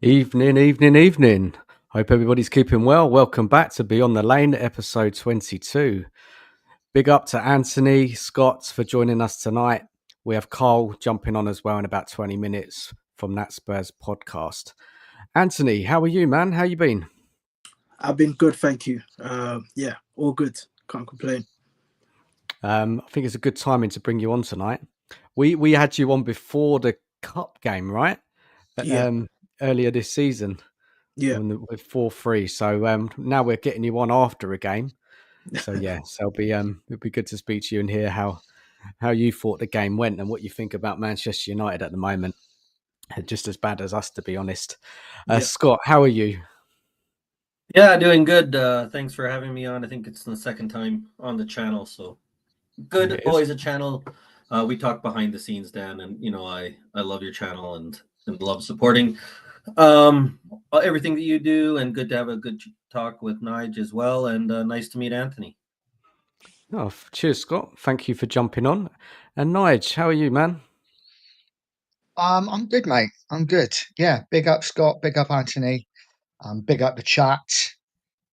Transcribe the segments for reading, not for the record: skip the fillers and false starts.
Evening, evening, evening. Hope everybody's keeping well. Welcome back to Beyond the Lane, episode 22. Big up to Anthony, Scott for joining us tonight. We have Carl jumping on as well in about 20 minutes from that Spurs podcast. Anthony, how are you, man? How you been? I've been good, thank you. Yeah, all good. Can't complain. I think it's a good timing to bring you on tonight. We had you on before the cup game, right? Yeah, Earlier this season. yeah. With 4-3. So now we're getting you on after a game. So it'll be good to speak to you and hear how you thought the game went and what you think about Manchester United at the moment. Just as bad as us, to be honest. Yeah. Scott, how are you? Yeah, doing good. Thanks for having me on. I think it's the second time on the channel, so good. Always a channel. We talk behind the scenes, Dan, and I love your channel and love supporting everything that you do, and good to have a good talk with Nige as well, and nice to meet Anthony. Oh, cheers, Scott. Thank you for jumping on. And Nige, how are you, man? I'm good, mate. I'm good. Yeah, big up Scott, big up Anthony, big up the chat,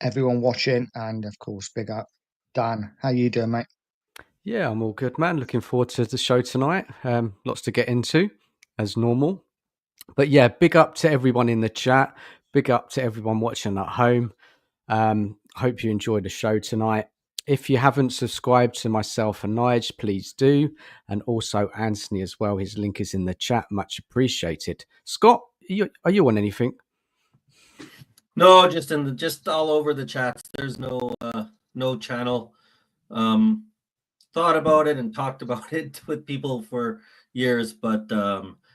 everyone watching, and of course, big up Dan. How you doing, mate? Yeah, I'm all good, man. Looking forward to the show tonight. Lots to get into, as normal. But yeah, big up to everyone in the chat. Big up to everyone watching at home. Hope you enjoyed the show tonight. If you haven't subscribed to myself and Nige, please do. And also Anthony as well. His link is in the chat. Much appreciated. Scott, are you on anything? No, just all over the chats. There's no channel. Thought about it and talked about it with people for years, but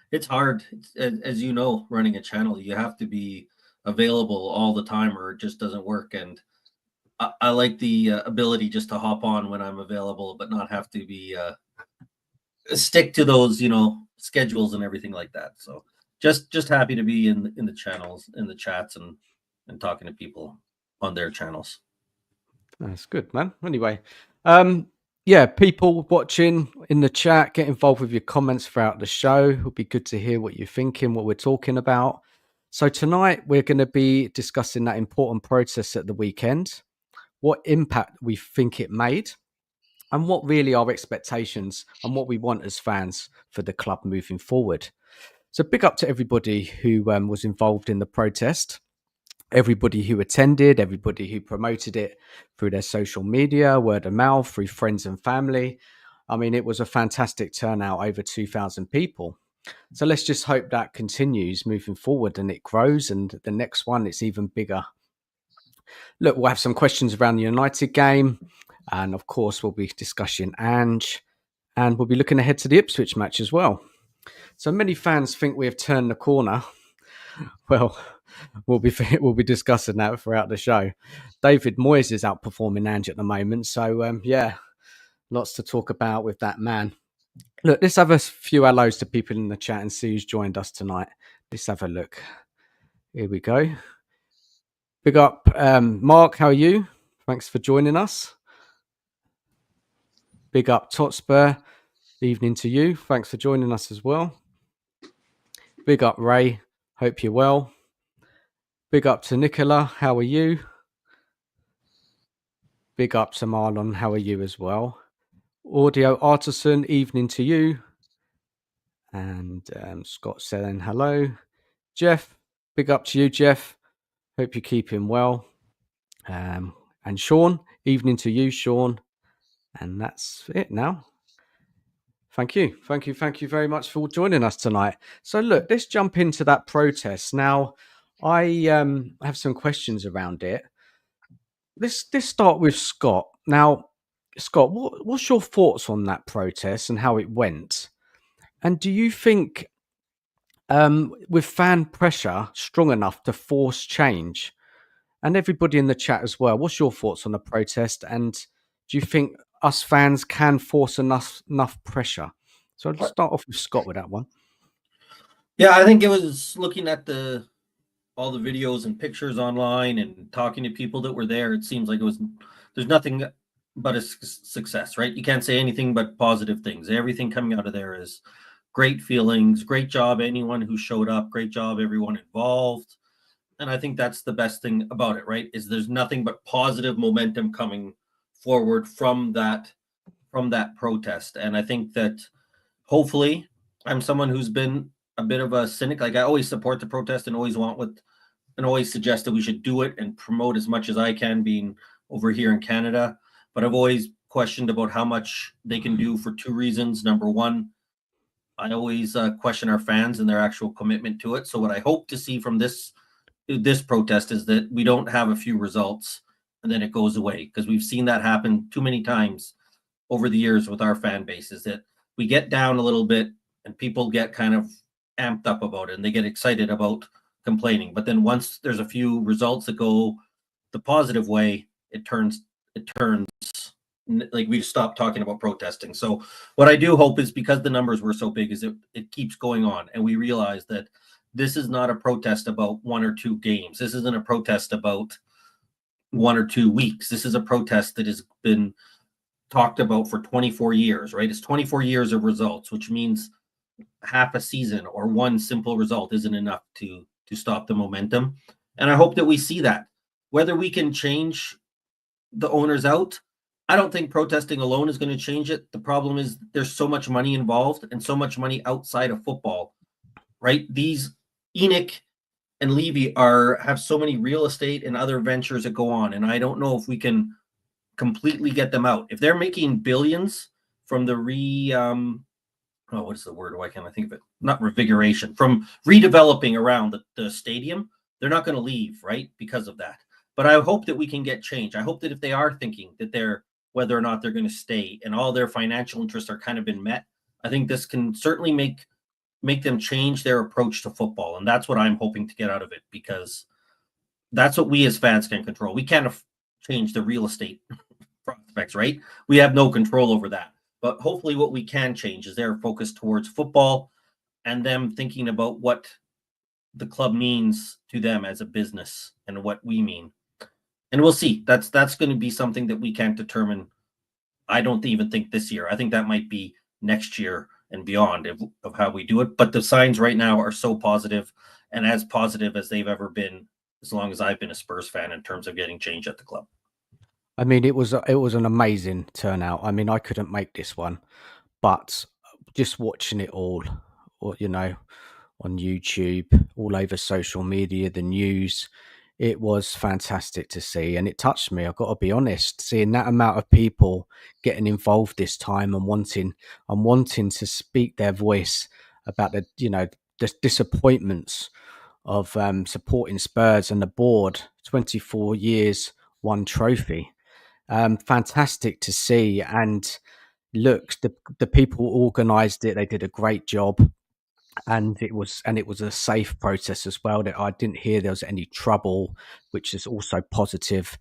it's hard. As you know, running a channel, you have to be available all the time or it just doesn't work. And I like the ability just to hop on when I'm available, but not have to be stick to those, schedules and everything like that. So just happy to be in the channels, in the chats, and talking to people on their channels. That's good, man. Anyway, people watching in the chat, get involved with your comments throughout the show. It'll be good to hear what you're thinking, what we're talking about. So tonight we're going to be discussing that important protest at the weekend, what impact we think it made, and what really our expectations and what we want as fans for the club moving forward. So big up to everybody who was involved in the protest, everybody who attended, everybody who promoted it through their social media, word of mouth, through friends and family. I mean, it was a fantastic turnout, over 2,000 people. So let's just hope that continues moving forward and it grows, and the next one, it's even bigger. Look, we'll have some questions around the United game, and of course we'll be discussing Ange, and we'll be looking ahead to the Ipswich match as well. So many fans think we have turned the corner. Well, we'll be discussing that throughout the show. David Moyes is outperforming Ange at the moment, so lots to talk about with that man. Look, let's have a few hellos to people in the chat and see who's joined us tonight. Let's have a look. Here we go. Big up, Mark. How are you? Thanks for joining us. Big up, Totspur. Evening to you. Thanks for joining us as well. Big up, Ray. Hope you're well. Big up to Nicola. How are you? Big up to Marlon. How are you as well? Audio Artisan. Evening to you. And Scott saying hello. Jeff. Big up to you, Jeff. Hope you're keeping well. And Sean. Evening to you, Sean. And that's it now. Thank you very much for joining us tonight. So look, let's jump into that protest. Now, I have some questions around it. Let's start with Scott. Now, Scott, what's your thoughts on that protest and how it went? And do you think with fan pressure strong enough to force change? And everybody in the chat as well, what's your thoughts on the protest? And do you think us fans can force enough pressure? So I'll start off with Scott with that one. Yeah, I think it was looking at all the videos and pictures online and talking to people that were there. It seems like there's nothing but a success, right? You can't say anything but positive things. Everything coming out of there is great feelings, great job anyone who showed up, great job everyone involved. And I think that's the best thing about it, right? Is there's nothing but positive momentum coming forward from that protest. And I think that hopefully, I'm someone who's been a bit of a cynic. Like I always support the protest and always always suggest that we should do it and promote as much as I can, being over here in Canada. But I've always questioned about how much they can do for two reasons. Number one, I always question our fans and their actual commitment to it. So what I hope to see from this protest is that we don't have a few results and then it goes away, because we've seen that happen too many times over the years with our fan base, is that we get down a little bit and people get kind of amped up about it and they get excited about complaining. But then once there's a few results that go the positive way, it turns like we've stopped talking about protesting. So what I do hope is, because the numbers were so big, is it keeps going on and we realize that this is not a protest about 1 or 2 games. This isn't a protest about 1 or 2 weeks. This is a protest that has been talked about for 24 years, right? It's 24 years of results, which means half a season or one simple result isn't enough to stop the momentum. And I hope that we see that. Whether we can change the owners out, I don't think protesting alone is going to change it. The problem is there's so much money involved and so much money outside of football, right? These Enoch and Levy have so many real estate and other ventures that go on, and I don't know if we can completely get them out. If they're making billions from the what is the word? Why can't I think of it? Not revigoration, from redeveloping around the stadium, they're not going to leave, right? Because of that. But I hope that we can get change. I hope that if they are thinking that whether or not they're going to stay and all their financial interests are kind of been met, I think this can certainly make them change their approach to football. And that's what I'm hoping to get out of it, because that's what we as fans can control. We can't change the real estate prospects, right? We have no control over that. But hopefully what we can change is their focus towards football and them thinking about what the club means to them as a business and what we mean. And we'll see. That's going to be something that we can't determine. I don't even think this year. I think that might be next year and beyond of how we do it. But the signs right now are so positive, and as positive as they've ever been as long as I've been a Spurs fan, in terms of getting change at the club. I mean, it was an amazing turnout. I mean, I couldn't make this one, but just watching it all, or on YouTube, all over social media, the news, it was fantastic to see, and it touched me. I've got to be honest, seeing that amount of people getting involved this time and wanting to speak their voice about the disappointments of supporting Spurs and the board. 24 years, one trophy. Fantastic to see. And look, the people who organised it, they did a great job. And it was a safe process as well. That I didn't hear there was any trouble, which is also positive.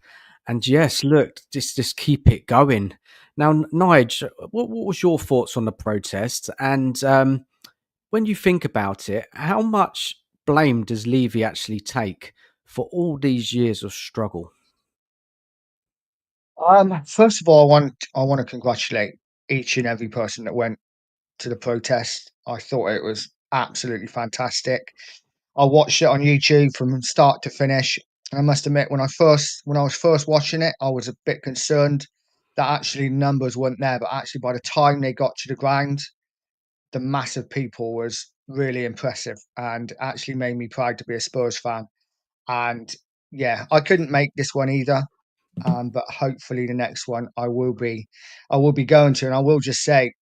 And yes, look, just keep it going. Now, Nige, what was your thoughts on the protest? And when you think about it, how much blame does Levy actually take for all these years of struggle? First of all, I want to congratulate each and every person that went to the protest. I thought it was absolutely fantastic. I watched it on YouTube from start to finish, and I must admit, when I was first watching it, I was a bit concerned that actually numbers weren't there. But actually, by the time they got to the ground, the mass of people was really impressive, and actually made me proud to be a Spurs fan. And yeah, I couldn't make this one either. But hopefully the next one I will be going to. And I will just say,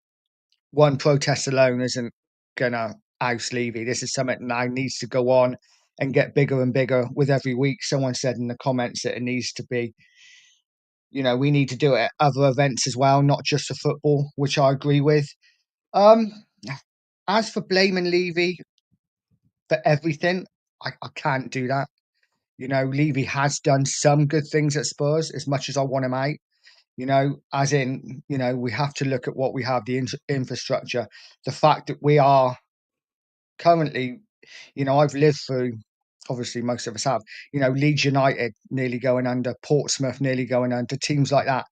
one protest alone isn't gonna oust Levy. This is something that now needs to go on and get bigger and bigger with every week. Someone said in the comments that it needs to be, we need to do it at other events as well, not just for football, which I agree with. Um, as for blaming Levy for everything, I can't do that. Levy has done some good things at Spurs, as much as I want him out. As in, we have to look at what we have, the infrastructure, the fact that we are currently, I've lived through, obviously most of us have, Leeds United nearly going under, Portsmouth nearly going under, teams like that.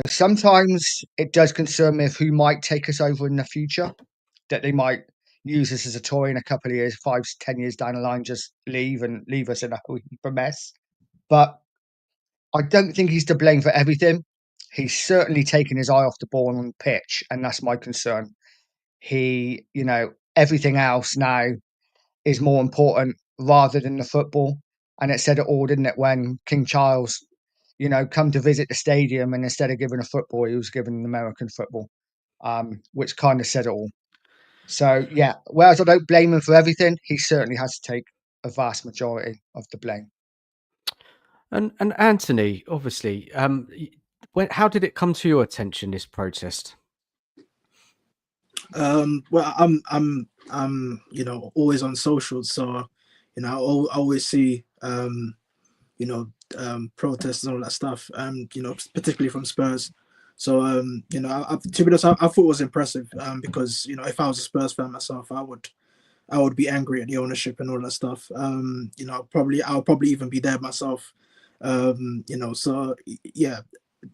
Sometimes it does concern me of who might take us over in the future. that they might use us as a toy in a couple of years, 5 to 10 years down the line, just leave us in a heap of mess. But I don't think he's to blame for everything. He's certainly taken his eye off the ball on the pitch, and that's my concern. Everything else now is more important rather than the football. And it said it all, didn't it, when King Charles, come to visit the stadium, and instead of giving a football, he was given an American football, which kind of said it all. So, yeah, whereas I don't blame him for everything, he certainly has to take a vast majority of the blame. And Anthony, obviously, how did it come to your attention, this protest? Well, I'm always on social, so I always see protests and all that stuff, particularly from Spurs. So to be honest, I thought it was impressive, because if I was a Spurs fan myself, I would be angry at the ownership and all that stuff. I'll probably even be there myself. So yeah,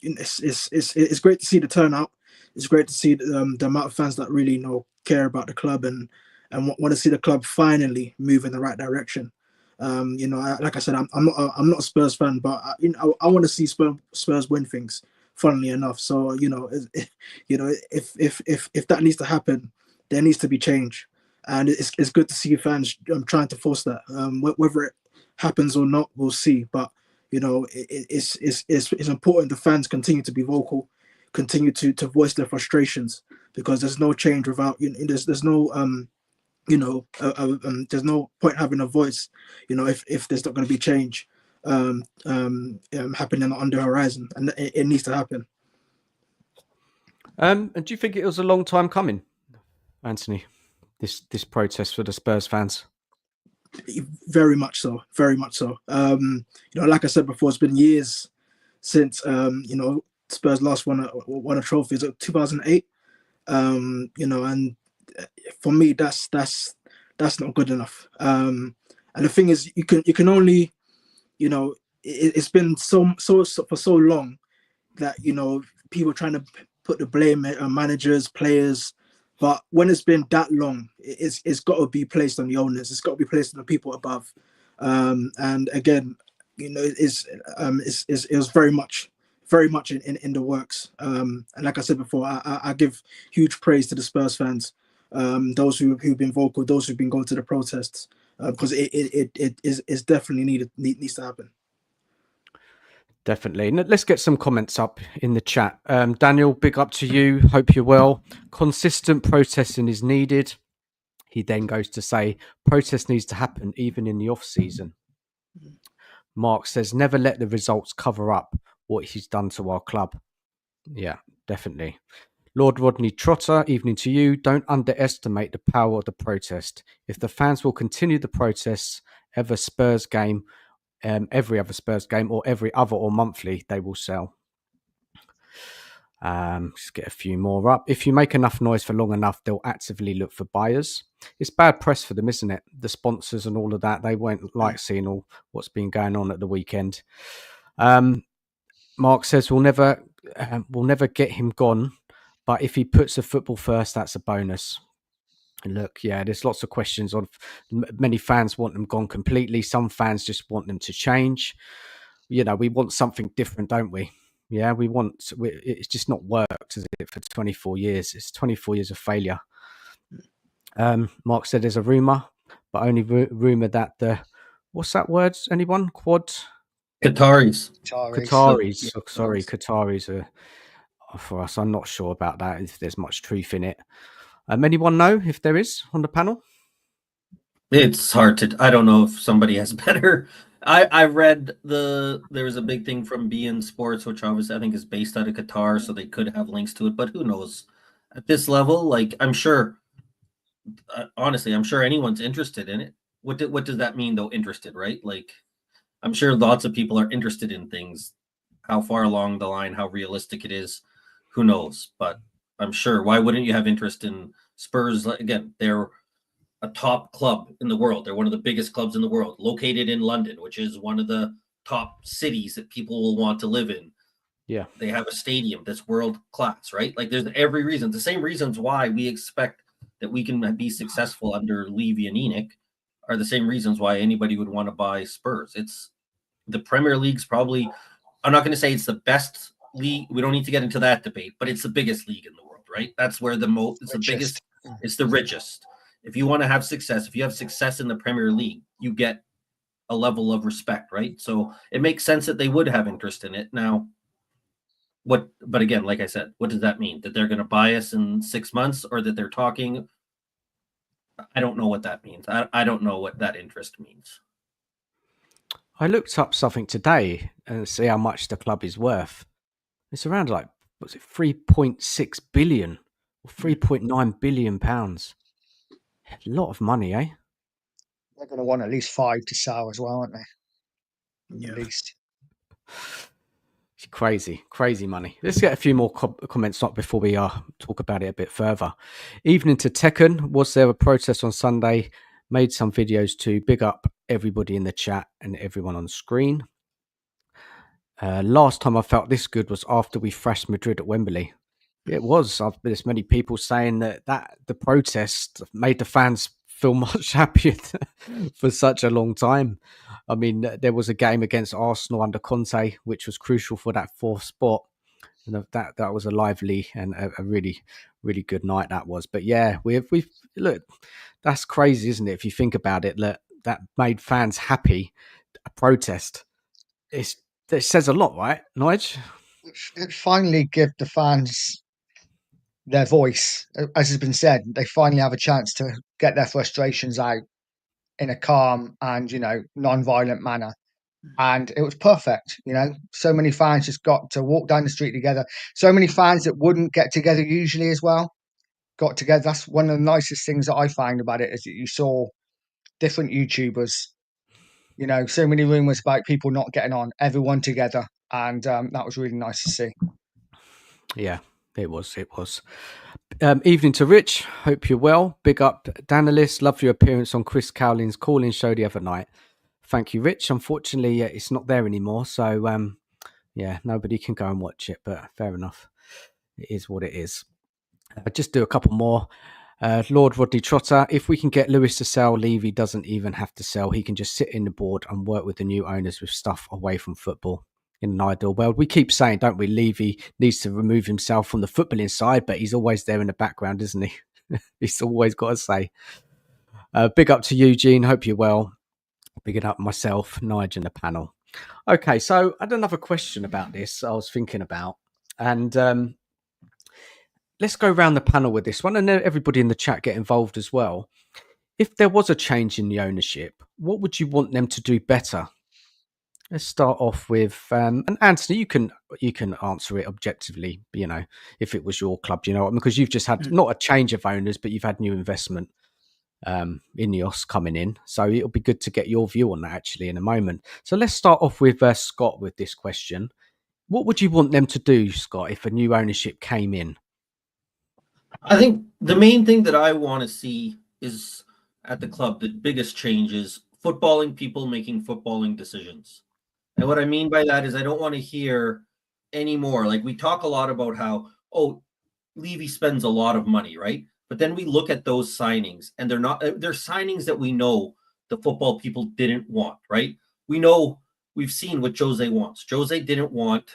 it's great to see the turnout. It's great to see the amount of fans that really care about the club and want to see the club finally move in the right direction. Like I said, I'm not a Spurs fan, but I want to see Spurs win things. Funnily enough, so if that needs to happen, there needs to be change, and it's good to see fans trying to force that. Whether it happens or not, we'll see. But it's important the fans continue to be vocal, continue to voice their frustrations, because there's no change without there's no there's no point having a voice, if there's not going to be change happening on the horizon, and it needs to happen. And do you think it was a long time coming, Anthony, this protest for the Spurs fans? Very much so. Like I said before, it's been years since Spurs last won a trophy. Is it 2008? And for me, that's not good enough. And the thing is, you can only, it's been so for so long that people trying to put the blame on managers, players, but when it's been that long, it's got to be placed on the owners. It's got to be placed on the people above. And again, it was very much in the works. And like I said before, I give huge praise to the Spurs fans, those who've been vocal, those who've been going to the protests, because it is definitely needs to happen. Definitely. Let's get some comments up in the chat. Daniel, big up to you. Hope you're well. Consistent protesting is needed. He then goes to say, protest needs to happen even in the off season. Mark says, never let the results cover up what he's done to our club. Yeah, definitely. Lord Rodney Trotter, evening to you. Don't underestimate the power of the protest. If the fans will continue the protests, every other Spurs game or every other or monthly, they will sell. Just get a few more up. If you make enough noise for long enough, they'll actively look for buyers. It's bad press for them, isn't it? The sponsors and all of that, they won't like seeing all what's been going on at the weekend. Mark says we'll never get him gone, but if he puts the football first, that's a bonus. Look, yeah, there's lots of questions on. Many fans want them gone completely. Some fans just want them to change. We want something different, don't we? Yeah, it's just not worked, is it, for 24 years? It's 24 years of failure. Mark said there's a rumour, but only rumour that what's that word? Anyone? Qataris. Sorry, Qataris are for us. I'm not sure about that, if there's much truth in it. Anyone know if there is on the panel? It's hard to. I don't know if somebody has better. I read there was a big thing from beIN Sports, which obviously I think is based out of Qatar, so they could have links to it. But who knows? At this level, like I'm sure. Honestly, I'm sure anyone's interested in it. What does that mean, though? Interested, right? Like, I'm sure lots of people are interested in things. How far along the line, how realistic it is, who knows? But I'm sure. Why wouldn't you have interest in Spurs? Again, they're a top club in the world. They're one of the biggest clubs in the world, located in London, which is one of the top cities that people will want to live in. Yeah. They have a stadium that's world class, right? Like there's every reason, the same reasons why we expect that we can be successful under Levy and Enoch are the same reasons why anybody would want to buy Spurs. It's the Premier League's probably, I'm not going to say it's the best league. We don't need to get into that debate, but it's the biggest league in the world, right? That's where it's the biggest, it's the richest. If you want to have success, if you have success in the Premier League, you get a level of respect, right? So it makes sense that they would have interest in it. Now, but again, like I said, what does that mean? That they're going to buy us in 6 months, or that they're talking? I don't know what that means. I don't know what that interest means. I looked up something today and see how much the club is worth. It's around like, what's it, 3.6 billion or 3.9 billion pounds. A lot of money, eh? They're going to want at least 5 to sell as well, aren't they? Yeah. At least. It's crazy money. Let's get a few more comments up before we talk about it a bit further. Evening to Tekken. Was there a protest on Sunday? Made some videos to big up everybody in the chat and everyone on screen. Last time I felt this good was after we thrashed Madrid at Wembley. It was. There's many people saying that the protest made the fans feel much happier for such a long time. I mean, there was a game against Arsenal under Conte, which was crucial for that fourth spot. And that was a lively and a really, really good night that was. But yeah, we've look, that's crazy, isn't it? If you think about it, that made fans happy. A protest. It says a lot, right, Nige? It finally give the fans their voice. As has been said, they finally have a chance to get their frustrations out in a calm and, non-violent manner. And it was perfect. So many fans just got to walk down the street together. So many fans that wouldn't get together usually as well got together. That's one of the nicest things that I find about it, is that you saw different YouTubers, so many rumors about people not getting on, everyone together. And that was really nice to see. Yeah, it was. Evening to Rich. Hope you're well. Big up DANalyst. Love your appearance on Chris Cowling's call-in show the other night. Thank you, Rich. Unfortunately, it's not there anymore. So, yeah, nobody can go and watch it. But fair enough. It is what it is. Just do a couple more. Lord Rodney Trotter. If we can get Lewis to sell, Levy doesn't even have to sell. He can just sit in the board and work with the new owners with stuff away from football. In an ideal world, we keep saying, don't we, Levy needs to remove himself from the footballing side, but he's always there in the background, isn't he? He's always got to say. Big up to Eugene. Hope you're well. Big it up myself, Nige, and the panel. Okay, so I had another question about this I was thinking about. And let's go around the panel with this one, and then everybody in the chat get involved as well. If there was a change in the ownership, what would you want them to do better? Let's start off with, and Anthony, you can answer it objectively, if it was your club, because you've just had not a change of owners, but you've had new investment, Ineos coming in. So it'll be good to get your view on that actually in a moment. So let's start off with Scott with this question. What would you want them to do, Scott, if a new ownership came in? I think the main thing that I want to see is at the club, the biggest change is footballing people making footballing decisions. And what I mean by that is I don't want to hear anymore. Like, we talk a lot about how, Levy spends a lot of money, right? But then we look at those signings and they're signings that we know the football people didn't want, right? We've seen what Jose wants. Jose didn't want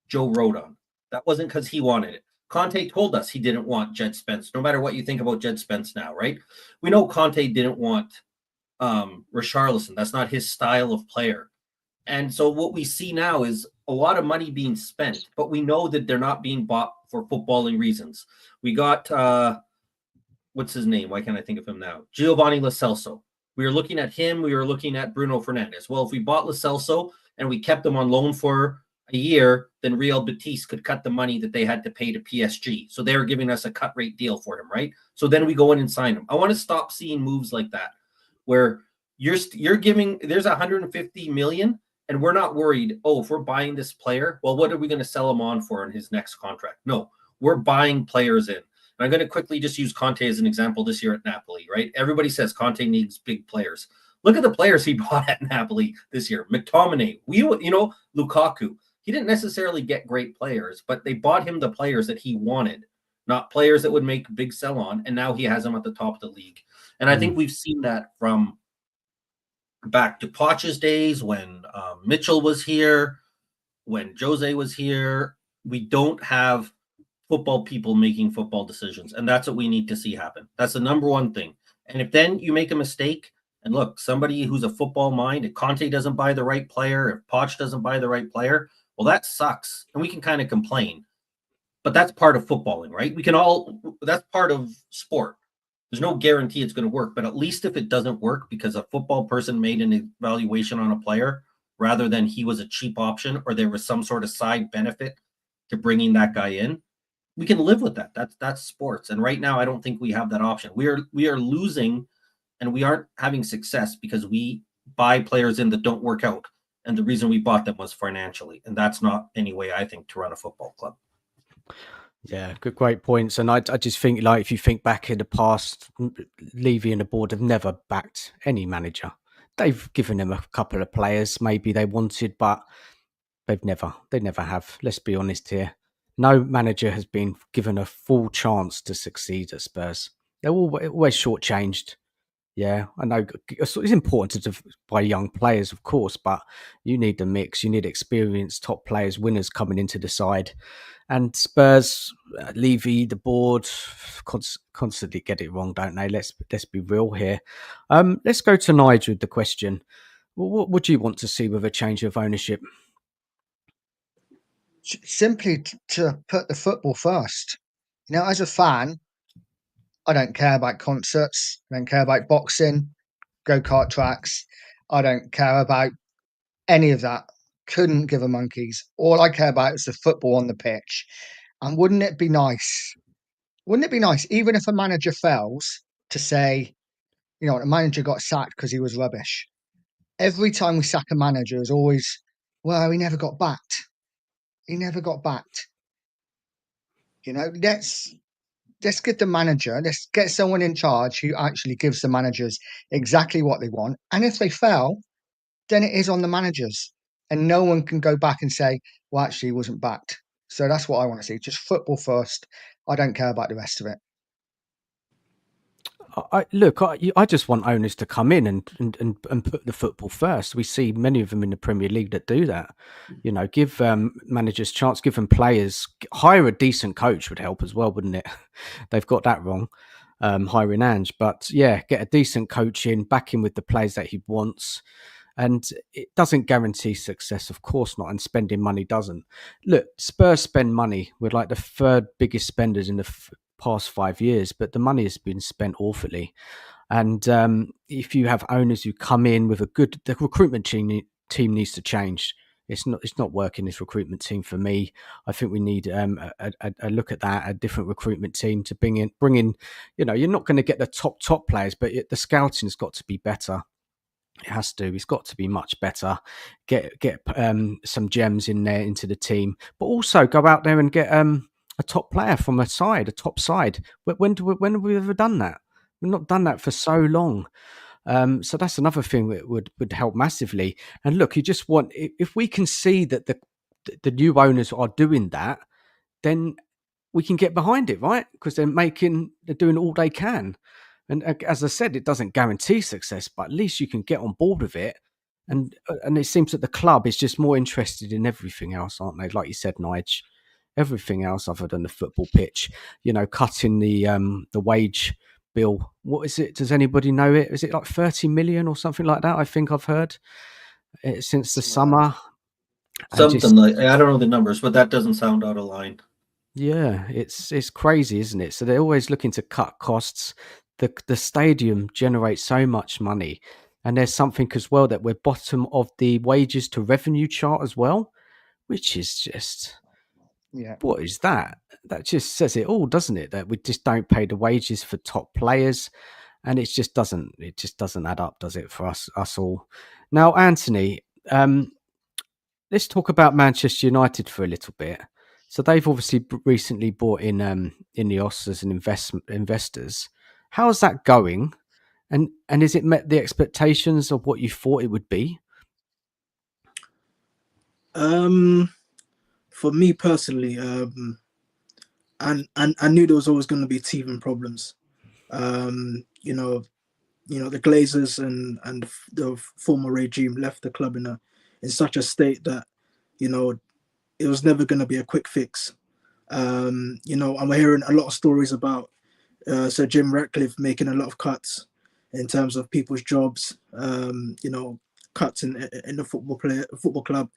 Joe Rodon. That wasn't because he wanted it. Conte told us he didn't want Jed Spence, no matter what you think about Jed Spence now, right? We know Conte didn't want Richarlison. That's not his style of player. And so what we see now is a lot of money being spent, but we know that they're not being bought for footballing reasons. We got, what's his name? Why can't I think of him now? Giovanni Lo Celso. We were looking at him. We were looking at Bruno Fernandes. Well, if we bought Lo Celso and we kept him on loan for a year, then Real Betis could cut the money that they had to pay to PSG. So they were giving us a cut rate deal for him, right? So then we go in and sign him. I want to stop seeing moves like that, where you're giving, there's 150 million, and we're not worried, if we're buying this player, well, what are we going to sell him on for in his next contract? No, we're buying players in. And I'm going to quickly just use Conte as an example this year at Napoli, right? Everybody says Conte needs big players. Look at the players he bought at Napoli this year. McTominay, Lukaku. He didn't necessarily get great players, but they bought him the players that he wanted, not players that would make a big sell on. And now he has them at the top of the league. And I think we've seen that from back to Poch's days when Mitchell was here, when Jose was here. We don't have football people making football decisions. And that's what we need to see happen. That's the number one thing. And if then you make a mistake, and look, somebody who's a football mind, if Conte doesn't buy the right player, if Poch doesn't buy the right player, well, that sucks. And we can kind of complain. But that's part of footballing, right? That's part of sport. There's no guarantee it's going to work. But at least if it doesn't work because a football person made an evaluation on a player rather than he was a cheap option or there was some sort of side benefit to bringing that guy in, we can live with that. That's sports. And right now, I don't think we have that option. We are losing and we aren't having success because we buy players in that don't work out. And the reason we bought them was financially. And that's not any way, I think, to run a football club. Yeah, great points. And I just think, like, if you think back in the past, Levy and the board have never backed any manager. They've given them a couple of players maybe they wanted, but they never have. Let's be honest here. No manager has been given a full chance to succeed at Spurs. They're always shortchanged. Yeah, I know it's important to buy young players, of course, but you need the mix. You need experienced top players, winners coming into the side. And Spurs, Levy, the board, constantly get it wrong, don't they? Let's be real here. Let's go to Nige with the question. What would you want to see with a change of ownership? Simply to put the football first. You know, as a fan, I don't care about concerts. I don't care about boxing, go-kart tracks. I don't care about any of that. Couldn't give a monkey's. All I care about is the football on the pitch. And wouldn't it be nice? Wouldn't it be nice, even if a manager fails, to say, you know, the manager got sacked because he was rubbish. Every time we sack a manager, is always, well, he never got backed. He never got backed. You know, let's get the manager, let's get someone in charge who actually gives the managers exactly what they want. And if they fail, then it is on the managers. And no one can go back and say, well, actually, he wasn't backed. So that's what I want to see. Just football first. I don't care about the rest of it. I just want owners to come in and put the football first. We see many of them in the Premier League that do that. You know, give managers chance, give them players. Hire a decent coach would help as well, wouldn't it? They've got that wrong, hiring Ange. But yeah, get a decent coach in, back in with the players that he wants. And it doesn't guarantee success, of course not. And spending money doesn't. Look, Spurs spend money. We're like the third biggest spenders in the past 5 years, but the money has been spent awfully. And if you have owners who come in with the recruitment team needs to change. It's not working, this recruitment team, for me. I think we need a look at that, a different recruitment team to bring in. You know, you're not going to get the top players, but the scouting has got to be better. It has to. It's got to be much better. Get some gems in there into the team, but also go out there and get a top player from a top side. When have we ever done that? We've not done that for so long. So that's another thing that would help massively. And look, you just want, if we can see that the new owners are doing that, then we can get behind it, right? Because they're doing all they can. And as I said, it doesn't guarantee success, but at least you can get on board with it. And it seems that the club is just more interested in everything else, aren't they? Like you said, Nige, everything else other than the football pitch. You know, cutting the wage bill. What is it? Does anybody know it? Is it like 30 million or something like that? I think I've heard since the summer. Something like, I don't know the numbers, but that doesn't sound out of line. Yeah, it's crazy, isn't it? So they're always looking to cut costs. The stadium generates so much money, and there's something as well that we're bottom of the wages to revenue chart as well, which is just, yeah. What is that? That just says it all, doesn't it? That we just don't pay the wages for top players, and it just doesn't add up, does it, for us all? Now, Anthony, let's talk about Manchester United for a little bit. So they've obviously recently bought in Ineos as an investors. How's that going? And has it met the expectations of what you thought it would be? For me personally, and I knew there was always going to be teething problems. You know, the Glazers and the former regime left the club in such a state that, it was never going to be a quick fix. I'm hearing a lot of stories about Sir Jim Ratcliffe making a lot of cuts in terms of people's jobs. Cuts in the football club.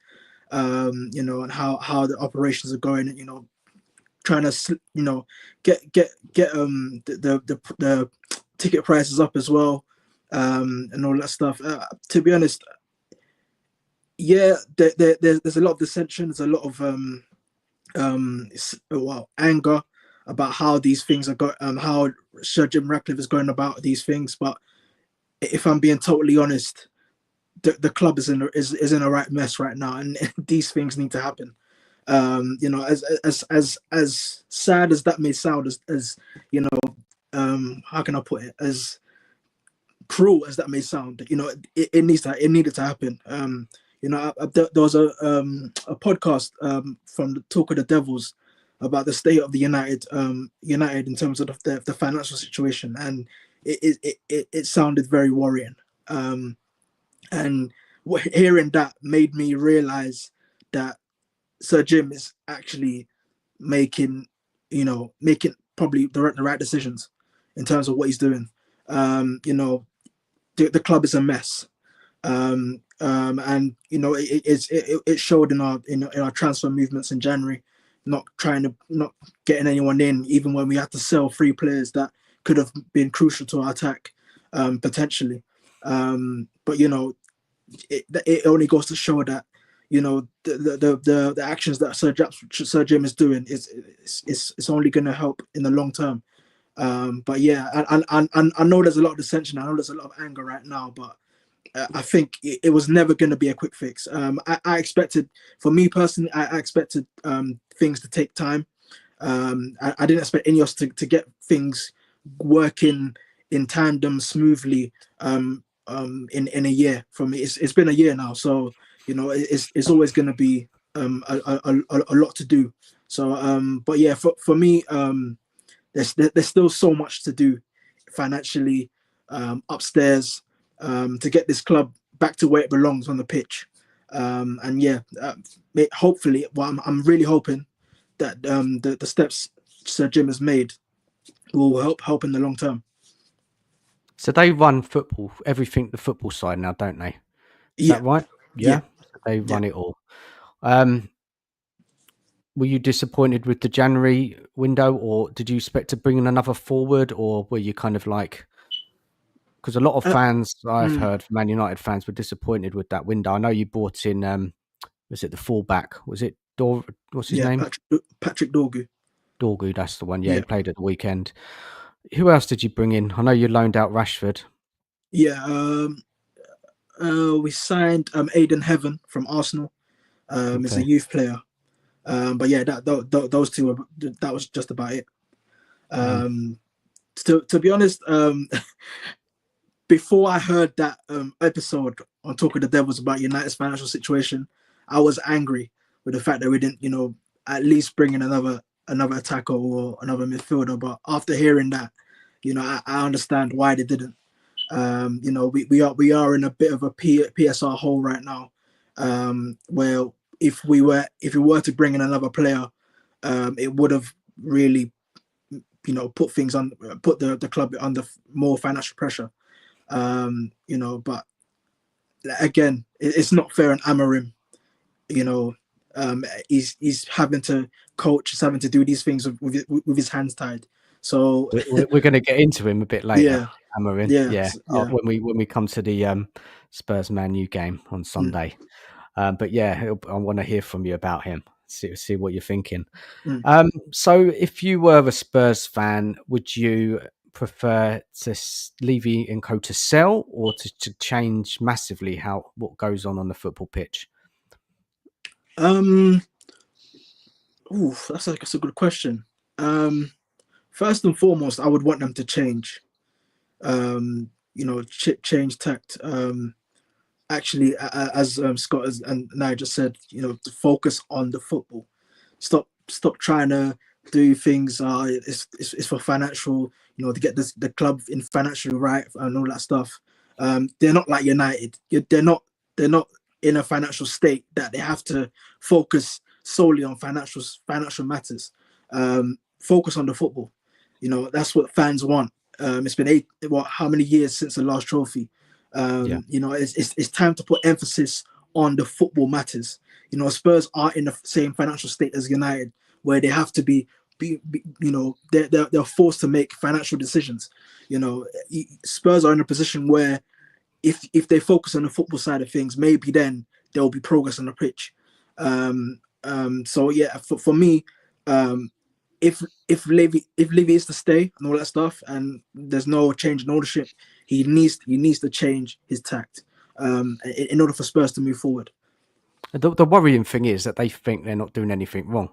And how the operations are going. And, trying to get the ticket prices up as well, and all that stuff. To be honest, yeah, there's a lot of dissension. There's a lot of anger about how these things are going, how Sir Jim Ratcliffe is going about these things. But if I'm being totally honest, the club is in a right mess right now, and these things need to happen. As sad as that may sound, as how can I put it, as cruel as that may sound, it needed to happen. There was a podcast from the Talk of the Devils about the state of the United in terms of the financial situation, and it sounded very worrying. And hearing that made me realize that Sir Jim is actually making probably the right decisions in terms of what he's doing. The club is a mess, and it showed in our transfer movements in January, not getting anyone in, even when we had to sell 3 players that could have been crucial to our attack, potentially. But it only goes to show that the actions that Sir Jim is doing is only going to help in the long term. But yeah, I know there's a lot of dissension. I know there's a lot of anger right now, but I think it was never going to be a quick fix. I expected, for me personally, I expected things to take time. I didn't expect Ineos to get things working in tandem smoothly in a year. For me, it's been a year now, so it's always going to be a lot to do. So, but yeah, for me, there's still so much to do financially, upstairs, to get this club back to where it belongs on the pitch. And yeah, hopefully, I'm really hoping that the steps Sir Jim has made will help in the long term. So they run football, everything the football side now, don't they? Is that right? Yeah. They run it all. Were you disappointed with the January window, or did you expect to bring in another forward, or were you kind of like, because a lot of fans I've heard, Man United fans, were disappointed with that window. I know you brought in, was it the fullback? Was it what's his name? Patrick Dorgu. Dorgu, that's the one. Yeah, he played at the weekend. Who else did you bring in? I know you loaned out Rashford. Yeah, we signed Aiden Heaven from Arsenal. He's a youth player. But yeah, those two that was just about it. To be honest, before I heard that episode on Talk of the Devils about United's financial situation, I was angry with the fact that we didn't, at least bring in another attacker or another midfielder. But after hearing that, I understand why they didn't. We are in a bit of a PSR hole right now, where if we were to bring in another player, it would have really, put the club under more financial pressure. But again, it's not fair on Amorim. He's having to coach, he's having to do these things with his hands tied. So we're going to get into him a bit later. Yeah. Amorim. Yeah. When we come to the Spurs Man U game on Sunday. But yeah, I want to hear from you about him. See what you're thinking. So if you were a Spurs fan, would you prefer to Levy and Co to sell, or to change massively what goes on the football pitch? That's a good question. First and foremost, I would want them to change. Change tact. Actually, as Scott and Nige just said, to focus on the football. Stop trying to do things. It's for financial, to get the club in financially right and all that stuff. They're not like United. They're not in a financial state that they have to focus solely on financial matters. Focus on the football. That's what fans want. It's been how many years since the last trophy? It's time to put emphasis on the football matters. Spurs aren't in the same financial state as United, where they have to be they're forced to make financial decisions. Spurs are in a position where if they focus on the football side of things, maybe then there will be progress on the pitch. So yeah, for me, if Levy is to stay and all that stuff, and there's no change in ownership, he needs to change his tact in order for Spurs to move forward. The worrying thing is that they think they're not doing anything wrong.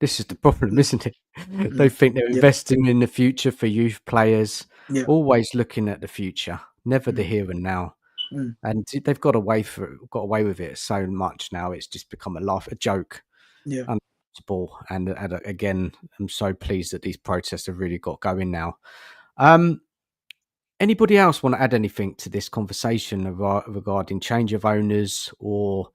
This is the problem, isn't it? They think they're investing in the future for youth players, always looking at the future, never the here and now. And they've got away with it so much now. It's just become a joke. Yeah. And again, I'm so pleased that these protests have really got going now. Anybody else want to add anything to this conversation regarding change of owners or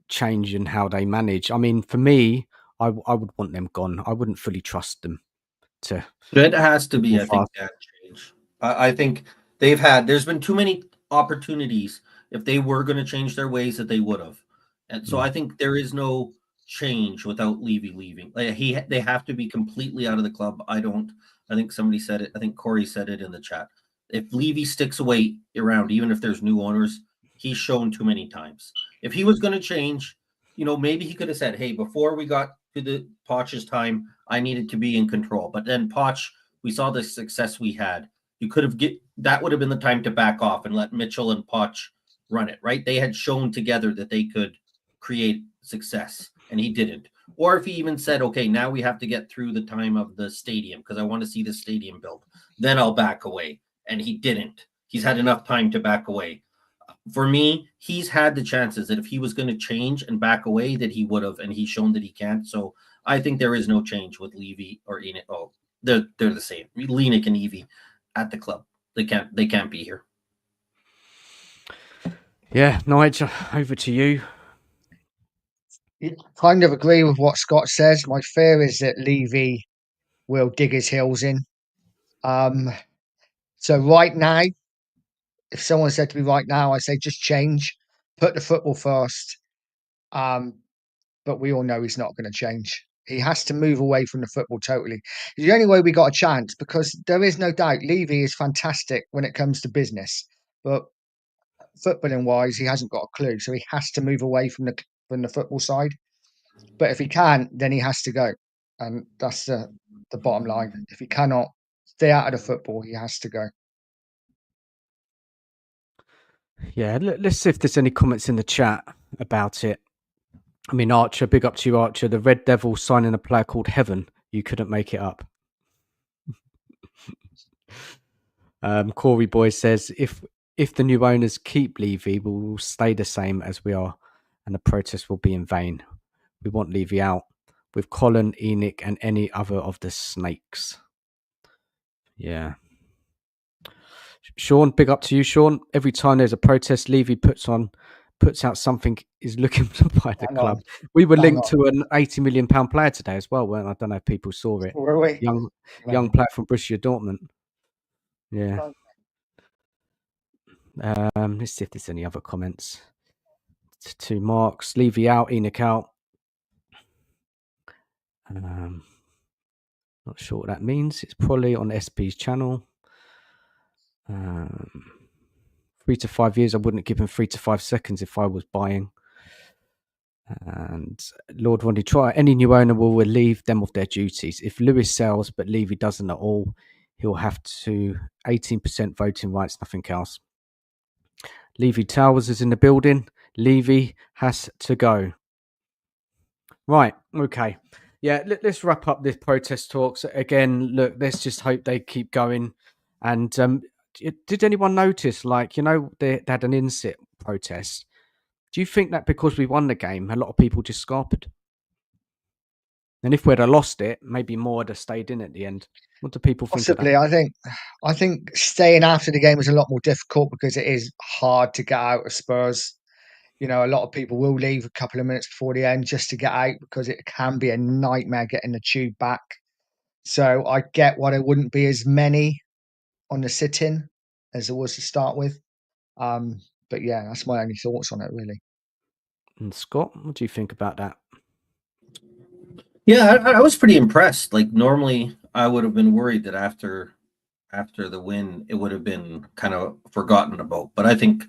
change in how they manage? I mean, for me, I would want them gone. I wouldn't fully trust them to. It has to be, I think, that change. I think there's been too many opportunities. If they were going to change their ways, that they would have. And so I think there is no change without Levy leaving. They have to be completely out of the club. I think somebody said it. I think Corey said it in the chat. If Levy sticks around, even if there's new owners, he's shown too many times. If he was going to change, maybe he could have said, hey, before we got to the Poch's time, I needed to be in control. But then Poch, we saw the success we had. That would have been the time to back off and let Mitchell and Poch run it, right? They had shown together that they could create success, and he didn't. Or if he even said, okay, now we have to get through the time of the stadium because I want to see the stadium built, then I'll back away. And he didn't. He's had enough time to back away. For me, he's had the chances that if he was going to change and back away, that he would have, and he's shown that he can't. So I think there is no change with Levy or Enid. Oh, they're the same. Lenik and Evie at the club. They can't be here. Yeah, Nige, over to you. Kind of agree with what Scott says. My fear is that Levy will dig his heels in. So right now, if someone said to me right now, I say just change, put the football first. But we all know he's not going to change. He has to move away from the football totally. It's the only way we got a chance, because there is no doubt Levy is fantastic when it comes to business, but footballing wise, he hasn't got a clue. So he has to move away from the football side. But if he can, then he has to go, and that's the bottom line. If he cannot stay out of the football, he has to go. Yeah, let's see if there's any comments in the chat about it. I mean, Archer, big up to you, Archer. The Red Devils signing a player called Heaven. You couldn't make it up. Corey Boy says, if the new owners keep Levy, we will stay the same as we are, and the protest will be in vain. We want Levy out with Colin, Enoch, and any other of the snakes. Yeah. Sean, big up to you, Sean. Every time there's a protest, Levy puts out something, is looking to buy the club. We were linked to an £80 million player today as well. I don't know if people saw it. Were we? Young player from Borussia Dortmund. Yeah. Let's see if there's any other comments. 2 marks. Levy out, Enoch out. Not sure what that means. It's probably on SP's channel. 3 to 5 years. I wouldn't give him 3 to 5 seconds if I was buying. And Lord Rondy try. Any new owner will relieve them of their duties. If Lewis sells but Levy doesn't at all, he'll have to 18% voting rights, nothing else. Levy Towers is in the building. Levy has to go. Right. Okay. Yeah. Let's wrap up this protest talks again. Look, let's just hope they keep going. And did anyone notice, they had an insit protest? Do you think that because we won the game, a lot of people just scarpered? And if we'd have lost it, maybe more would have stayed in at the end. What do people think of Possibly, that? I think staying after the game is a lot more difficult because it is hard to get out of Spurs. You know, a lot of people will leave a couple of minutes before the end just to get out because it can be a nightmare getting the tube back. So I get why there wouldn't be as many on the sit-in as there was to start with. But yeah, that's my only thoughts on it, really. And Scott, what do you think about that? Yeah, I was pretty impressed. Like normally, I would have been worried that after the win, it would have been kind of forgotten about. But I think,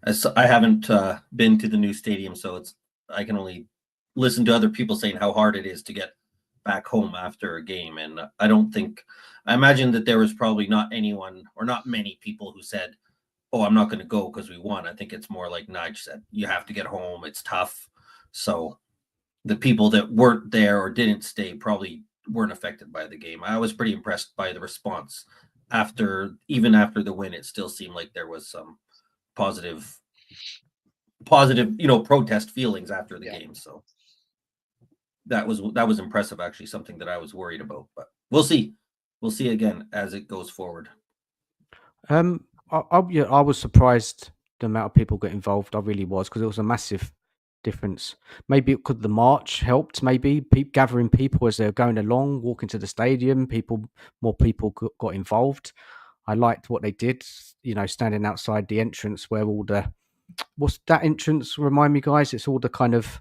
as I haven't been to the new stadium, so I can only listen to other people saying how hard it is to get back home after a game. And I imagine that there was probably not anyone or not many people who said, "Oh, I'm not going to go because we won." I think it's more like Nige said, "You have to get home. It's tough." So the people that weren't there or didn't stay probably weren't affected by the game. I was pretty impressed by the response even after the win. It still seemed like there was some positive, protest feelings after the game. So that was impressive. Actually, something that I was worried about, but we'll see again as it goes forward. I was surprised the amount of people got involved. I really was, because it was a massive difference. Maybe it could the march helped. Maybe gathering people as they're going along, walking to the stadium. More people got involved. I liked what they did. You know, standing outside the entrance where all the what's that entrance? Remind me, guys. It's all the kind of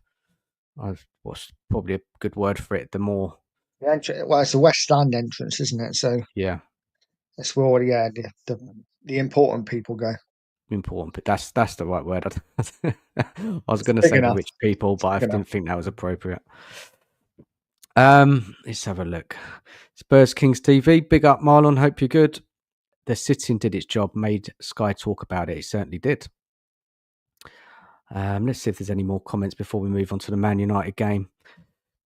what's probably a good word for it. The more Well, it's the West Stand entrance, isn't it? So yeah. that's where all the important people go. Important, but that's the right word. I was going to big say the enough. rich people, but I big didn't think that was appropriate. Let's have a look. Spurs Kings TV, big up Marlon. Hope you're good. The sitting did its job, made Sky talk about it. It certainly did. Let's see if there's any more comments before we move on to the Man United game.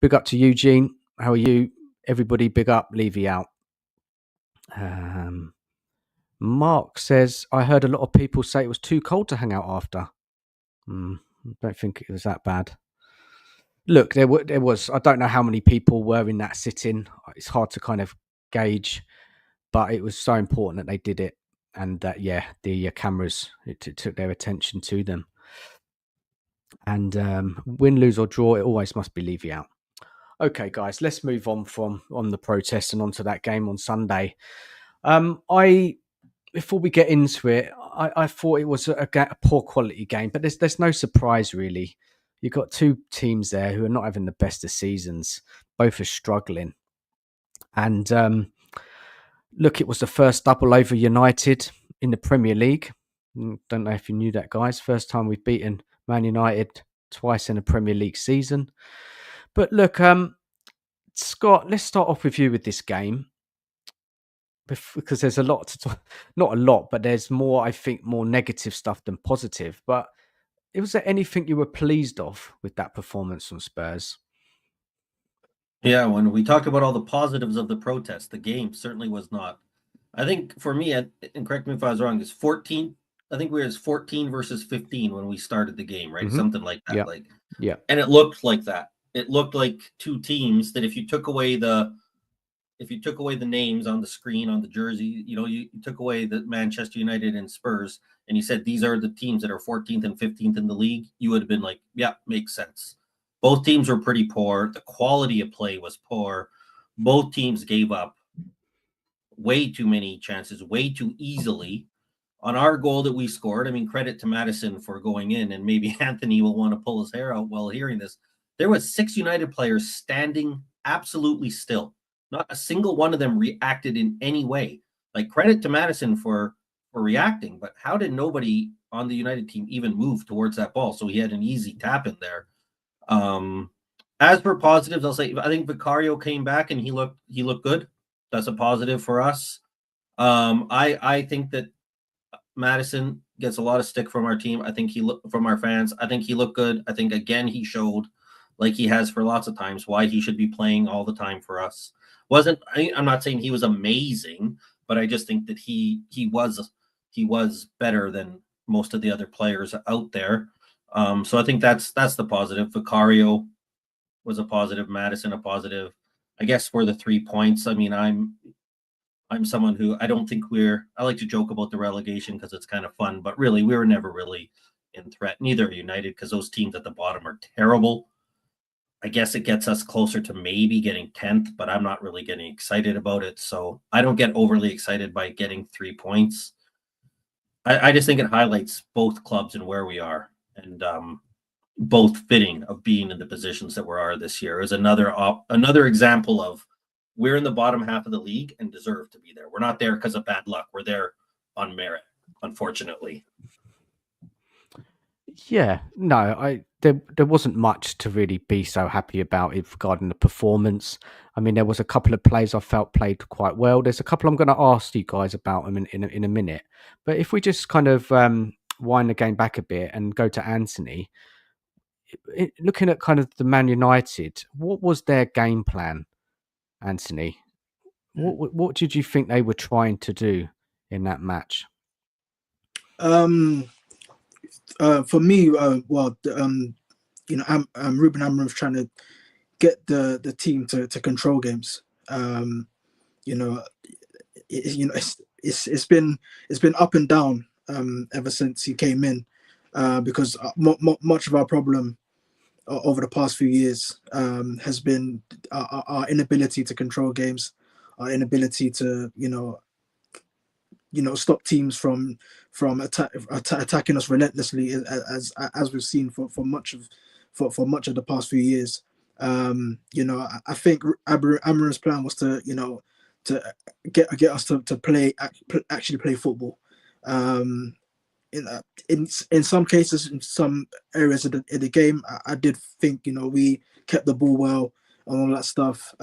Big up to Eugene. How are you? Everybody, big up. Levy out. Mark says, I heard a lot of people say it was too cold to hang out after. I don't think it was that bad. Look, there was. I don't know how many people were in that sit-in. It's hard to kind of gauge, but it was so important that they did it, and that the cameras took their attention to them. And win, lose or draw, it always must be Levy out. Okay, guys, let's move on from the protest and onto that game on Sunday. Before we get into it, I thought it was a poor quality game, but there's no surprise really. You've got two teams there who are not having the best of seasons. Both are struggling. And look, it was the first double over United in the Premier League. Don't know if you knew that, guys. First time we've beaten Man United twice in a Premier League season. But look, Scott, let's start off with you with this game. Because there's a lot to talk, not a lot, but there's more, I think, more negative stuff than positive. But was there anything you were pleased of with that performance from Spurs? Yeah, when we talk about all the positives of the protest, the game certainly was not. I think for me, and correct me if I was wrong, it's 14. I think we were 14 versus 15 when we started the game, right? Mm-hmm. Something like that. Yeah. And it looked like that. It looked like two teams that if you took away the names on the screen, on the jersey, you took away the Manchester United and Spurs, and you said these are the teams that are 14th and 15th in the league, you would have been like, yeah, makes sense. Both teams were pretty poor. The quality of play was poor. Both teams gave up way too many chances, way too easily. On our goal that we scored, I mean, credit to Maddison for going in, and maybe Anthony will want to pull his hair out while hearing this. There was 6 United players standing absolutely still. Not a single one of them reacted in any way. Like, credit to Maddison for reacting, but how did nobody on the United team even move towards that ball? So he had an easy tap in there. As for positives, I'll say I think Vicario came back and he looked good. That's a positive for us. I think that Maddison gets a lot of stick from our team. I think from our fans. I think he looked good. I think again he showed, like he has for lots of times, why he should be playing all the time for us. I'm not saying he was amazing, but I just think that he was better than most of the other players out there. So I think that's the positive. Vicario was a positive. Madison a positive. I guess for the 3 points. I mean, I'm someone who I don't think I like to joke about the relegation because it's kind of fun, but really we were never really in threat. Neither are United, because those teams at the bottom are terrible. I guess it gets us closer to maybe getting 10th, but I'm not really getting excited about it. So I don't get overly excited by getting 3 points. I just think it highlights both clubs and where we are, and both fitting of being in the positions that we are this year. Is another example of we're in the bottom half of the league and deserve to be there. We're not there because of bad luck. We're there on merit, unfortunately. Yeah, no, there wasn't much to really be so happy about regarding the performance. I mean, there was a couple of plays I felt played quite well. There's a couple I'm going to ask you guys about them in a minute. But if we just kind of wind the game back a bit and go to Anthony, looking at kind of the Man United, what was their game plan, Anthony? What did you think they were trying to do in that match? For me, Ruben Amorim was trying to get the team to control games. It's been up and down ever since he came in, because much of our problem over the past few years has been our inability to control games, our inability to stop teams from attacking us relentlessly, as we've seen for much of the past few years. I think Amorim's plan was to get us to actually play football. In some cases, in some areas of the game, I did think we kept the ball well and all that stuff.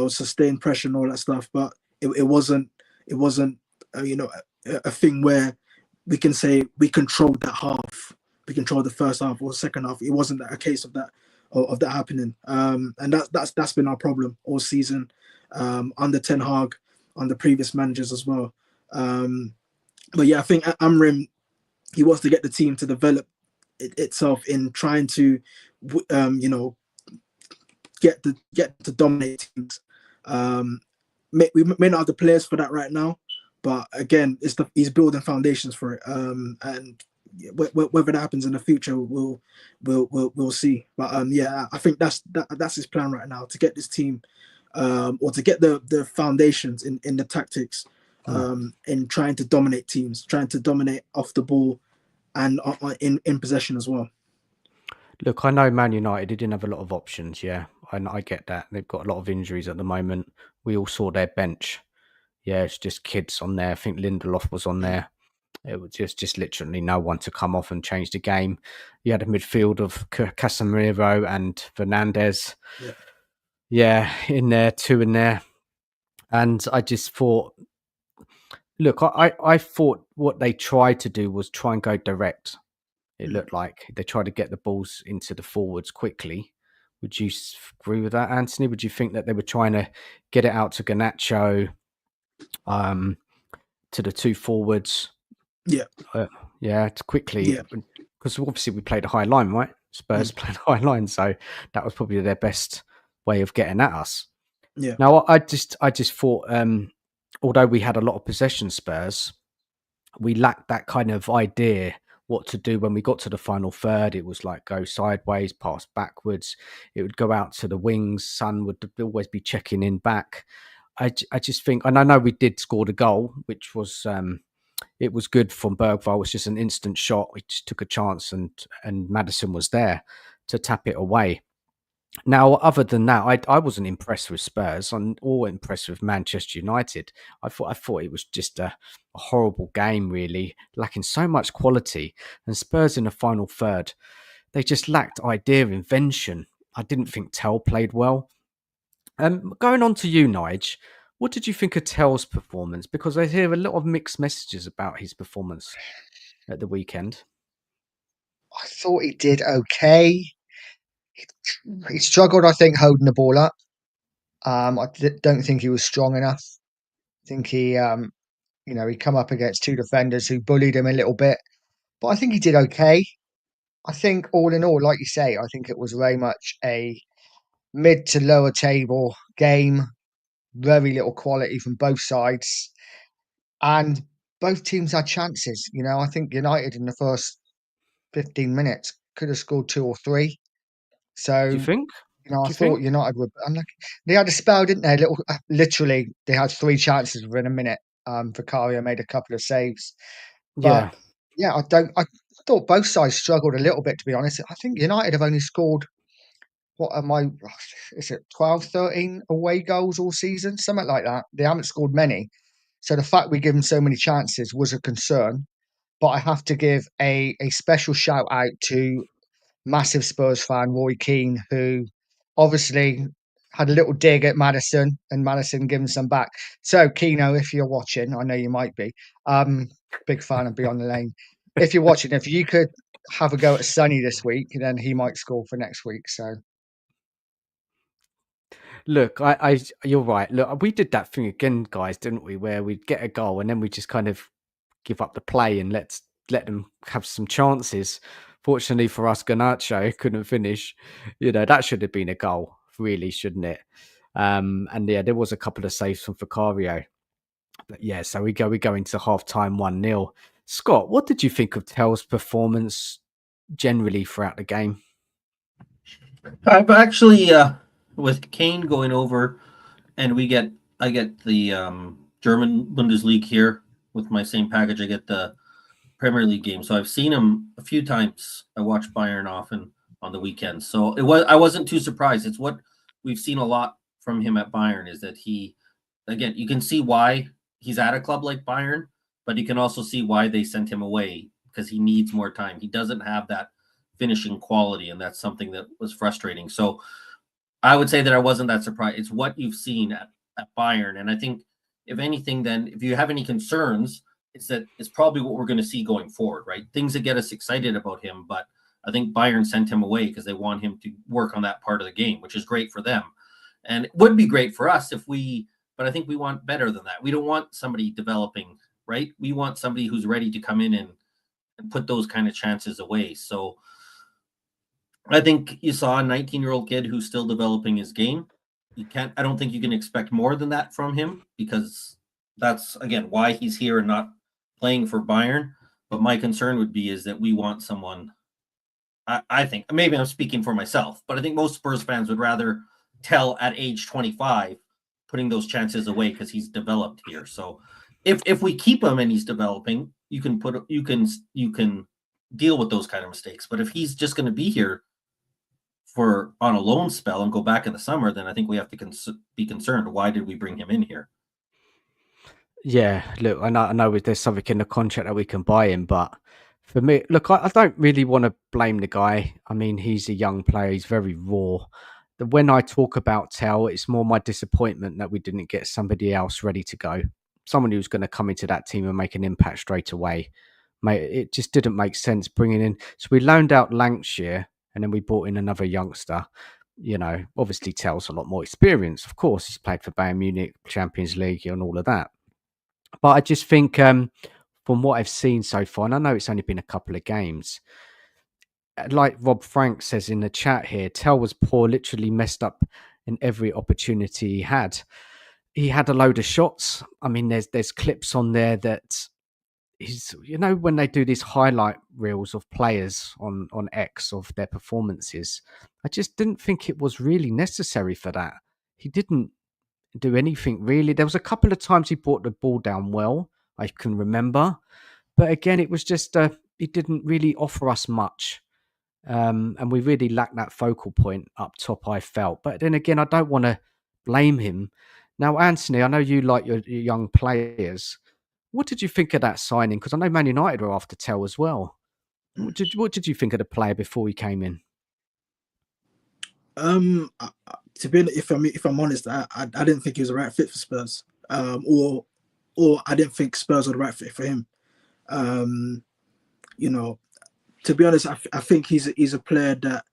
Sustained pressure and all that stuff, but it wasn't a thing where we can say we controlled that half, we controlled the first half or second half. It wasn't a case of that happening, and that's been our problem all season, under Ten Hag, under previous managers as well. But yeah, I think Amorim, he wants to get the team to develop itself in trying to get to dominate teams. We may not have the players for that right now, but again, he's building foundations for it. And whether that happens in the future, we'll see. But I think that's his plan right now, to get this team, or to get the foundations in the tactics, in trying to dominate teams, trying to dominate off the ball and in possession as well. Look, I know Man United, they didn't have a lot of options, yeah. I get that. They've got a lot of injuries at the moment. We all saw their bench. Yeah, it's just kids on there. I think Lindelof was on there. It was just literally no one to come off and change the game. You had a midfield of Casemiro and Fernandes. Yeah, in there, two in there. And I just thought, look, I thought what they tried to do was try and go direct. It looked like they tried to get the balls into the forwards quickly. Would you agree with that, Anthony? Would you think that they were trying to get it out to Garnacho, to the two forwards? Yeah. Quickly. Yeah. Because obviously we played a high line, right? Spurs played a high line, so that was probably their best way of getting at us. Yeah. Now, I just thought, although we had a lot of possession, Spurs, we lacked that kind of idea what to do when we got to the final third. It was like go sideways, pass backwards. It would go out to the wings. Son would always be checking in back. I just think, and I know we did score the goal, which was it was good from Bergvall. It was just an instant shot. We just took a chance, and Maddison was there to tap it away. Now, other than that, I wasn't impressed with Spurs. I'm all impressed with Manchester United. I thought it was just a horrible game, really, lacking so much quality. And Spurs in the final third, they just lacked idea, invention. I didn't think Tell played well. Going on to you, Nige, what did you think of Tell's performance? Because I hear a lot of mixed messages about his performance at the weekend. I thought he did okay. He struggled, I think, holding the ball up. I don't think he was strong enough. I think he come up against two defenders who bullied him a little bit. But I think he did okay. I think all in all, like you say, I think it was very much a mid to lower table game, very little quality from both sides, and both teams had chances. You know, I think United in the first 15 minutes could have scored 2 or 3. So, Do you think? I Do you thought think? United were unlucky. They had a spell, didn't they? Literally, they had 3 chances within a minute. Vicario made a couple of saves, but Yeah. yeah, I thought both sides struggled a little bit, to be honest. I think United have only scored, what am I, is it 12, 13 away goals all season? Something like that. They haven't scored many. So the fact we give them so many chances was a concern. But I have to give a special shout out to massive Spurs fan, Roy Keane, who obviously had a little dig at Madison and Madison giving some back. So, Keno, if you're watching, I know you might be, big fan of Beyond the Lane. If you're watching, if you could have a go at Sonny this week, then he might score for next week. So, Look, you're right. Look, we did that thing again, guys, didn't we? Where we'd get a goal and then we just kind of give up the play and let them have some chances. Fortunately for us, Garnacho couldn't finish. That should have been a goal, really, shouldn't it? And yeah, there was a couple of saves from Vicario. But yeah, so we go into half time 1-0. Scott, what did you think of Tell's performance generally throughout the game? I've actually with Kane going over, and I get the German Bundesliga here with my same package. I get the Premier League game, so I've seen him a few times. I watch Bayern often on the weekends, so I wasn't too surprised. It's what we've seen a lot from him at Bayern, is that again, you can see why he's at a club like Bayern, but you can also see why they sent him away, because he needs more time. He doesn't have that finishing quality, and that's something that was frustrating. So I would say that I wasn't that surprised. It's what you've seen at Bayern, and I think if anything, then if you have any concerns, it's probably what we're going to see going forward, right? Things that get us excited about him, but I think Bayern sent him away because they want him to work on that part of the game, which is great for them, and it would be great for us but I think we want better than that. We don't want somebody developing, right? We want somebody who's ready to come in and put those kind of chances away. So I think you saw a 19-year-old kid who's still developing his game. I don't think you can expect more than that from him, because that's, again, why he's here and not playing for Bayern. But my concern would be is that we want someone, I think, maybe I'm speaking for myself, but I think most Spurs fans would rather Tell at age 25 putting those chances away because he's developed here. So if we keep him and he's developing, you can deal with those kind of mistakes. But if he's just going to be here on a loan spell and go back in the summer, then I think we have to be concerned. Why did we bring him in here? Yeah, look, I know there's something in the contract that we can buy him, but for me, look, I don't really want to blame the guy. I mean, he's a young player; he's very raw. When I talk about Tell, it's more my disappointment that we didn't get somebody else ready to go, someone who's going to come into that team and make an impact straight away. Mate, it just didn't make sense bringing in. So we loaned out Lancashire, and then we brought in another youngster. Obviously Tell's a lot more experience. Of course, he's played for Bayern Munich, Champions League, and all of that. But I just think from what I've seen so far, and I know it's only been a couple of games, like Rob Frank says in the chat here, Tell was poor, literally messed up in every opportunity he had. He had a load of shots. I mean, there's clips on there that he's, when they do these highlight reels of players on X of their performances, I just didn't think it was really necessary for that. He didn't do anything really. There was a couple of times he brought the ball down well, I can remember. But again, it was just, he didn't really offer us much. And we really lacked that focal point up top, I felt. But then again, I don't want to blame him. Now, Anthony, I know you like your young players. What did you think of that signing? Because I know Man United were after Tell as well. What did you think of the player before he came in? To be honest, if I'm honest, I didn't think he was the right fit for Spurs. Or I didn't think Spurs were the right fit for him. To be honest, I think he's a player that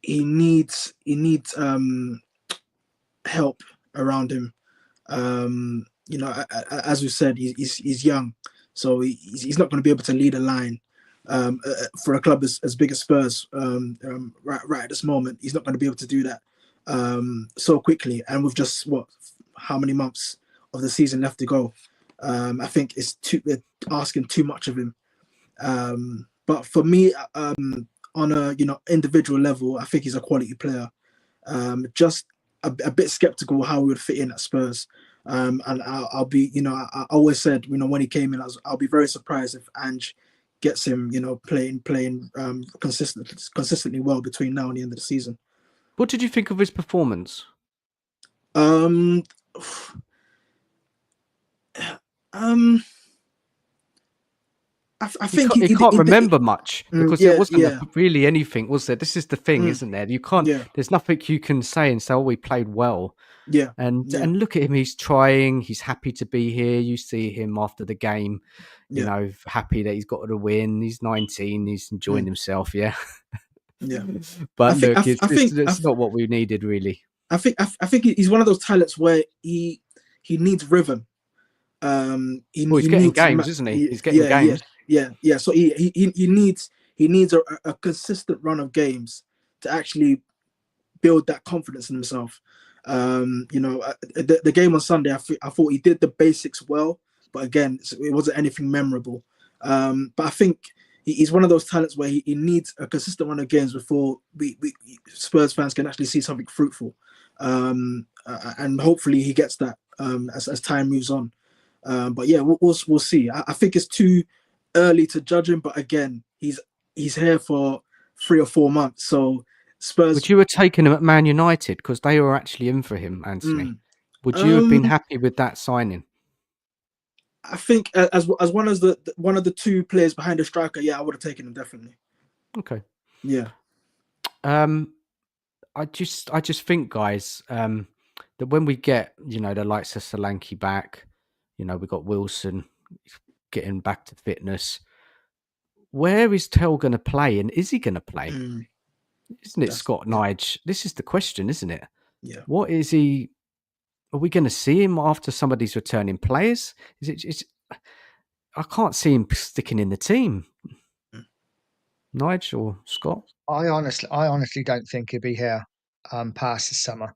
he needs help around him. As we said, he's young, so he's not going to be able to lead a line for a club as big as Spurs right at this moment. He's not going to be able to do that so quickly, and with just how many months of the season left to go. I think they're asking too much of him. But for me, on a individual level, I think he's a quality player. Just a bit skeptical how he would fit in at Spurs. And I'll be, I always said, when he came in, I'll be very surprised if Ange gets him, playing consistently well between now and the end of the season. What did you think of his performance? I think he can't remember much because there wasn't really anything, was there? This is the thing, isn't there? You can't. There's nothing you can say and say, "Oh, we played well." And look at him. He's trying. He's happy to be here. You see him after the game, happy that he's got the win. He's 19. He's enjoying himself. Yeah. But it's not what we needed, really. I think he's one of those talents where he needs rhythm. He's getting games, isn't he? He's getting games. Yeah. So he needs a consistent run of games to actually build that confidence in himself. The game on Sunday, I thought he did the basics well, but again, it wasn't anything memorable. But I think he's one of those talents where he needs a consistent run of games before we Spurs fans can actually see something fruitful. And hopefully he gets that as time moves on. But yeah, we'll see. I think it's too early to judge him, but again, he's here for 3 or 4 months. So Spurs. Would you have taken him at Man United because they were actually in for him, Anthony? Would you have been happy with that signing? I think as one of the two players behind the striker, I would have taken him definitely. Okay. Yeah. I just think, guys, that when we get the likes of Solanke back, we've got Wilson getting back to fitness. Where is Tell going to play, and is he going to play? Isn't it Scott Nige? This is the question, isn't it? Yeah. What is he? Are we going to see him after some of these returning players? I can't see him sticking in the team. Nige or Scott? I honestly don't think he'll be here past the summer.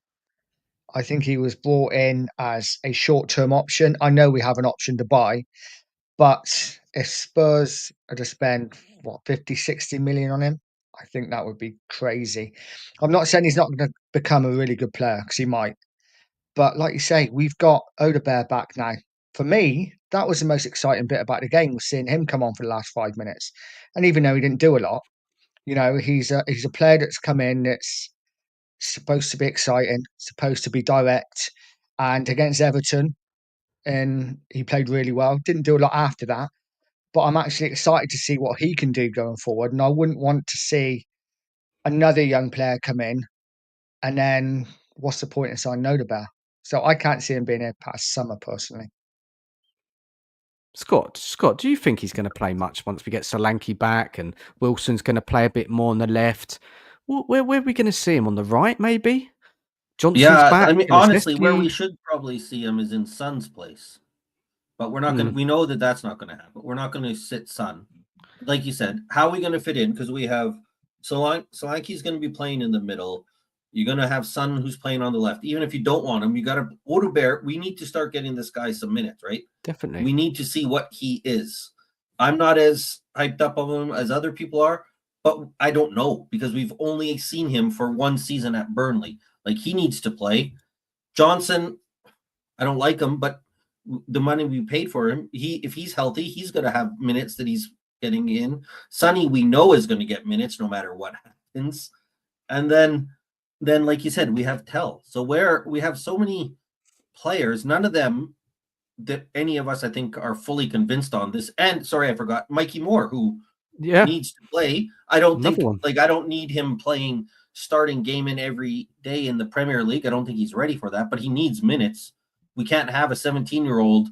I think he was brought in as a short-term option. I know we have an option to buy, but if Spurs are to spend 50, 60 million on him, I think that would be crazy. I'm not saying he's not going to become a really good player, because he might. But like you say, we've got Odegaard back now. For me, that was the most exciting bit about the game, was seeing him come on for the last 5 minutes. And even though he didn't do a lot, he's a player that's come in that's supposed to be exciting, supposed to be direct. And against Everton, and he played really well. Didn't do a lot after that. But I'm actually excited to see what he can do going forward. And I wouldn't want to see another young player come in and then what's the point in signing Odegaard? So I can't see him being here past summer, personally. Scott, do you think he's going to play much once we get Solanke back and Wilson's going to play a bit more on the left? Where are we going to see him? On the right, maybe? Johnson's back. I mean, honestly, where we should probably see him is in Son's place. But we're not going to, we know that that's not going to happen. We're not going to sit Son. Like you said, how are we going to fit in? Because we have Solanke's going to be playing in the middle. You're going to have Son who's playing on the left. Even if you don't want him, you got to Odegaard. We need to start getting this guy some minutes, right? Definitely. We need to see what he is. I'm not as hyped up on him as other people are, but I don't know because we've only seen him for one season at Burnley. Like, he needs to play. Johnson, I don't like him, but the money we paid for him, if he's healthy, he's going to have minutes that he's getting in. Sonny, we know, is going to get minutes no matter what happens. And then like you said, we have Tell. So where we have so many players, none of them that any of us, I think, are fully convinced on this. And sorry, I forgot Mikey Moore, who needs to play. I don't I don't need him playing starting game in every day in the Premier League. I don't think he's ready for that, but he needs minutes. We can't have a 17-year-old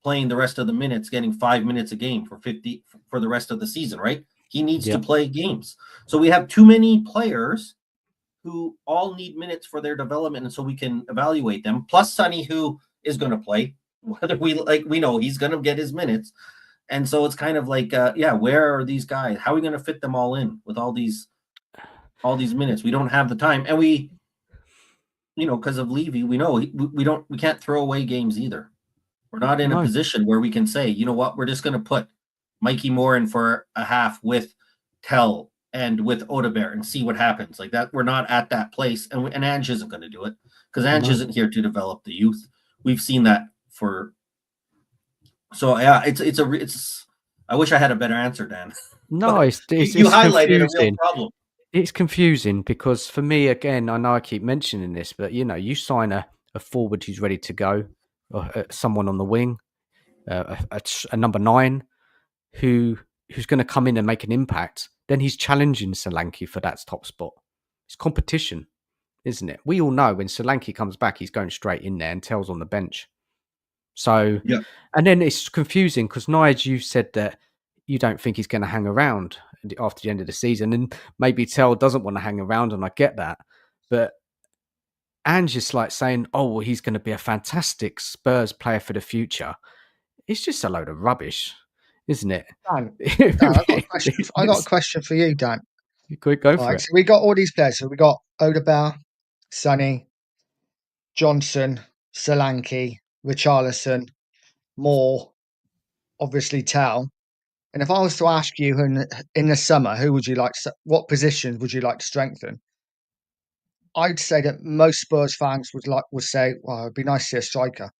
playing the rest of the minutes, getting 5 minutes a game for the rest of the season, right? He needs to play games. So we have too many players who all need minutes for their development, and so we can evaluate them. Plus Sonny, who is going to play, whether we know he's going to get his minutes. And so it's kind of like, where are these guys? How are we going to fit them all in with all these minutes? We don't have the time, and we, because of Levy, we know we can't throw away games either. We're not in a position where we can say, you know what, we're just going to put Mikey Moore in for a half with Tell and with Odebert and see what happens. Like that, we're not at that place, and Ange isn't going to do it because Ange isn't here to develop the youth. We've seen that for. So yeah, it's. I wish I had a better answer, Dan. No, it's you highlighted confusing. a real problem. It's confusing because for me, again, I know I keep mentioning this, but you sign a forward who's ready to go, or someone on the wing, a number 9 who's going to come in and make an impact. Then he's challenging Solanke for that top spot. It's competition, isn't it? We all know when Solanke comes back, he's going straight in there and Tell's on the bench. So, yeah. And then it's confusing because Nige, you said that you don't think he's going to hang around after the end of the season, and maybe Tell doesn't want to hang around, and I get that. But Ange is like saying, "Oh, well, he's going to be a fantastic Spurs player for the future." It's just a load of rubbish, isn't it? Dan, I got a question for you, Dan. Go for it. So we got all these players. So we got Odebert, Sonny, Johnson, Solanke, Richarlison, Moore, obviously Tell. And if I was to ask you in the summer, what positions would you like to strengthen? I'd say that most Spurs fans would say, well, it'd be nice to see a striker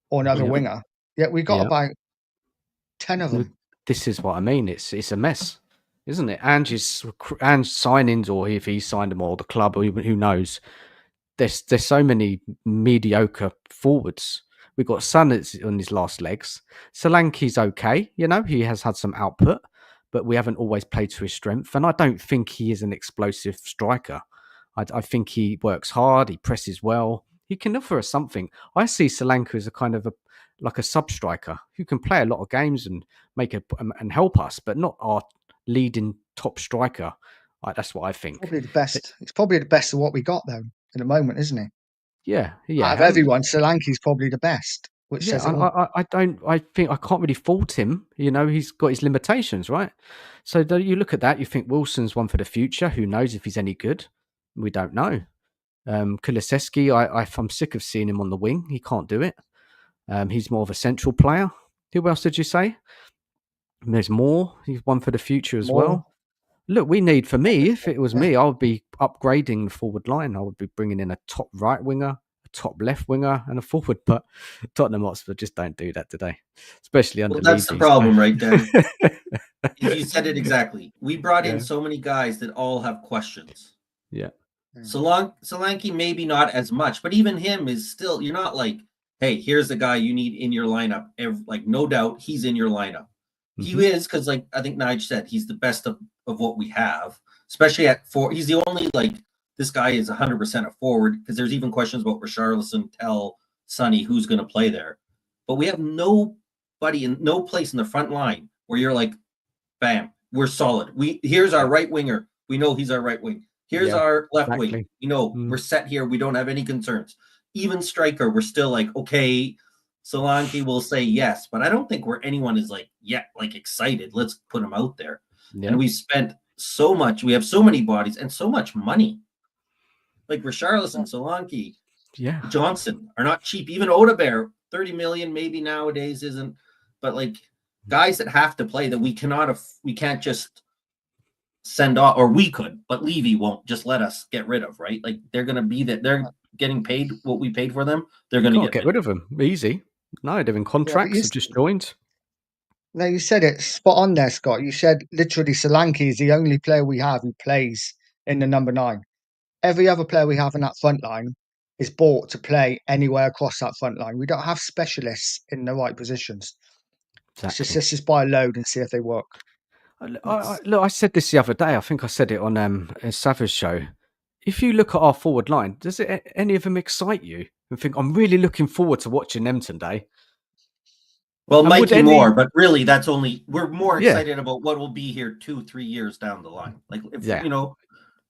or another winger. Yet we got about 10 of them. This is what I mean. It's a mess, isn't it? Ange's signings, or if he signed them, or the club, or even who knows. There's so many mediocre forwards. We've got Son on his last legs. Solanke's okay. He has had some output, but we haven't always played to his strength. And I don't think he is an explosive striker. I think he works hard. He presses well. He can offer us something. I see Solanke as a kind of like a sub striker who can play a lot of games and and help us, but not our leading top striker. That's what I think. Probably the best. It's probably the best of what we got though in the moment, isn't it? Yeah. Out of everyone, Solanke's probably the best. Which says I think I can't really fault him. He's got his limitations, right? So you look at that, you think Wilson's one for the future. Who knows if he's any good? We don't know. Kulusevski, I'm sick of seeing him on the wing. He can't do it. He's more of a central player. Who else did you say? And there's more. He's one for the future as well. Look, for me, if it was me, I would be upgrading the forward line. I would be bringing in a top right winger, a top left winger, and a forward. But Tottenham Hotspur just don't do that today, especially under. Well, that's the problem, right there. You said it exactly. We brought in so many guys that all have questions. Yeah. Solanke maybe not as much, but even him is still. You're not like, hey, here's the guy you need in your lineup. No doubt, he's in your lineup. Mm-hmm. He is because, I think Nige said, he's the best of what we have, especially at 4. He's the only this guy is 100% a forward because there's even questions about Richarlison, Tell, Sonny, who's going to play there. But we have nobody in no place in the front line where you're like, bam, we're solid. Here's our right winger. We know he's our right wing. Here's our left wing. We're set here. We don't have any concerns. Even striker, we're still like, okay, Solanke will say yes, but I don't think anyone is excited. Let's put him out there. Yeah. And we spent so much. We have so many bodies and so much money. Like Richarlison, Solanke, Johnson are not cheap. Even Odebert, 30 million maybe nowadays isn't, but guys that have to play that we can't just send off, or we could, but Levy won't just let us get rid of, right? They're going to be that they're getting paid what we paid for them. They're going to get rid of them easy. No, they're in contracts. Have just joined. No, you said it spot on there, Scott. You said literally Solanke is the only player we have who plays in the number 9. Every other player we have in that front line is bought to play anywhere across that front line. We don't have specialists in the right positions. Exactly. Let's just buy a load and see if they work. Look, I said this the other day. I think I said it on a Savage show. If you look at our forward line, does any of them excite you and think, I'm really looking forward to watching them today? Well, Mikey Moore, but really we're more excited about what will be here 2-3 years down the line.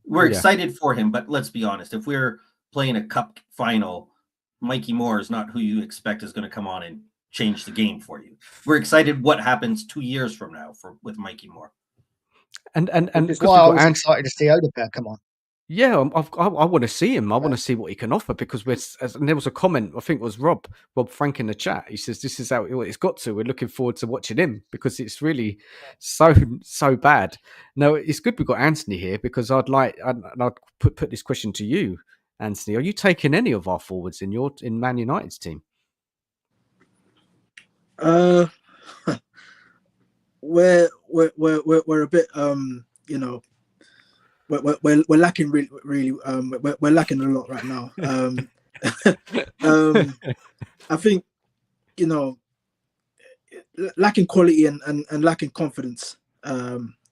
We're excited for him, but let's be honest. If we're playing a cup final, Mikey Moore is not who you expect is going to come on and change the game for you. We're excited what happens 2 years from now with Mikey Moore. And Which is because why we've I got was Ange, excited to see Odegaard come on. yeah, I want to see him. I want to see what he can offer because and there was a comment, I think it was Rob Frank in the chat. He says, this is how it's got to. We're looking forward to watching him because it's really so bad. No, it's good we've got Anthony here because I'd put this question to you, Anthony. Are you taking any of our forwards in Man United's team? We're a bit we're lacking really we're lacking a lot right now. I think lacking quality and lacking confidence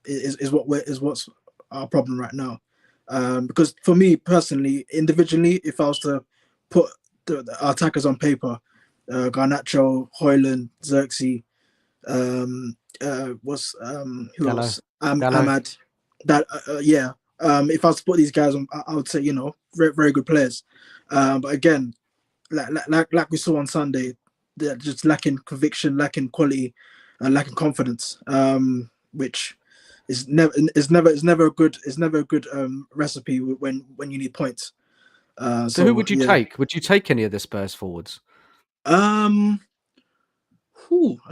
is what's our problem right now. Because for me personally, individually, if I was to put the attackers on paper, Garnacho, Højlund, Xerxes, who else? Ahmad. That if I was to put these guys on, I would say very, very good players. But again, like we saw on Sunday, they're just lacking conviction, lacking quality, and lacking confidence. Which is never a good recipe when you need points. So who would you take? Would you take any of the Spurs forwards? That's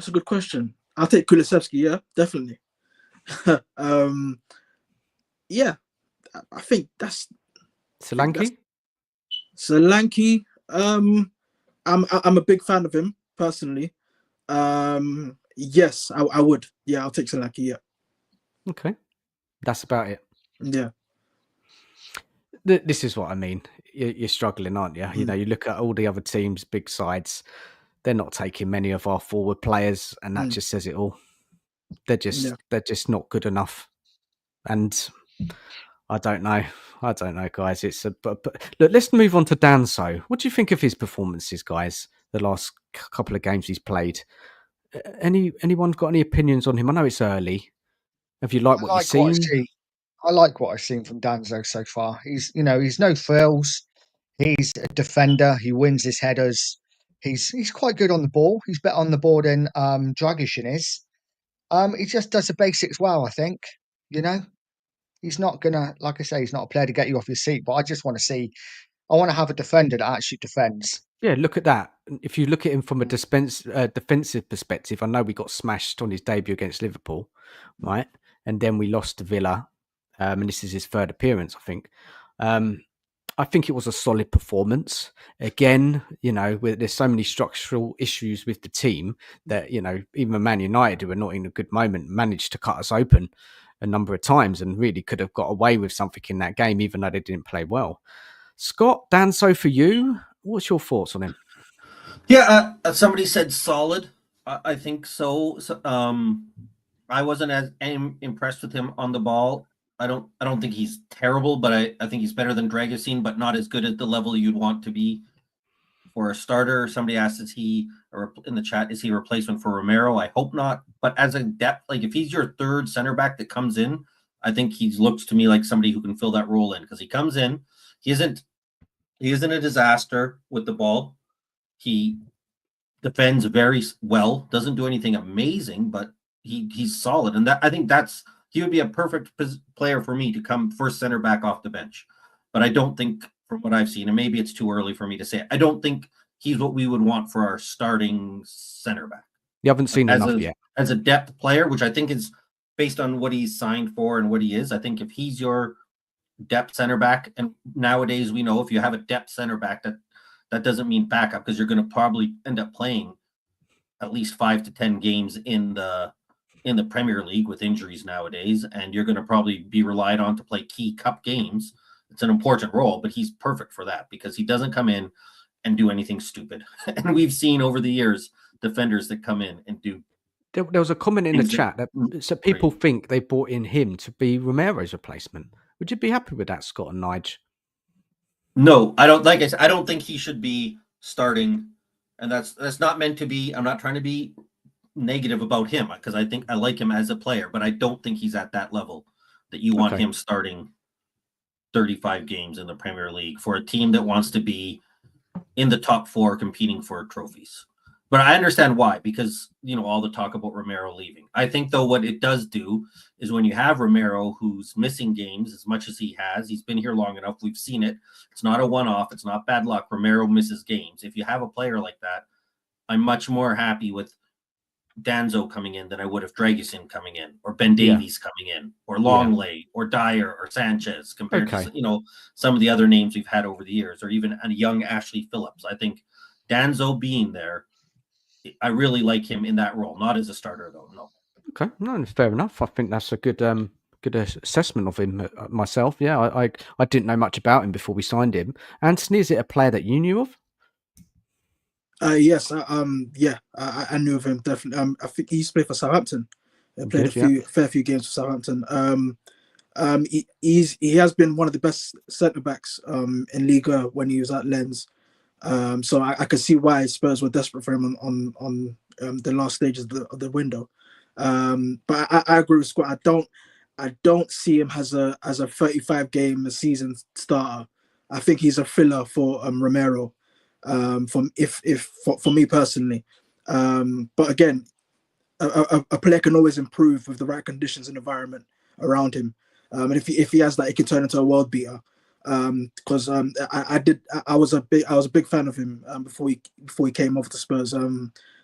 a good question. I'll take Kulusevski. Yeah, definitely. Yeah, I think that's Solanke. Solanke. I'm a big fan of him personally. Yes, I would. Yeah, I'll take Solanke. Yeah. Okay, that's about it. Yeah. This is what I mean. You're struggling, aren't you? You know, you look at all the other teams, big sides. They're not taking many of our forward players, and that just says it all. They're just not good enough. And I don't know, guys. But look, let's move on to Danso. What do you think of his performances, guys? The last couple of games he's played. Anyone got any opinions on him? I know it's early. Have you liked what you've seen? I like what I've seen from Danso so far. He's no frills. He's a defender. He wins his headers. He's quite good on the ball. He's better on the ball than Dragic is. He just does the basics well, I think. He's not gonna, like I say, he's not a player to get you off your seat. But I want to have a defender that actually defends. Yeah, look at that. If you look at him from a defensive perspective, I know we got smashed on his debut against Liverpool, right? And then we lost to Villa, and this is his third appearance, I think. I think it was a solid performance. Again, there's so many structural issues with the team that, even Man United, who were not in a good moment, managed to cut us open a number of times and really could have got away with something in that game, even though they didn't play well. Scott, Danso, for you, what's your thoughts on him? Yeah, somebody said solid. I think so. I wasn't as impressed with him on the ball. I don't think he's terrible, but I think he's better than Dragusin, but not as good at the level you'd want to be for a starter. Somebody asked, in the chat, is he a replacement for Romero? I hope not. But as a depth, like if he's your third center back that comes in, I think he looks to me like somebody who can fill that role in, because he comes in, he isn't a disaster with the ball. He defends very well, doesn't do anything amazing, but he's solid. And I think he would be a perfect player for me to come first center back off the bench. But I don't think, from what I've seen, and maybe it's too early for me to say it, I don't think he's what we would want for our starting center back. You haven't seen enough yet. As a depth player, which I think is based on what he's signed for and what he is, I think if he's your depth center back, and nowadays we know if you have a depth center back, that doesn't mean backup, because you're going to probably end up playing at least 5 to 10 games in the Premier League with injuries nowadays, and you're going to probably be relied on to play key cup games. It's an important role, but he's perfect for that because he doesn't come in and do anything stupid. And we've seen over the years defenders that come in and do. There was a comment in the chat that people think they brought in him to be Romero's replacement. Would you be happy with that, Scott and Nige? No, I don't. Like I said, I don't think he should be starting, and that's not meant to be. I'm not trying to be negative about him, because I think I like him as a player, but I don't think he's at that level that you want him starting 35 games in the Premier League for a team that wants to be in the top 4 competing for trophies. But I understand why, because, all the talk about Romero leaving. I think, though, what it does do is when you have Romero, who's missing games as much as he's been here long enough. We've seen it. It's not a one-off. It's not bad luck. Romero misses games. If you have a player like that, I'm much more happy with Danzo coming in than I would have Dragusin coming in, or Ben Davies coming in, or Longley, or Dyer, or Sanchez, compared to some of the other names we've had over the years, or even a young Ashley Phillips. I think Danzo being there, I really like him in that role, not as a starter though. No. Okay, no, fair enough. I think that's a good assessment of him myself. Yeah, I didn't know much about him before we signed him. Anthony, is it a player that you knew of? Yes, I knew of him definitely. I think he used to play for Southampton. He played a fair few games for Southampton. He has been one of the best centre backs in Liga when he was at Lens. So I could see why Spurs were desperate for him on the last stages of the window. But I agree with Scott. I don't see him as a 35 game a season starter. I think he's a filler for Romero. For me personally, but again, a player can always improve with the right conditions and environment around him. And if he has that, he can turn into a world beater. Because I was a big fan of him before he came over to Spurs.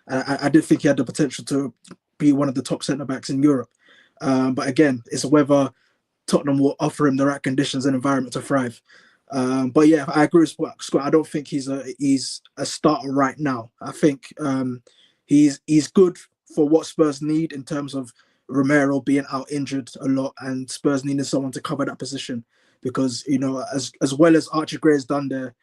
I did think he had the potential to be one of the top centre backs in Europe. But again, it's whether Tottenham will offer him the right conditions and environment to thrive. But yeah, I agree with Scott. I don't think he's a starter right now. I think he's good for what Spurs need in terms of Romero being out injured a lot and Spurs needing someone to cover that position. Because, as well as Archie Gray has done there,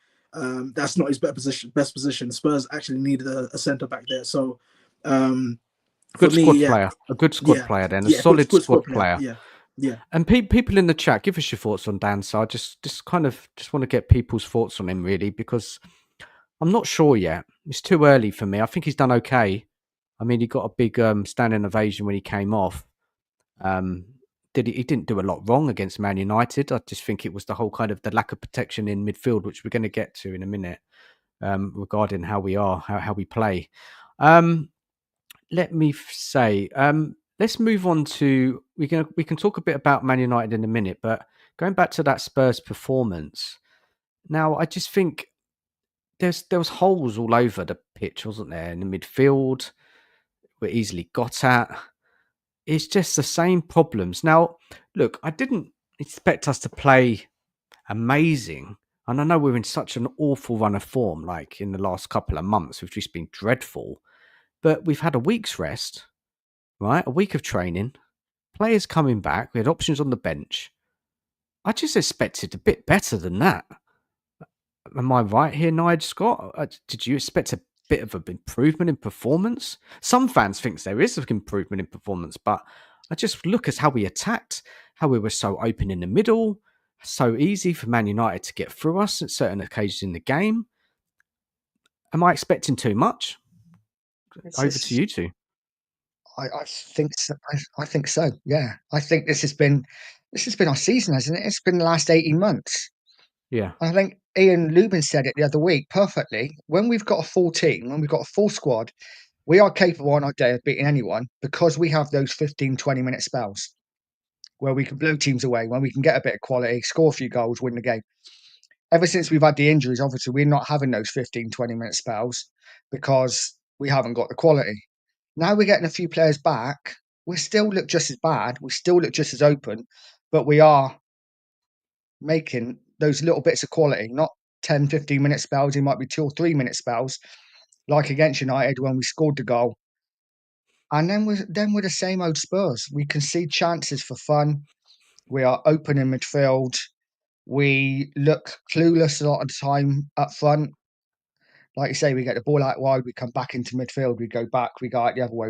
that's not his best position. Spurs actually needed a centre back there. So, good squad player, a good squad player, then a solid squad player. Yeah. And people in the chat, give us your thoughts on Dan. So I just want to get people's thoughts on him, really, because I'm not sure yet. It's too early for me. I think he's done okay. I mean, he got a big standing ovation when he came off. He didn't do a lot wrong against Man United. I just think it was the whole kind of the lack of protection in midfield, which we're going to get to in a minute, regarding how we are, how we play. Let me say, let's move on to we can talk a bit about Man United in a minute, but going back to that Spurs performance. Now, I just think there was holes all over the pitch, wasn't there? In the midfield, were easily got at. It's just the same problems. Now, look, I didn't expect us to play amazing, and I know we're in such an awful run of form, like in the last couple of months, we've just been dreadful. But we've had a week's rest. Right, a week of training, players coming back, we had options on the bench. I just expected a bit better than that. Am I right here, Nige, Scott? Did you expect a bit of an improvement in performance? Some fans think there is an improvement in performance, but I just look at how we attacked, how we were so open in the middle, so easy for Man United to get through us at certain occasions in the game. Am I expecting too much? Over to you two. I think so. I think so. Yeah, I think this has been our season, hasn't it? It's been the last 18 months. Yeah, I think Ian Lubin said it the other week perfectly. When we've got a full team, when we've got a full squad, we are capable on our day of beating anyone because we have those 15, 20-minute spells where we can blow teams away, when we can get a bit of quality, score a few goals, win the game. Ever since we've had the injuries, obviously, we're not having those 15, 20-minute spells because we haven't got the quality. Now we're getting a few players back. We still look just as bad. We still look just as open, but we are making those little bits of quality, not 10, 15-minute spells. It might be 2 or 3-minute spells, like against United when we scored the goal. And then we're the same old Spurs. We concede chances for fun. We are open in midfield. We look clueless a lot of the time up front. Like you say, we get the ball out wide, we come back into midfield, we go back, we go out the other way.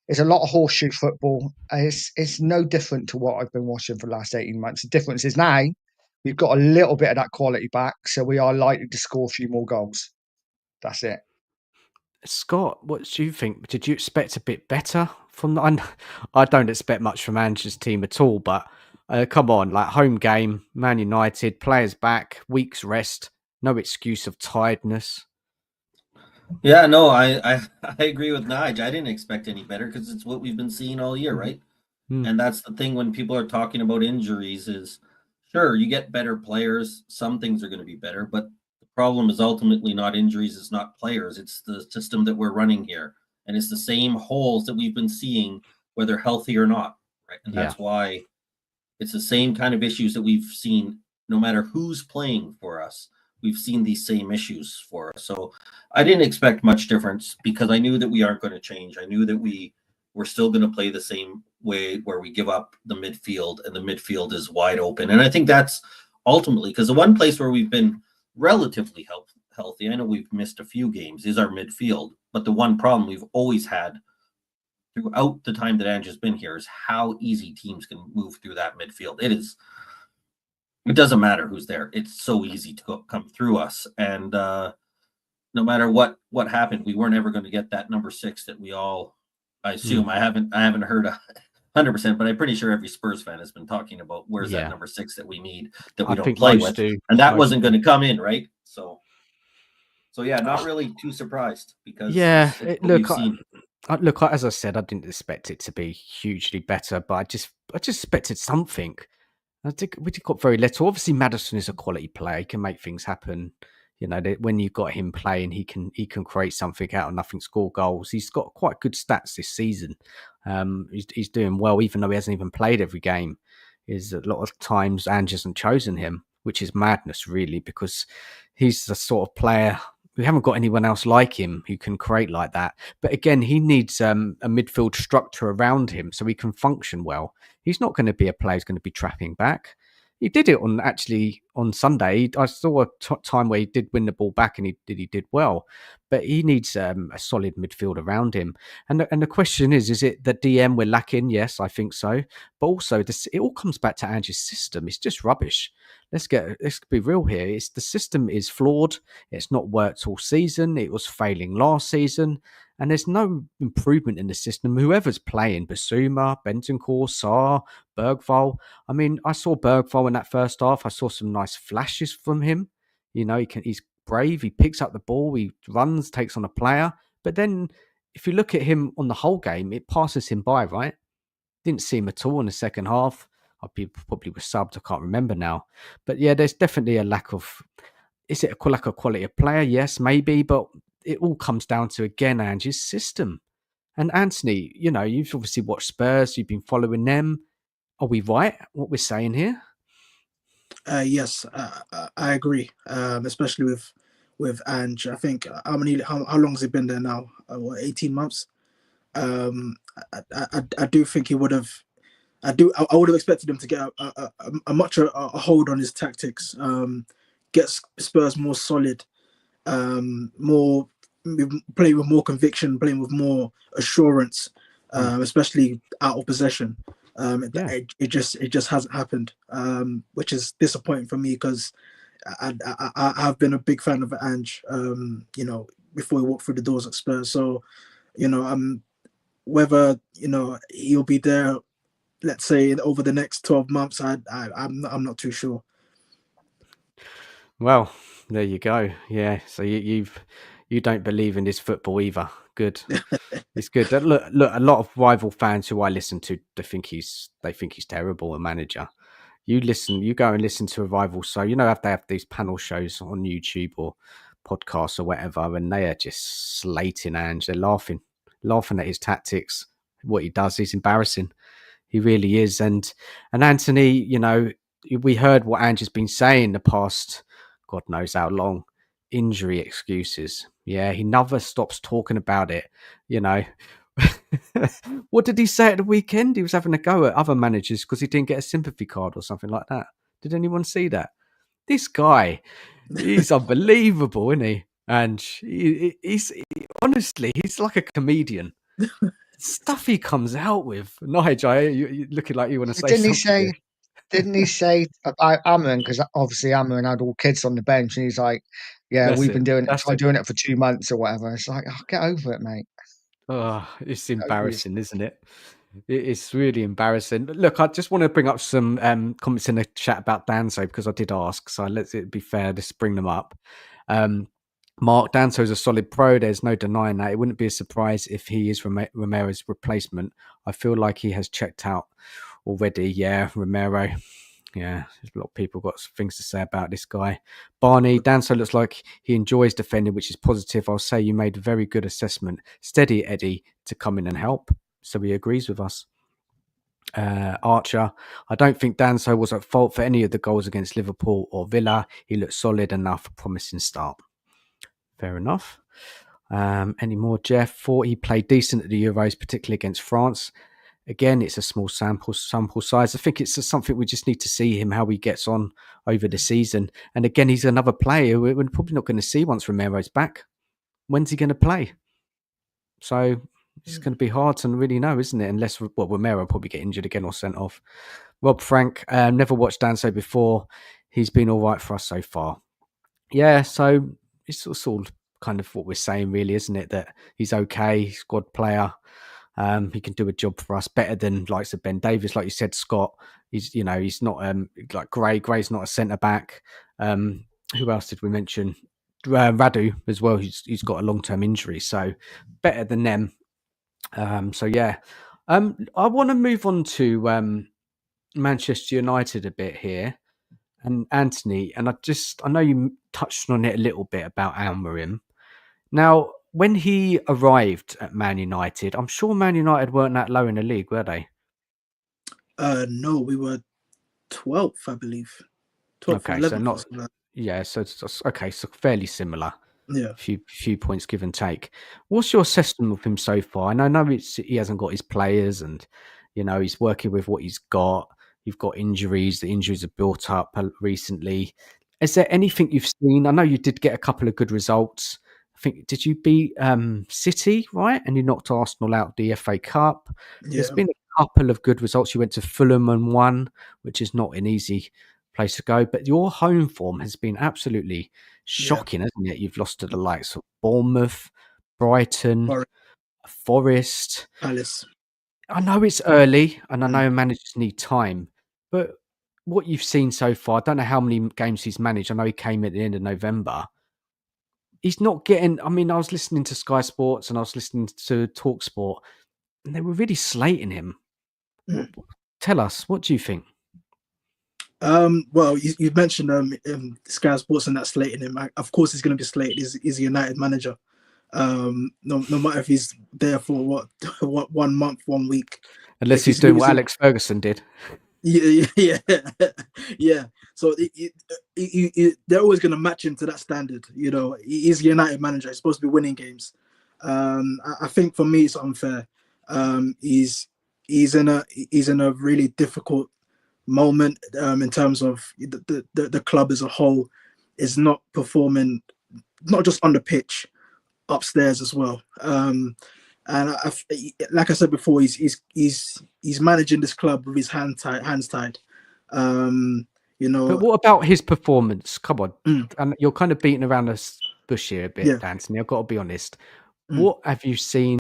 It's a lot of horseshoe football. It's no different to what I've been watching for the last 18 months. The difference is now we've got a little bit of that quality back, so we are likely to score a few more goals. That's it. Scott, what do you think? Did you expect a bit better from the... I don't expect much from Ange's team at all, but come on, like home game, Man United, players back, week's rest, no excuse of tiredness. Yeah, no, I agree with Nige. I didn't expect any better because it's what we've been seeing all year, right? Mm. And that's the thing when people are talking about injuries is sure, you get better players, some things are going to be better, but the problem is ultimately not injuries, it's not players, it's the system that we're running here. And it's the same holes that we've been seeing, whether healthy or not, right? And Yeah. that's why it's the same kind of issues that we've seen no matter who's playing for us. We've seen these same issues for us. So I didn't expect much difference because I knew that we aren't going to change. I knew that we were still going to play the same way where we give up the midfield and the midfield is wide open. And I think that's ultimately because the one place where we've been relatively healthy, I know we've missed a few games, is our midfield. But the one problem we've always had throughout the time that Ange has been here is how easy teams can move through that midfield. It doesn't matter who's there. It's so easy to come through us. And no matter what happened, we weren't ever going to get that number 6 that we all. I assume I haven't heard 100%, but I'm pretty sure every Spurs fan has been talking about where's that number 6 that we need that we I don't think play most with, do. and that Most wasn't do. going to come in, right? So yeah, not really too surprised because Yeah, it's what we've seen. look, as I said, I didn't expect it to be hugely better, but I just expected something. I think we got very little. Obviously, Maddison is a quality player; he can make things happen. You know, when you've got him playing, he can create something out of nothing, score goals. He's got quite good stats this season. He's doing well, even though he hasn't even played every game. Is a lot of times Ange hasn't chosen him, which is madness, really, because he's the sort of player. We haven't got anyone else like him who can create like that. But again, he needs a midfield structure around him so he can function well. He's not going to be a player who's going to be trapping back. He did it on Sunday. I saw a time where he did win the ball back and he did well, but he needs a solid midfield around him. And the question is it the DM we're lacking? Yes, I think so. But also, it all comes back to Ange's system. It's just rubbish. Let's be real here. The system is flawed. It's not worked all season. It was failing last season. And there's no improvement in the system. Whoever's playing, Basuma, Bentancur, Sarr, Bergvall. I mean, I saw Bergvall in that first half. I saw some nice flashes from him. You know, he's brave. He picks up the ball. He runs, takes on a player. But then if you look at him on the whole game, it passes him by, right? Didn't see him at all in the second half. Probably was subbed. I can't remember now. But yeah, there's definitely a lack of. Is it a lack of quality of player? Yes, maybe. But it all comes down to, again, Ange's system. And Anthony, you know, you've obviously watched Spurs. You've been following them. Are we right? What we're saying here? Yes, I agree. Especially with Ange. I think how long has he been there now? 18 months. I do think he would have. I would have expected him to get a much hold on his tactics. Get Spurs more solid. More playing with more conviction, playing with more assurance, especially out of possession. It just hasn't happened, which is disappointing for me because I've been a big fan of Ange. You know, before he walked through the doors at Spurs. So, you know, whether he'll be there, let's say over the next 12 months, I'm not too sure. Well, there you go. Yeah. So you don't believe in this football either. Good. It's good. Look. A lot of rival fans who I listen to, they think he's terrible, a manager. You go and listen to a rival. So they have these panel shows on YouTube or podcasts or whatever, and they are just slating Ange. They're laughing at his tactics. What he does is embarrassing. He really is. And Anthony, we heard what Ange has been saying the past, God knows how long, injury excuses. Yeah, he never stops talking about it. What did he say at the weekend? He was having a go at other managers because he didn't get a sympathy card or something like that. Did anyone see that? This guy, he's unbelievable, isn't he? And he's honestly, he's like a comedian. Stuff he comes out with. Nige, you looking like you want to say something. Didn't he say about Amon? Because obviously Amon had all kids on the bench, and he's like, "Yeah, That's we've it. been doing That's it. doing it for 2 months or whatever." It's like, oh, get over it, mate. Oh, it's Get over it. embarrassing, isn't it? It's really embarrassing. But look, I just want to bring up some comments in the chat about Danso because I did ask. So let's it be fair, just bring them up. Mark, Danto's a solid pro. There's no denying that. It wouldn't be a surprise if he is Romero's replacement. I feel like he has checked out already. Yeah, Romero. Yeah, there's a lot of people got things to say about this guy. Barney, Danso looks like he enjoys defending, which is positive. I'll say you made a very good assessment. Steady Eddie to come in and help. So he agrees with us. Archer, I don't think Danso was at fault for any of the goals against Liverpool or Villa. He looked solid enough, promising start. Fair enough. Any more, Jeff? Thought he played decent at the Euros, particularly against France. Again, it's a small sample size. I think it's something we just need to see him, how he gets on over the season. And again, he's another player we're probably not going to see once Romero's back. When's he going to play? So it's going to be hard to really know, isn't it? Unless, Romero will probably get injured again or sent off. Rob Frank, never watched Danso before. He's been all right for us so far. Yeah, so it's all kind of what we're saying, really, isn't it? That he's okay, squad player. He can do a job for us better than likes of Ben Davies, like you said, Scott. He's not like Gray. Gray's not a centre back. Who else did we mention? Radu as well. He's got a long term injury, so better than them. So yeah, I want to move on to Manchester United a bit here. And Anthony, and I know you touched on it a little bit about Almerim. Now, when he arrived at Man United, I'm sure Man United weren't that low in the league, were they? No, we were 12th, I believe. 12th, okay, 11th. so not so it's okay, so fairly similar. Yeah, few points give and take. What's your assessment of him so far? And I know he hasn't got his players, and he's working with what he's got. You've got injuries. The injuries have built up recently. Is there anything you've seen? I know you did get a couple of good results. I think, did you beat City, right? And you knocked Arsenal out the FA Cup. yeah. There's been a couple of good results. You went to Fulham and won, which is not an easy place to go. But your home form has been absolutely shocking, hasn't it? You've lost to the likes of Bournemouth, Brighton, Forest, Palace. I know it's early, and I know managers need time, but what you've seen so far, I don't know how many games he's managed. I know he came at the end of November. He's not getting. I mean, I was listening to Sky Sports and I was listening to Talk Sport, and they were really slating him. Tell us, what do you think? Well, you mentioned Sky Sports and that slating him. Of course, he's going to be slated. He's a United manager. No matter if he's there for what 1 month, 1 week, Unless he's doing what Alex Ferguson did. Yeah. So they're always going to match him to that standard. He's a United manager. He's supposed to be winning games. I think for me it's unfair. He's in a really difficult moment in terms of the club as a whole is not performing, not just on the pitch, upstairs as well. And like I said before, he's managing this club with his hands tied. But what about his performance? Come on, and you're kind of beating around the bush here a bit, Anthony. I've got to be honest. What have you seen?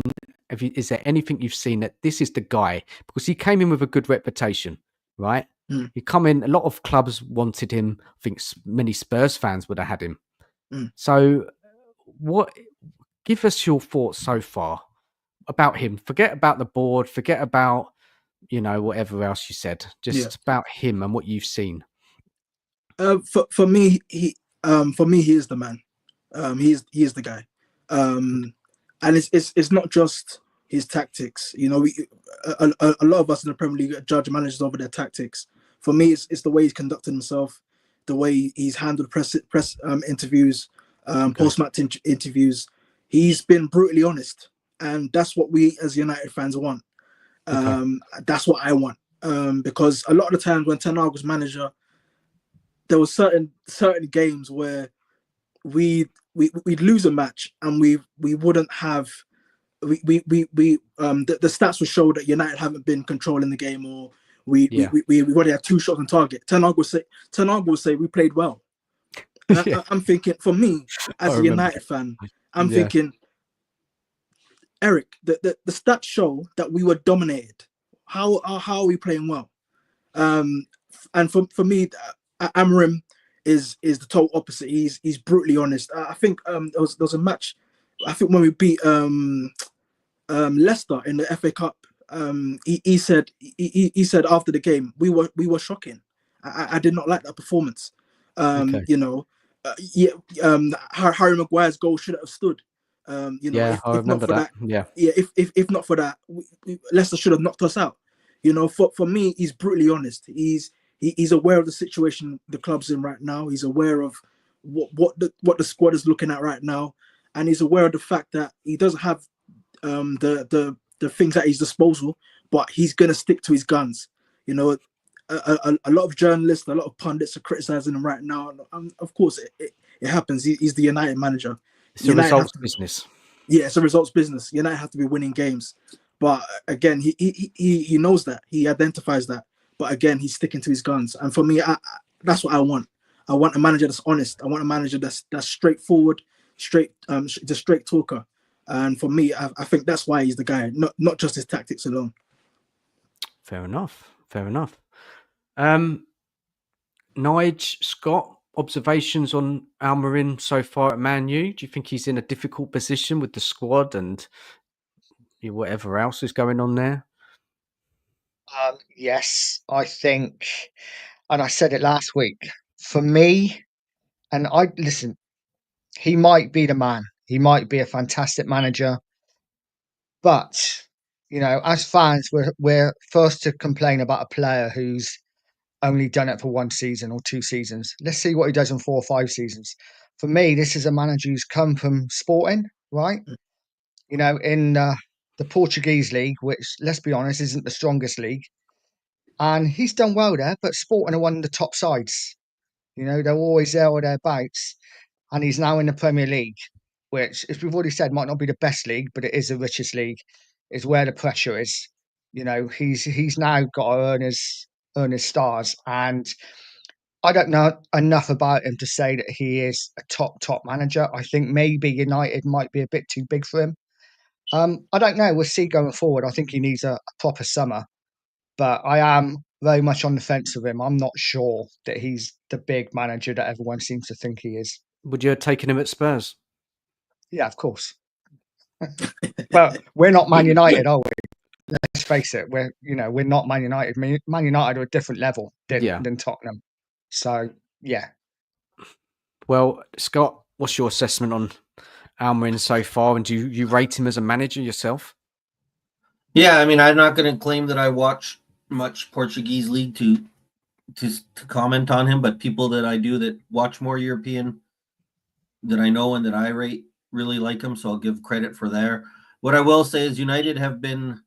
Is there anything you've seen that this is the guy? Because he came in with a good reputation, right? He come in. A lot of clubs wanted him. I think many Spurs fans would have had him. So, what? Give us your thoughts so far about him. Forget about the board. Forget about whatever else you said. Just about him and what you've seen. For me, he is the man. He is the guy. And it's not just his tactics. A lot of us in the Premier League judge managers over their tactics. For me, it's the way he's conducted himself, the way he's handled press interviews, post-match interviews. He's been brutally honest, and that's what we as United fans want. That's what I want, because a lot of the times when Ten Hag was manager, there were certain games where we'd lose a match and we wouldn't have the stats would show that United haven't been controlling the game, or we already had 2 shots on target. Ten Hag will say we played well. And I'm thinking, for me as a United fan, I'm thinking, Eric, the stats show that we were dominated. How are we playing well? And for me, Amorim is the total opposite. He's brutally honest. I think there was a match. I think when we beat Leicester in the FA Cup, he said after the game we were shocking. I did not like that performance. Okay. Harry Maguire's goal should have stood. Yeah, I If not remember for that. that, Yeah. if not for that, Leicester should have knocked us out. For me, he's brutally honest. He's aware of the situation the club's in right now. He's aware of what the squad is looking at right now, and he's aware of the fact that he doesn't have the things at his disposal, but he's gonna stick to his guns. A lot of journalists, a lot of pundits are criticizing him right now, and of course it happens. He's the United manager. It's a results business. Yeah, it's a results business. United have to be winning games, but again, he knows that. He identifies that. But again, he's sticking to his guns. And for me, that's what I want. I want a manager that's honest. I want a manager that's straightforward, the straight talker. And for me, I think that's why he's the guy, not just his tactics alone. Fair enough. Nige, Scott, observations on Almiron so far at Man U? Do you think he's in a difficult position with the squad and whatever else is going on there? Yes, I think, and I said it last week, for me, and listen, he might be the man. He might be a fantastic manager. But, as fans, we're first to complain about a player who's only done it for 1 season or 2 seasons. Let's see what he does in 4 or 5 seasons. For me, this is a manager who's come from Sporting, right? In the Portuguese league, which, let's be honest, isn't the strongest league. And he's done well there, but Sporting are one of the top sides. They're always there or thereabouts. And he's now in the Premier League, which, as we've already said, might not be the best league, but it is the richest league. Is where the pressure is. He's now got to earn his stars, and I don't know enough about him to say that he is a top manager. I think maybe United might be a bit too big for him. I don't know. We'll see going forward. I think he needs a proper summer, but I am very much on the fence with him. I'm not sure that he's the big manager that everyone seems to think he is. Would you have taken him at Spurs? Yeah, of course. Well, we're not Man United, are we? Let's face it. We're not Man United. Man United are a different level than Tottenham. So yeah. Well, Scott, what's your assessment on Almiron so far, and do you rate him as a manager yourself? Yeah, I mean, I'm not going to claim that I watch much Portuguese league to comment on him, but people that I do that watch more European that I know and that I rate really like him, so I'll give credit for there. What I will say is United have been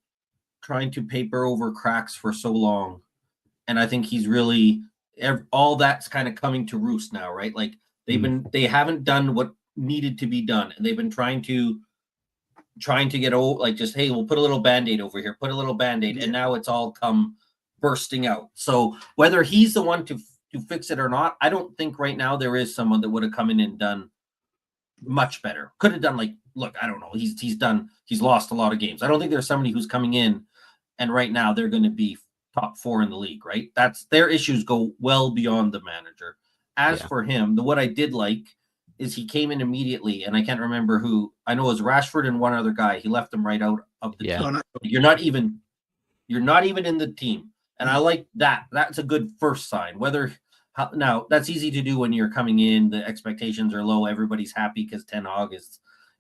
trying to paper over cracks for so long, and I think he's really all that's kind of coming to roost now, right? Like they haven't done what needed to be done, and they've been trying to get just, hey, we'll put a little band-aid over here, put a little band-aid, and now it's all come bursting out. So whether he's the one to fix it or not, I don't think right now there is someone that would have come in and done much better. Could have done look, I don't know. He's lost a lot of games. I don't think there's somebody who's coming in and right now they're going to be top 4 in the league, right? That's their issues go well beyond the manager. As for him, what I did like is he came in immediately, and I can't remember who. I know it was Rashford and one other guy. He left them right out of the team. You're not even in the team, and I like that. That's a good first sign. Now that's easy to do when you're coming in, the expectations are low, everybody's happy because Ten Hag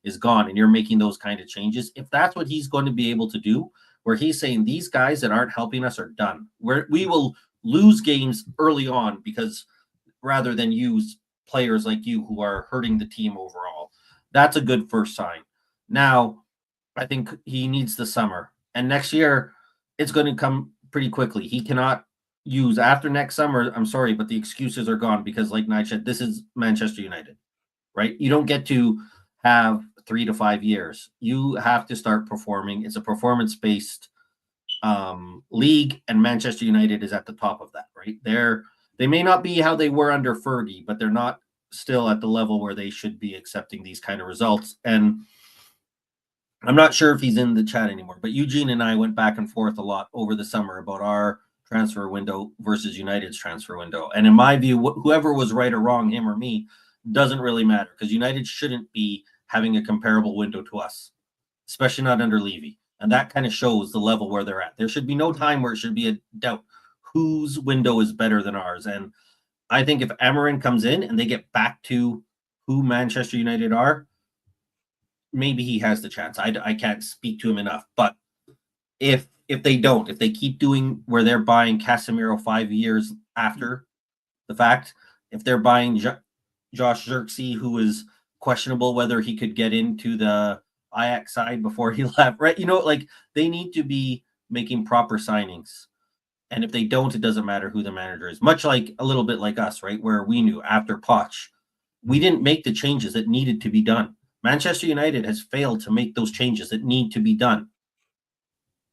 is gone, and you're making those kind of changes. If that's what he's going to be able to do, where he's saying these guys that aren't helping us are done, we will lose games early on because rather than use players like you who are hurting the team overall. That's a good first sign. Now, I think he needs the summer. And next year, it's going to come pretty quickly. He cannot use after next summer. I'm sorry, but the excuses are gone because, like Nige said, this is Manchester United, right? You don't get to have 3 to 5 years. You have to start performing. It's a performance-based league, and Manchester United is at the top of that, right? They may not be how they were under Fergie, but they're not still at the level where they should be accepting these kind of results. And I'm not sure if he's in the chat anymore, but Eugene and I went back and forth a lot over the summer about our transfer window versus United's transfer window. And in my view, whoever was right or wrong, him or me, doesn't really matter, because United shouldn't be having a comparable window to us, especially not under Levy. And that kind of shows the level where they're at. There should be no time where it should be a doubt whose window is better than ours. And I think if Amarin comes in and they get back to who Manchester United are, maybe he has the chance. I can't speak to him enough. But if they don't, if they keep doing where they're buying Casemiro 5 years after the fact, if they're buying Josh Zirkzee, who is questionable whether he could get into the Ajax side before he left, right? Like, they need to be making proper signings. And if they don't, it doesn't matter who the manager is. Much like a little bit like us, right? Where we knew after Poch, we didn't make the changes that needed to be done. Manchester United has failed to make those changes that need to be done.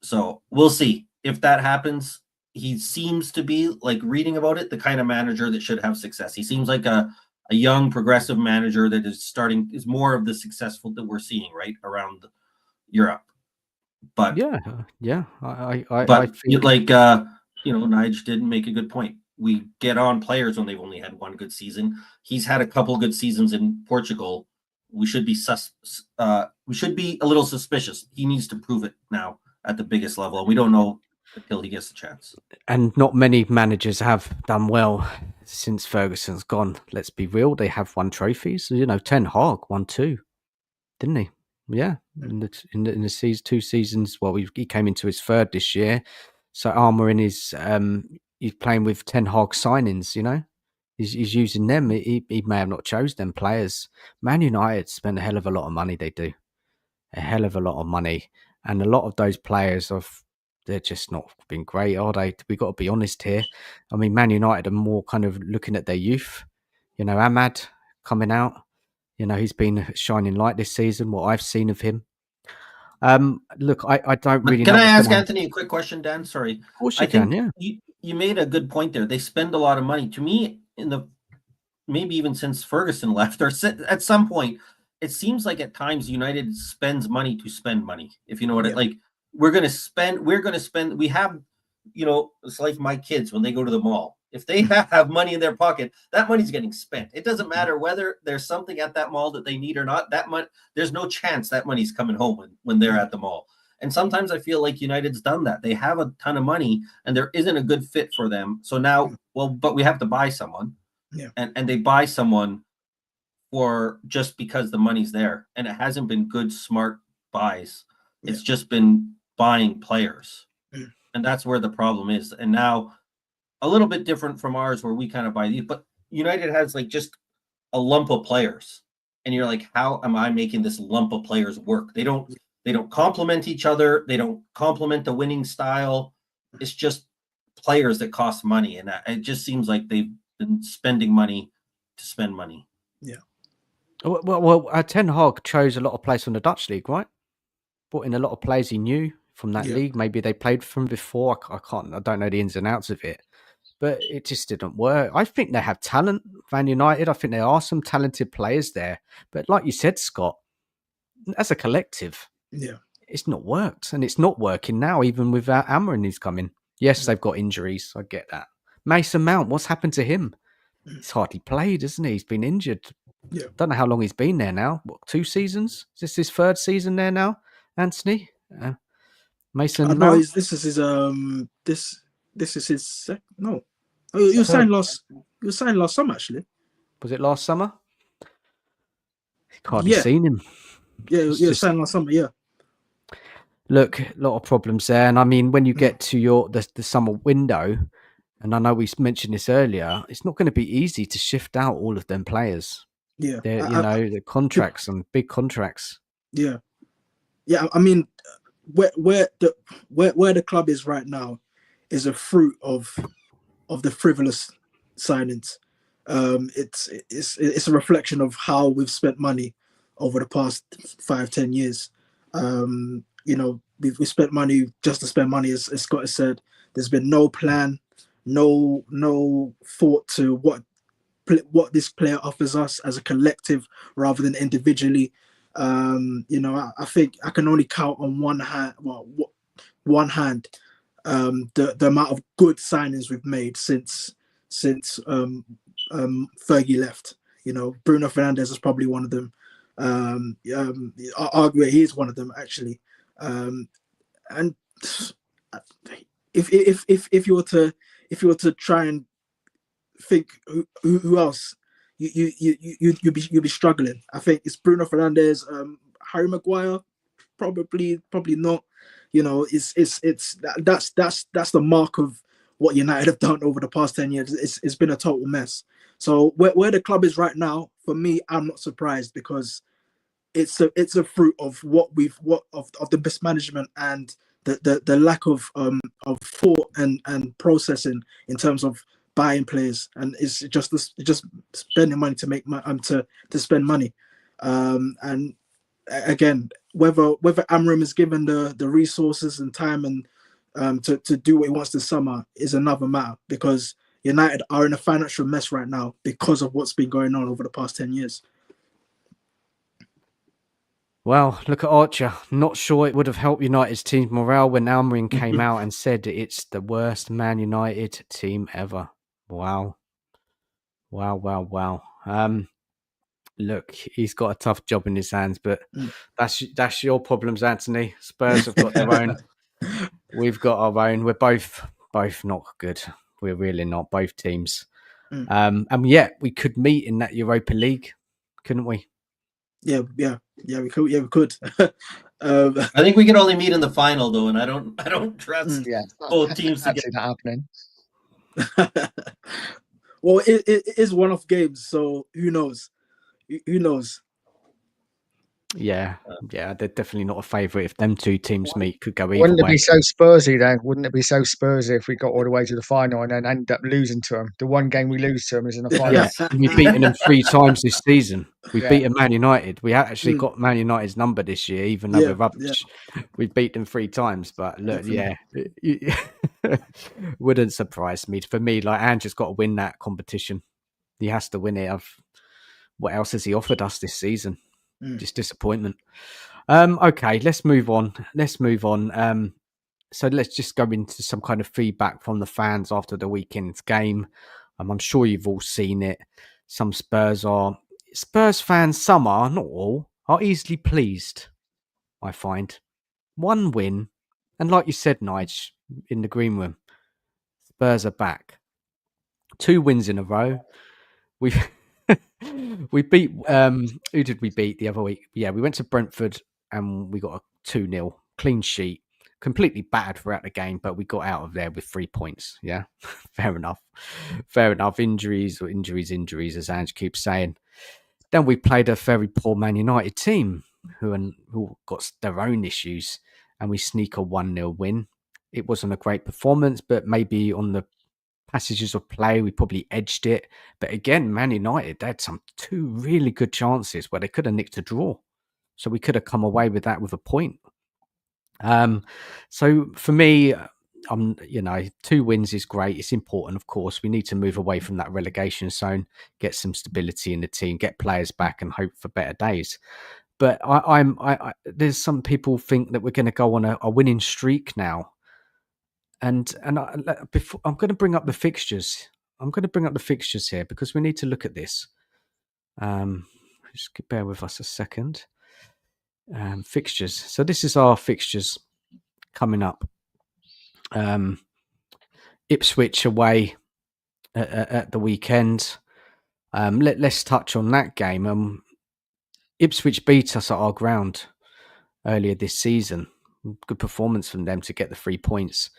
So we'll see if that happens. He seems to be, like, reading about it, the kind of manager that should have success. He seems like a young progressive manager that is more of the successful that we're seeing right around Europe. But I think, like Nige didn't make a good point. We get on players when they've only had one good season. He's had a couple good seasons in Portugal. We should be a little suspicious. He needs to prove it now at the biggest level, and we don't know until he gets the chance. And not many managers have done well since Ferguson's gone. Let's be real; they have won trophies. Ten Hag won 2, didn't he? Yeah, in the season, 2 seasons. Well, he came into his 3rd this year. So Armour in his he's playing with Ten Hag signings. He's using them. He may have not chose them players. Man United spend a hell of a lot of money. They do a hell of a lot of money, and a lot of those players they're just not been great, are they? We've got to be honest here. I mean, Man United are more kind of looking at their youth. Ahmad coming out. He's been a shining light this season, what I've seen of him. Look, I don't really know. Can I ask Anthony a quick question, Dan? Sorry. Of course you can, yeah. You made a good point there. They spend a lot of money. To me, maybe even since Ferguson left, or at some point, it seems like at times United spends money to spend money. If you know what like, we're going to spend. We have, it's like my kids when they go to the mall. If they have money in their pocket, that money's getting spent. It doesn't matter whether there's something at that mall that they need or not. There's no chance that money's coming home when they're at the mall. And sometimes I feel like United's done that. They have a ton of money and there isn't a good fit for them. So now, but we have to buy someone. Yeah. And they buy someone for just because the money's there. And it hasn't been good, smart buys. Yeah. It's just been buying players. Mm. And that's where the problem is. And now, a little bit different from ours where we kind of buy these, but United has like just a lump of players. And you're like, how am I making this lump of players work? They don't complement each other. They don't complement the winning style. It's just players that cost money. And it just seems like they've been spending money to spend money. Yeah. Well, Ten Hag chose a lot of players from the Dutch league, right? Brought in a lot of players he knew from that league. Maybe they played from before. I don't know the ins and outs of it. But it just didn't work. I think they have talent, Man United. I think there are some talented players there. But like you said, Scott, as a collective, it's not worked. And it's not working now, even without Amarin who's coming. Yes, they've got injuries. I get that. Mason Mount, what's happened to him? He's hardly played, isn't he? He's been injured. Yeah. Don't know how long he's been there now. What, 2 seasons? Is this his 3rd season there now, Anthony? Mason Mount? This is his This is his second. No, you signed last summer. Actually, was it last summer? Hardly seen him. Yeah, signed last summer. Yeah. Look, a lot of problems there, and I mean, when you get to the summer window, and I know we mentioned this earlier, it's not going to be easy to shift out all of them players. Yeah, the contracts and big contracts. Yeah. I mean, where the club is right now is a fruit of the frivolous signings. It's a reflection of how we've spent money over the past 5-10 years. We spent money just to spend money, as Scott has said. There's been no plan, no thought to what this player offers us as a collective rather than individually. I think I can only count on one hand the amount of good signings we've made since Fergie left. You know, Bruno Fernandes is probably one of them. Arguably, he is one of them actually. And if you were to try and think who else, you'd be struggling. I think it's Bruno Fernandes, Harry Maguire, probably not. You know, that's the mark of what United have done over the past 10 years. It's been a total mess. So where the club is right now, for me, I'm not surprised, because it's a fruit of of the mismanagement and the lack of thought and processing in terms of buying players, and it's just spending money to make to spend money, and again, whether Amram is given the resources and time and to do what he wants this summer is another matter, because United are in a financial mess right now because of what's been going on over the past 10 years. Well, look at Archer. Not sure it would have helped United's team's morale when Almiron came out and said it's the worst Man United team ever. Wow. Look, he's got a tough job in his hands, but that's your problems, Anthony. Spurs have got their own. We've got our own. We're both not good. We're really not, both teams. And yet we could meet in that Europa League, couldn't we? Yeah, we could. I think we can only meet in the final, though, and I don't trust both teams to get that happening. Well, it is one-off games, so who knows? Who knows? Yeah, they're definitely not a favourite. If them two teams meet, could go either Wouldn't it way. be so Spursy then? Wouldn't it be so Spursy if we got all the way to the final and then end up losing to them? The one game we lose to them is in the final. Yeah, we've beaten them 3 times this season. We've beaten Man United. We actually got Man United's number this year, even though we're rubbish. We've beat them 3 times. But look, wouldn't surprise me. For me, like, Ange has got to win that competition. He has to win it. What else has he offered us this season? Just disappointment. Okay, let's move on. So let's just go into some kind of feedback from the fans after the weekend's game. I'm sure you've all seen it. Some Spurs fans, some are, not all, are easily pleased, I find. 1 win, and like you said, Nige, in the green room, Spurs are back. 2 wins in a row. We beat who did we beat the other week? Yeah, we went to Brentford and we got a 2-0 clean sheet. Completely battered throughout the game, but we got out of there with 3 points. Yeah, fair enough. Injuries, as Ange keeps saying. Then we played a very poor Man United team who got their own issues, and we sneak a 1-0 win. It wasn't a great performance, but maybe on the passages of play, we probably edged it. But again, Man United, they had 2 really good chances where they could have nicked a draw. So we could have come away with that with a point. So for me, 2 wins is great. It's important, of course. We need to move away from that relegation zone, get some stability in the team, get players back, and hope for better days. But there's some people think that we're going to go on a winning streak now. And I'm going to bring up the fixtures. I'm going to bring up the fixtures here because we need to look at this. Just bear with us a second. Fixtures. So this is our fixtures coming up. Ipswich away at the weekend. Let's touch on that game. Ipswich beat us at our ground earlier this season. Good performance from them to get the 3 points.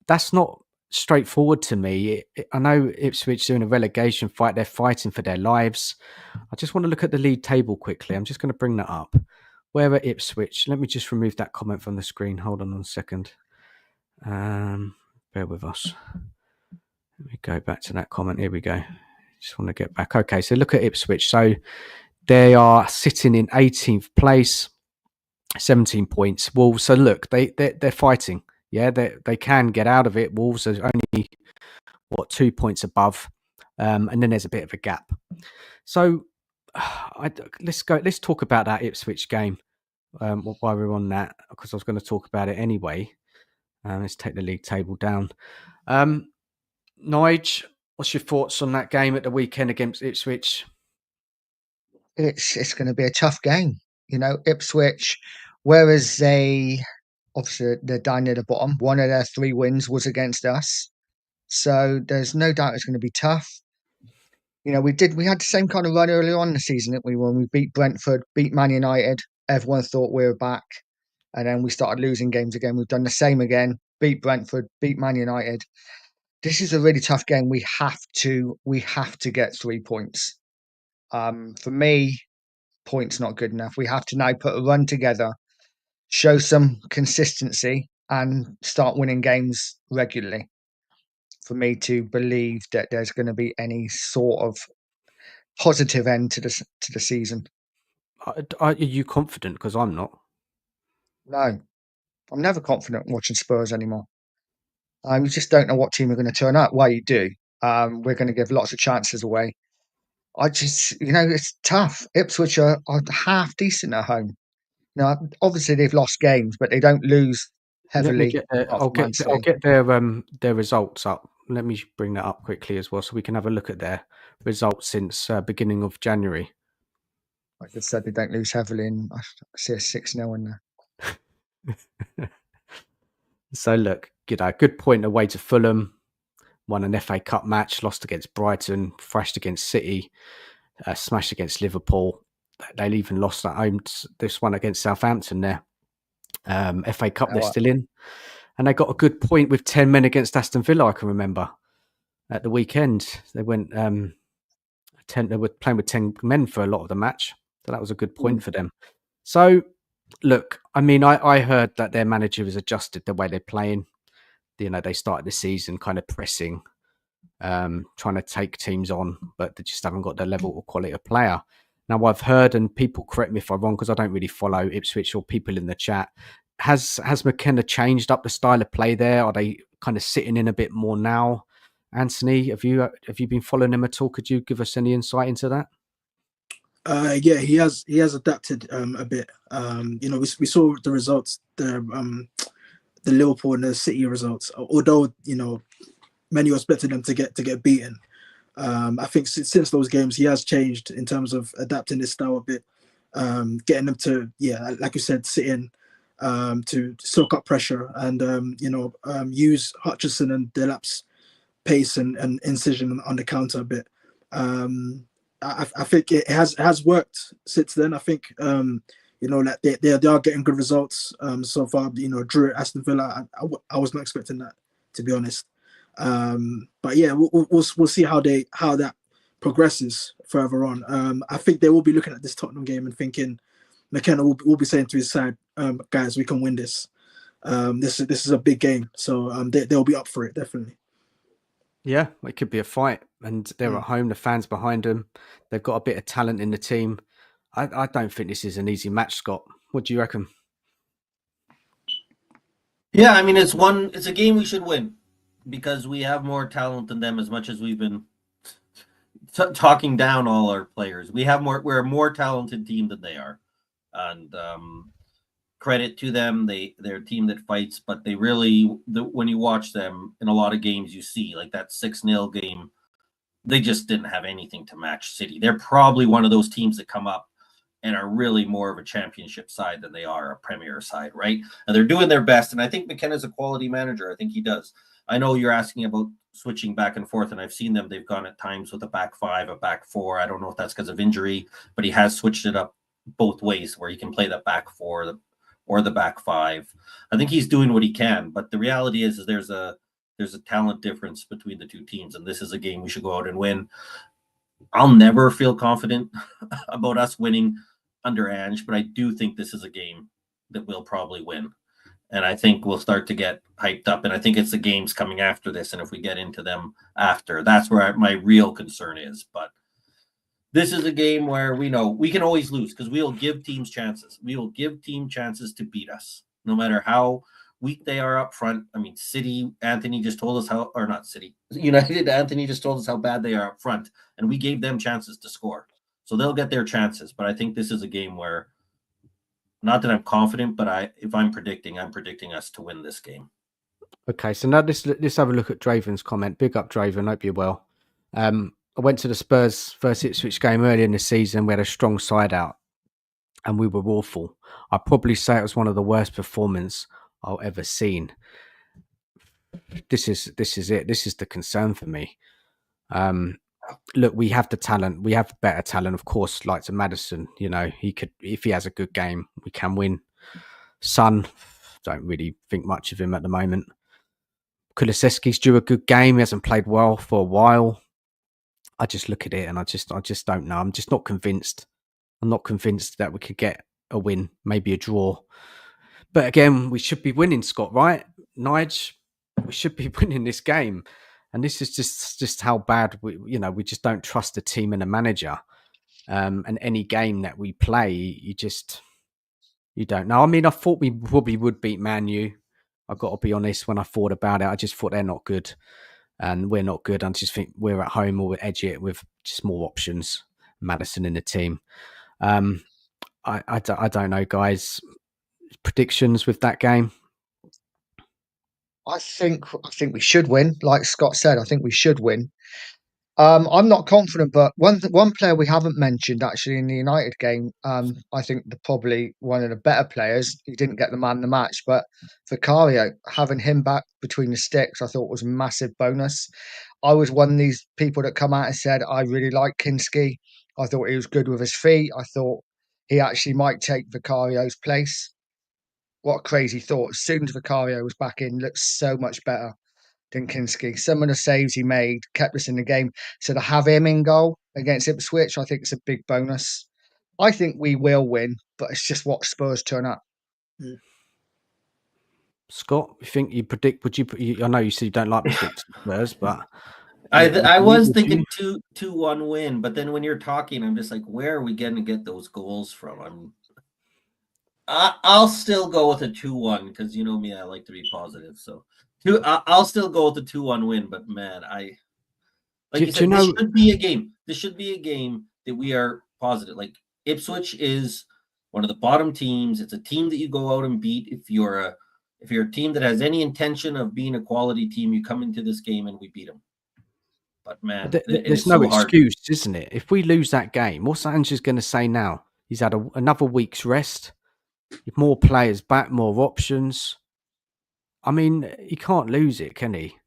That's not straightforward to me. I know Ipswich doing a relegation fight. They're fighting for their lives. I just want to look at the league table quickly. I'm just going to bring that up. Where are Ipswich? Let me just remove that comment from the screen. Hold on 1 second. Bear with us. Let me go back to that comment. Here we go. Just want to get back. Okay, so look at Ipswich. So they are sitting in 18th place, 17 points. Wolves. So look, they're fighting. Yeah, they can get out of it. Wolves are only 2 points above, and then there's a bit of a gap. So let's talk about that Ipswich game while we're on that, because I was going to talk about it anyway. Let's take the league table down. Nige, what's your thoughts on that game at the weekend against Ipswich? It's going to be a tough game. Ipswich, whereas they're down near the bottom. One of their 3 wins was against us, so there's no doubt it's going to be tough. We had the same kind of run earlier on in the season, didn't we? When we beat Brentford, beat Man United, everyone thought we were back, and then we started losing games again. We've done the same again: beat Brentford, beat Man United. This is a really tough game. We have to get 3 points. For me, points not good enough. We have to now put a run together, show some consistency, and start winning games regularly for me to believe that there's going to be any sort of positive end to the season. Are you confident? Because I'm not. No, I'm never confident watching Spurs anymore. You just don't know what team are going to turn up. Well, you do. We're going to give lots of chances away. It's tough. Ipswich are half decent at home. Obviously they've lost games, but they don't lose Let me heavily. get their, apart from Man I'll City. get their results up. Let me bring that up quickly as well, so we can have a look at their results since beginning of January. Like I said, they don't lose heavily, and I see a 6-0 in there. So look, good point away to Fulham. Won an FA Cup match, lost against Brighton, thrashed against City, smashed against Liverpool. They even lost at home this one against Southampton there. FA Cup, they're still in. And they got a good point with 10 men against Aston Villa, I can remember. At the weekend, they went they were playing with 10 men for a lot of the match. So that was a good point for them. So, look, I mean, I heard that their manager has adjusted the way they're playing. They started the season kind of pressing, trying to take teams on, but they just haven't got the level or quality of player. Now, I've heard, and people correct me if I'm wrong, because I don't really follow Ipswich or people in the chat. Has McKenna changed up the style of play there? Are they kind of sitting in a bit more now? Anthony, have you been following him at all? Could you give us any insight into that? Yeah, he has adapted a bit. We saw the results, the Liverpool and the City results. Although many expected them to get beaten. I think since those games, he has changed in terms of adapting his style a bit, getting them to, like you said, sit in, to soak up pressure and use Hutchinson and Delap's pace and incision on the counter a bit. I think it has worked since then. I think like they are getting good results so far. Drew at Aston Villa, I was not expecting that, to be honest. But yeah, we'll see how that progresses further on. I think they will be looking at this Tottenham game and thinking McKenna will be saying to his side, guys, we can win this. This is a big game, so they'll be up for it, definitely. Yeah, it could be a fight, and they're at home. The fans behind them. They've got a bit of talent in the team. I don't think this is an easy match, Scott. What do you reckon? Yeah, I mean, it's a game we should win because we have more talent than them. As much as we've been talking down all our players, we're a more talented team than they are, and credit to them. They're a team that fights, but they really, when you watch them in a lot of games, you see like that 6-0 game, they just didn't have anything to match City. They're probably one of those teams that come up and are really more of a championship side than they are a Premier side, right? And they're doing their best. And I think McKenna's a quality manager. I think he does. I know you're asking about switching back and forth, and I've seen them. They've gone at times with a back 5, a back 4. I don't know if that's because of injury, but he has switched it up both ways where he can play the back 4 or the back 5. I think he's doing what he can, but the reality is there's a talent difference between the two teams, and this is a game we should go out and win. I'll never feel confident about us winning under Ange, but I do think this is a game that we'll probably win. And I think we'll start to get hyped up. And I think it's the games coming after this. And if we get into them after, that's where my real concern is. But this is a game where we know we can always lose because we'll give teams chances. We will give team chances to beat us, no matter how weak they are up front. I mean, City, Anthony just told us how, or not City, United, Anthony just told us how bad they are up front. And we gave them chances to score. So they'll get their chances. But I think this is a game where, not that I'm confident, but if I'm predicting us to win this game. Okay, so now let's have a look at Draven's comment. Big up, Draven. Hope you're well. I went to the Spurs first Ipswich game earlier in the season. We had a strong side out, and we were awful. I'd probably say it was one of the worst performances I've ever seen. This is it. This is the concern for me. Look, we have the talent. We have better talent, of course. Like to Maddison, he could, if he has a good game, we can win. Son, don't really think much of him at the moment. Kulusevski's due a good game. He hasn't played well for a while. I just look at it and I just don't know. I'm just not convinced. I'm not convinced that we could get a win, maybe a draw. But again, we should be winning, Scott, right? Nige, we should be winning this game. And this is just how bad we just don't trust the team and the manager. And any game that we play, you don't know. I mean, I thought we probably would beat Man U. I've got to be honest, when I thought about it, I just thought they're not good. And we're not good. I just think we're at home or we'll edge it with just more options. Maddison in the team. I don't know, guys. Predictions with that game? I think we should win. Like Scott said, I think we should win. I'm not confident, but one player we haven't mentioned actually in the United game, I think probably one of the better players. He didn't get the man of the match, but Vicario, having him back between the sticks, I thought was a massive bonus. I was one of these people that come out and said I really like Kinski. I thought he was good with his feet. I thought he actually might take Vicario's place. What a crazy thought! As soon as Vicario was back in, looked so much better than Kinski. Some of the saves he made kept us in the game. So to have him in goal against Ipswich, I think it's a big bonus. I think we will win, but it's just what Spurs turn up. Scott, you think you predict? I know you said you don't like predicting Spurs, but I was thinking 2-1 win, but then when you're talking, I'm just like, where are we going to get those goals from? I'll still go with a 2-1 because you know me, I like to be positive. So I'll still go with a 2-1 win. But man, this should be a game. This should be a game that we are positive. Like Ipswich is one of the bottom teams. It's a team that you go out and beat. If you're a team that has any intention of being a quality team, you come into this game and we beat them. But man, there's no excuse, isn't it? If we lose that game, what's Ange going to say now? He's had another week's rest. More players back, more options. I mean, he can't lose it, can he? Surely.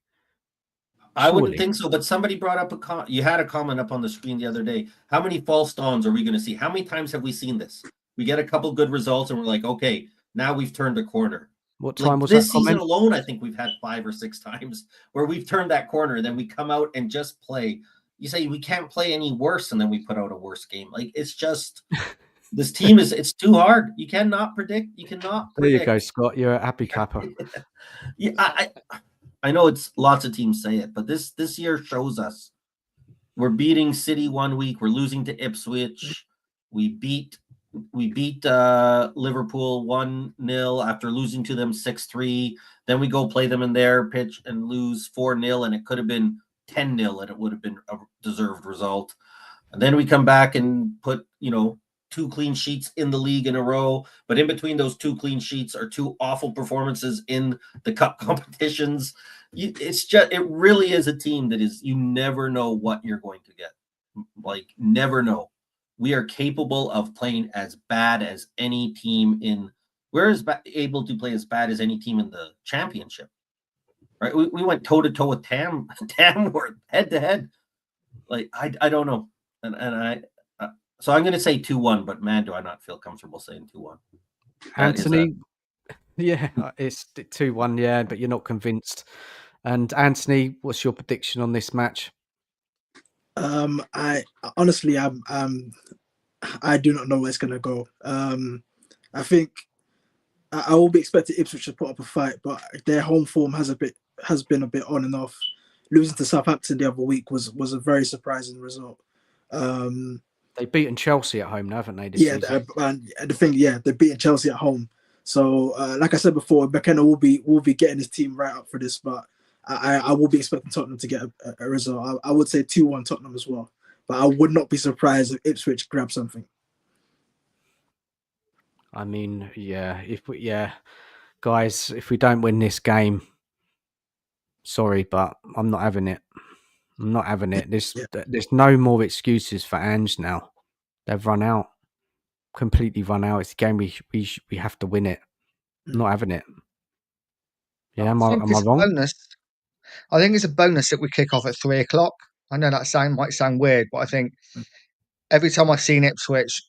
I wouldn't think so, but somebody brought up you had a comment up on the screen the other day. How many false dawns are we going to see? How many times have we seen this? We get a couple good results and we're like, okay, now we've turned a corner. What time was that this season alone? I think we've had 5 or 6 times where we've turned that corner and then we come out and just play. You say we can't play any worse and then we put out a worse game. Like it's just this team it's too hard. You cannot predict. You cannot predict. There you go, Scott. You're a happy clapper. Yeah, I know it's lots of teams say it, but this year shows us we're beating City one week, we're losing to Ipswich. We beat Liverpool 1-0 after losing to them 6-3. Then we go play them in their pitch and lose 4-0, and it could have been 10-0, and it would have been a deserved result. And then we come back and put 2 clean sheets in the league in a row, but in between those 2 clean sheets are 2 awful performances in the cup competitions. It really is a team that is, you never know what you're going to get. Like, never know. We are capable of playing as bad as any team we're able to play as bad as any team in the championship, right? We went toe to toe with Tamworth head to head. Like, I don't know. So I'm going to say 2-1, but man, do I not feel comfortable saying 2-1. Anthony, yeah, it's 2-1, yeah, but you're not convinced. And Anthony, what's your prediction on this match? I honestly, I do not know where it's going to go. I think I will be expecting Ipswich to put up a fight, but their home form has been a bit on and off. Losing to Southampton the other week was a very surprising result. They've beaten Chelsea at home now, haven't they? Season? They're beating Chelsea at home. So, like I said before, McKenna will be getting his team right up for this, but I will be expecting Tottenham to get a result. I would say 2-1 Tottenham as well, but I would not be surprised if Ipswich grab something. I mean, guys, if we don't win this game, Sorry, but I'm not having it. I'm not having it. Yeah. There's no more excuses for Ange now. They've run out, completely run out. It's a game we have to win it. I'm not having it. Yeah, I am I think it's a wrong? bonus. I think it's a bonus that we kick off at 3 o'clock. I know that might sound weird, but I think every time I've seen Ipswich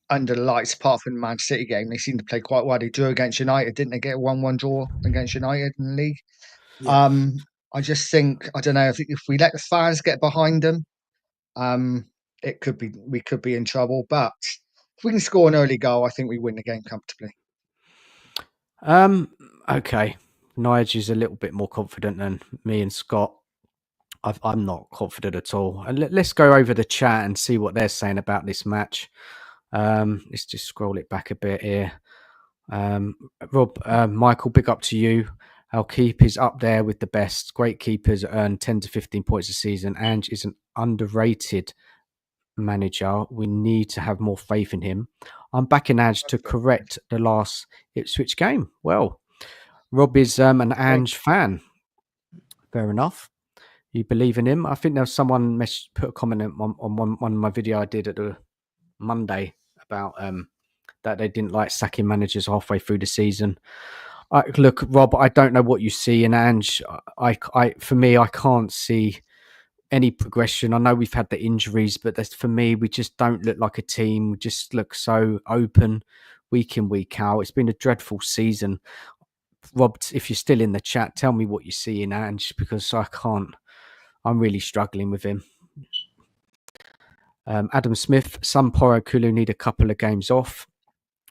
under the lights, apart from the Man City game, they seem to play quite well. They drew against United, didn't they? Get a 1-1 draw against United in the league. Yeah. I just think, I don't know, if we let the fans get behind them, we could be in trouble. But if we can score an early goal, I think we win the game comfortably. Okay. Nige is a little bit more confident than me and Scott. I'm not confident at all. And let's go over the chat and see what they're saying about this match. Let's just scroll it back a bit here. Rob, Michael, big up to you. Our keep is up there with the best. Great keepers earn 10 to 15 points a season. Ange is an underrated manager. We need to have more faith in him. I'm backing Ange to correct the last Ipswich game. Well, Rob is an Ange fan. Fair enough. You believe in him? I think there was someone put a comment on one of my video I did at the Monday about that they didn't like sacking managers halfway through the season. Look, Rob, I don't know what you see in Ange. For me, I can't see any progression. I know we've had the injuries, but for me, we just don't look like a team. We just look so open week in, week out. It's been a dreadful season. Rob, if you're still in the chat, tell me what you see in Ange, because I can't. I'm really struggling with him. Adam Smith, some Porro Kulu need a couple of games off.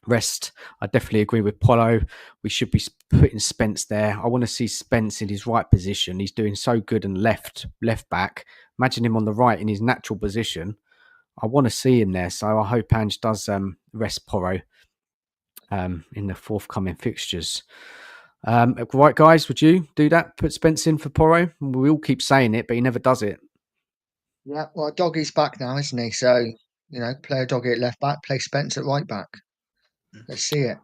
Rest, I definitely agree with Polo. We should be putting Spence there. I want to see Spence in his right position. He's doing so good and left back. Imagine him on the right in his natural position. I want to see him there. So I hope Ange does rest Porro in the forthcoming fixtures. Right, guys, would you do that? Put Spence in for Porro? We all keep saying it, but he never does it. Yeah, well, Doggy's back now, isn't he? So, play a Doggy at left back, play Spence at right back. Let's see it.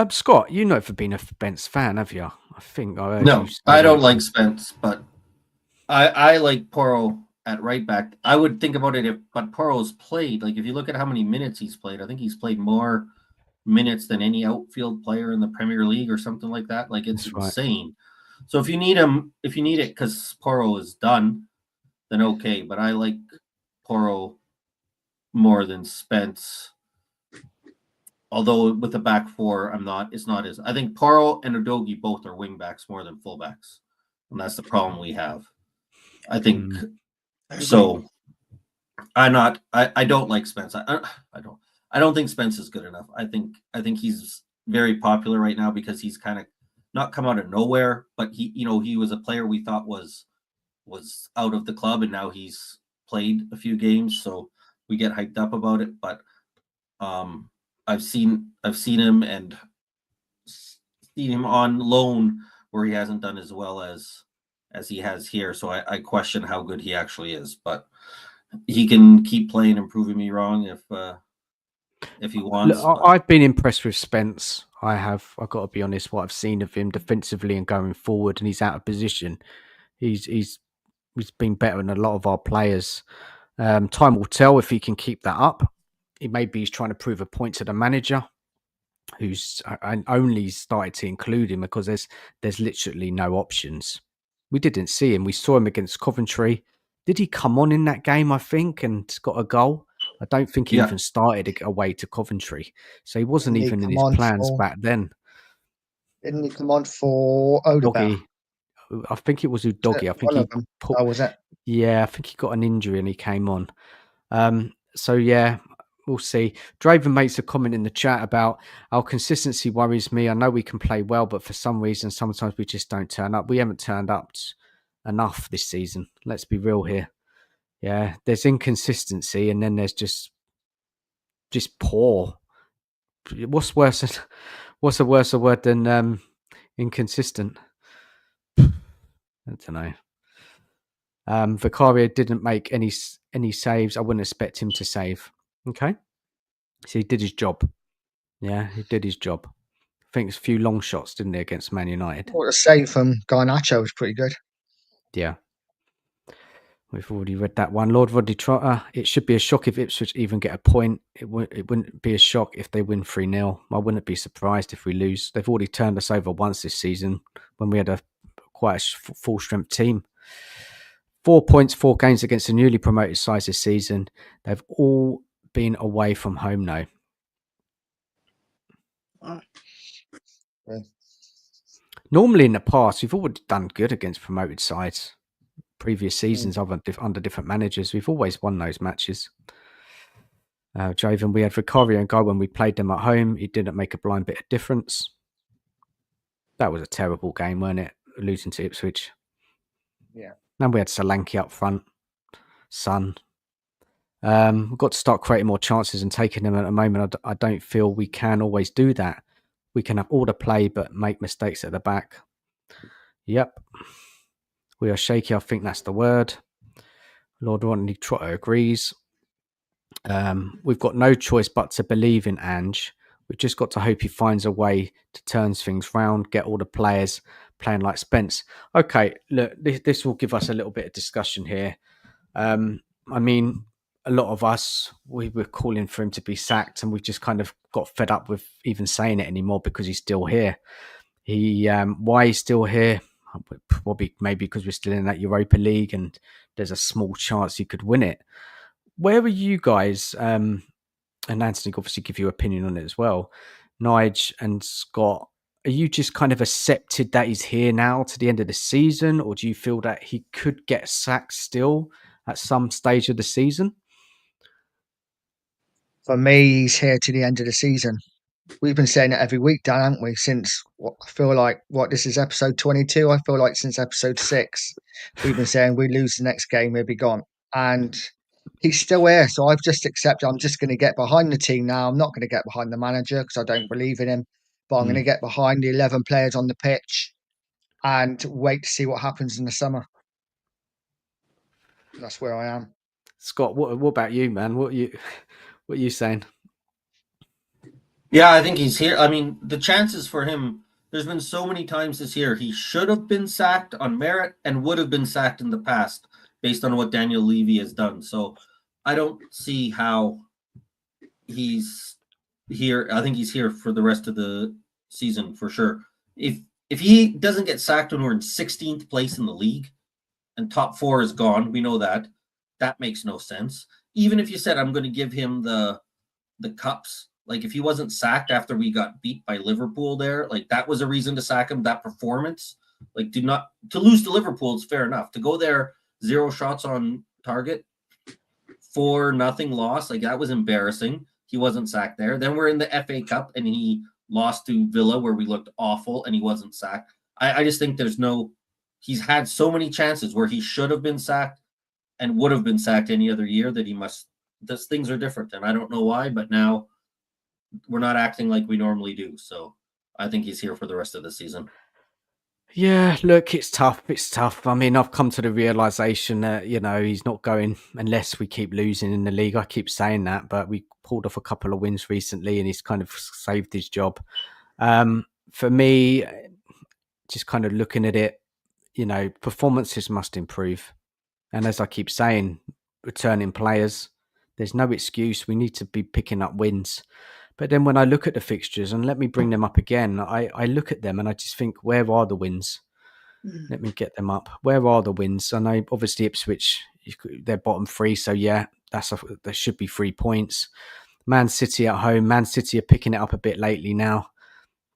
Scott, you've never been a Spence fan, have you? I think I heard No, you say I don't like Spence, but I like Porro at right back. I would think about it but Porro's played. Like, if you look at how many minutes he's played, I think he's played more minutes than any outfield player in the Premier League or something like that. Like, it's insane. Right. So if you need it because Porro is done, then okay. But I like Porro more than Spence. Although with the back four, it's not as. I think Porro and Udogie both are wing backs more than fullbacks. And that's the problem we have. I think so. I don't like Spence. I don't think Spence is good enough. I think he's very popular right now because he's kind of not come out of nowhere, but he was a player we thought was out of the club, and now he's played a few games, so we get hyped up about it. But I've seen him and seen him on loan where he hasn't done as well as he has here. So I question how good he actually is, but he can keep playing and proving me wrong if he wants. Look, I've been impressed with Spence. I've got to be honest, what I've seen of him defensively and going forward, and he's out of position. He's been better than a lot of our players. Time will tell if he can keep that up. He's trying to prove a point to the manager, who's only started to include him because there's literally no options. We didn't see him. We saw him against Coventry. Did he come on in that game, I think, and got a goal? I don't think he even started away to Coventry. So he wasn't even in his plans back then. Didn't he come on for Odegaard? I think it was Udogie. I think was it? Yeah, I think he got an injury and he came on. So yeah, we'll see. Draven makes a comment in the chat about our consistency worries me. I know we can play well, but for some reason, sometimes we just don't turn up. We haven't turned up enough this season. Let's be real here. Yeah, there's inconsistency, and then there's just poor. What's a worse word than inconsistent? I don't know. Vicario didn't make any saves. I wouldn't expect him to save. Okay, so he did his job. Yeah, he did his job. think it's a few long shots, didn't they, against Man United? What a save from Garnacho was pretty good. Yeah. We've already read that one. Lord Rodney Trotter, it should be a shock if Ipswich even get a point. It wouldn't be a shock if they win 3-0. I wouldn't be surprised if we lose. They've already turned us over once this season when we had quite a full-strength team. 4 points, 4 games against the newly promoted sides this season. They've all been away from home now. Yeah. Normally in the past, we've already done good against promoted sides. Previous seasons under different managers, we've always won those matches. Javen, we had Vicario and goal when we played them at home. It didn't make a blind bit of difference. That was a terrible game, weren't it? Losing to Ipswich. Yeah. Then we had Solanke up front. Son. We've got to start creating more chances and taking them at the moment. I don't feel we can always do that. We can have all the play but make mistakes at the back. Yep. We are shaky. I think that's the word. Lord Rodney Trotter agrees. We've got no choice but to believe in Ange. We've just got to hope he finds a way to turn things round, get all the players playing like Spence. Okay, look, this will give us a little bit of discussion here. I mean, a lot of us, we were calling for him to be sacked, and we've just kind of got fed up with even saying it anymore because he's still here. Why he's still here? Probably maybe because we're still in that Europa League and there's a small chance he could win it. Where are you guys? And Anthony obviously give your opinion on it as well. Nige and Scott, are you just kind of accepted that he's here now to the end of the season, or do you feel that he could get sacked still at some stage of the season? For me, he's here to the end of the season. We've been saying it every week, Dan, haven't we? Since I feel like this is episode 22. I feel like since episode 6, we've been saying we lose the next game, he'll be gone. And he's still here. So I've just accepted I'm just going to get behind the team now. I'm not going to get behind the manager because I don't believe in him. But I'm going to get behind the 11 players on the pitch and wait to see what happens in the summer. That's where I am. Scott, what about you, man? What are you saying? Yeah, I think he's here. I mean, the chances for him, there's been so many times this year he should have been sacked on merit and would have been sacked in the past based on what Daniel Levy has done. So I don't see how he's here. I think he's here for the rest of the season for sure. If he doesn't get sacked when we're in 16th place in the league and top 4 is gone, we know that makes no sense. Even if you said I'm going to give him the cups, like if he wasn't sacked after we got beat by Liverpool there, like that was a reason to sack him. That performance, like to lose to Liverpool is fair enough. To go there 0 shots on target, 4-0 loss, like that was embarrassing. He wasn't sacked there. Then we're in the FA Cup and he lost to Villa where we looked awful and he wasn't sacked. I just think he's had so many chances where he should have been sacked and would have been sacked any other year that things are different. And I don't know why, but now we're not acting like we normally do. So I think he's here for the rest of the season. Yeah, look, it's tough. It's tough. I mean, I've come to the realization that, he's not going unless we keep losing in the league. I keep saying that, but we pulled off a couple of wins recently and he's kind of saved his job. For me, just kind of looking at it, performances must improve. And as I keep saying, returning players, there's no excuse. We need to be picking up wins. But then when I look at the fixtures, and let me bring them up again, I look at them and I just think, where are the wins? Let me get them up. Where are the wins? I know, obviously, Ipswich, they're bottom 3. So, yeah, there should be 3 points. Man City at home. Man City are picking it up a bit lately now.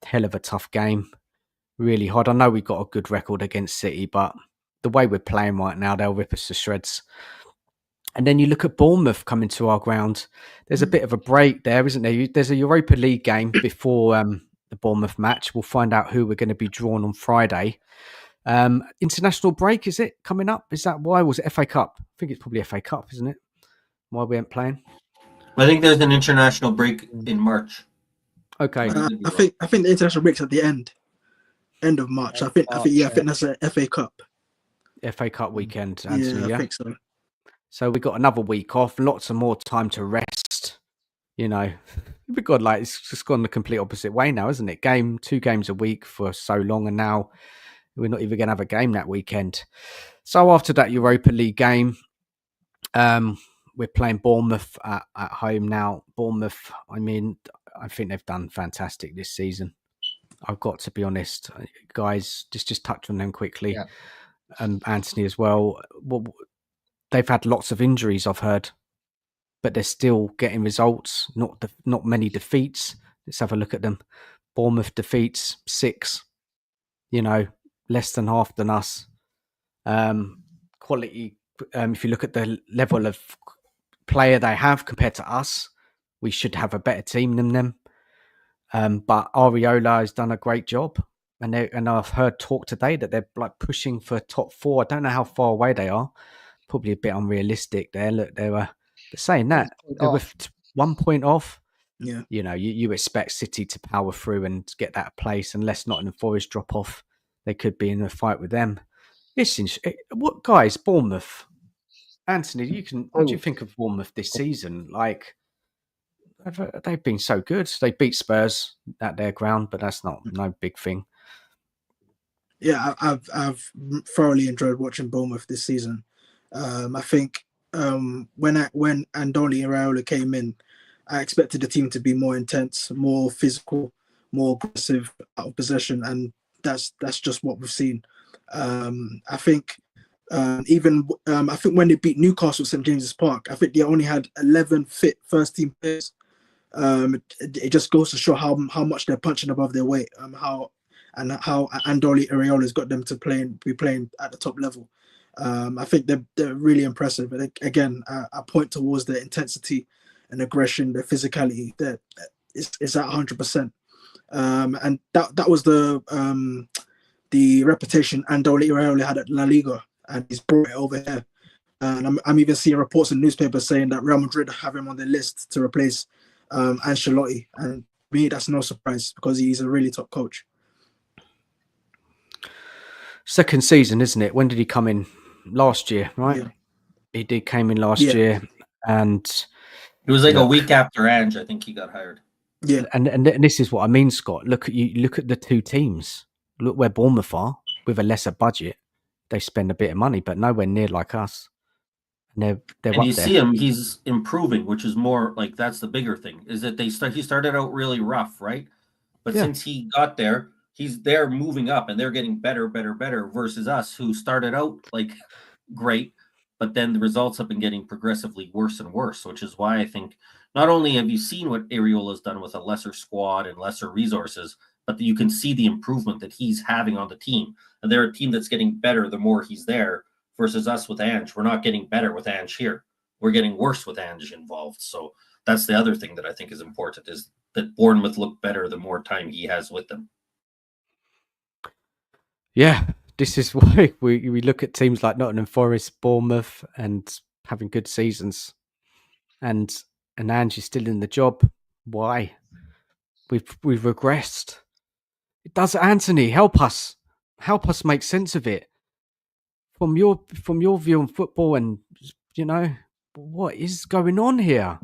Hell of a tough game. Really hard. I know we've got a good record against City, but the way we're playing right now, they'll rip us to shreds. And then you look at Bournemouth coming to our ground. There's a bit of a break there, isn't there? There's a Europa League game before the Bournemouth match. We'll find out who we're going to be drawn on Friday. International break, is it coming up? Is that why? Was it FA Cup? I think it's probably FA Cup, isn't it? Why we ain't playing? I think there's an international break in March. Okay. I think the international break's at the end of March. I think that's a FA Cup. FA Cup weekend, Anthony, I think so. So we got another week off, lots of more time to rest. You know, but God, like it's just gone the complete opposite way now, isn't it? 2 games a week for so long, and now we're not even going to have a game that weekend. So after that Europa League game, we're playing Bournemouth at home now. Bournemouth, I mean, I think they've done fantastic this season. I've got to be honest, guys. Just touch on them quickly. Yeah. Anthony as well. They've had lots of injuries, I've heard, but they're still getting results. Not many defeats. Let's have a look at them. Bournemouth defeats 6. You know, less than half than us. Quality. If you look at the level of player they have compared to us, we should have a better team than them. But Areola has done a great job, and I've heard talk today that they're like pushing for top 4. I don't know how far away they are. Probably a bit unrealistic. There, look, they're saying that they were 1 point off. Yeah, You know, you expect City to power through and get that place, unless Nottingham Forest drop off. They could be in a fight with them. What guys? Bournemouth. Anthony, what do you think of Bournemouth this season? Like, they've been so good. They beat Spurs at their ground, but that's no big thing. yeah, I've thoroughly enjoyed watching Bournemouth this season. I think when Andoni Iraola came in, I expected the team to be more intense, more physical, more aggressive out of possession, and that's just what we've seen. I think I think when they beat Newcastle at St James's Park, I think they only had 11 fit first team players. It just goes to show how much they're punching above their weight. How Andoni Iraola has got them to be playing at the top level. I think they're really impressive. But again, I point towards their intensity and aggression, their physicality. That is at 100%. And that was the reputation Andoni Iraola had at La Liga, and he's brought it over here. And I'm even seeing reports in newspapers saying that Real Madrid have him on their list to replace Ancelotti. And to me, that's no surprise because he's a really top coach. Second season, isn't it? When did he come in? Last year, right? Yeah. Came in last year, and it was like a week after Ange, I think he got hired. Yeah, and this is what I mean, Scott. Look at the two teams. Look where Bournemouth are with a lesser budget. They spend a bit of money, but nowhere near like us. And they're and up you there. see him; he's improving, which is more like that's the bigger thing. Is that he started out really rough, right? But since he got there, they're moving up and they're getting better versus us who started out like great, but then the results have been getting progressively worse and worse, which is why I think not only have you seen what Areola's done with a lesser squad and lesser resources, but you can see the improvement that he's having on the team. And they're a team that's getting better the more he's there versus us with Ange. We're not getting better with Ange here. We're getting worse with Ange involved. So that's the other thing that I think is important is that Bournemouth look better the more time he has with them. Yeah, this is why we look at teams like Nottingham Forest, Bournemouth, and having good seasons, and Ange is still in the job. Why? We've regressed. It does, Anthony. Help us make sense of it from your view on football, and what is going on here.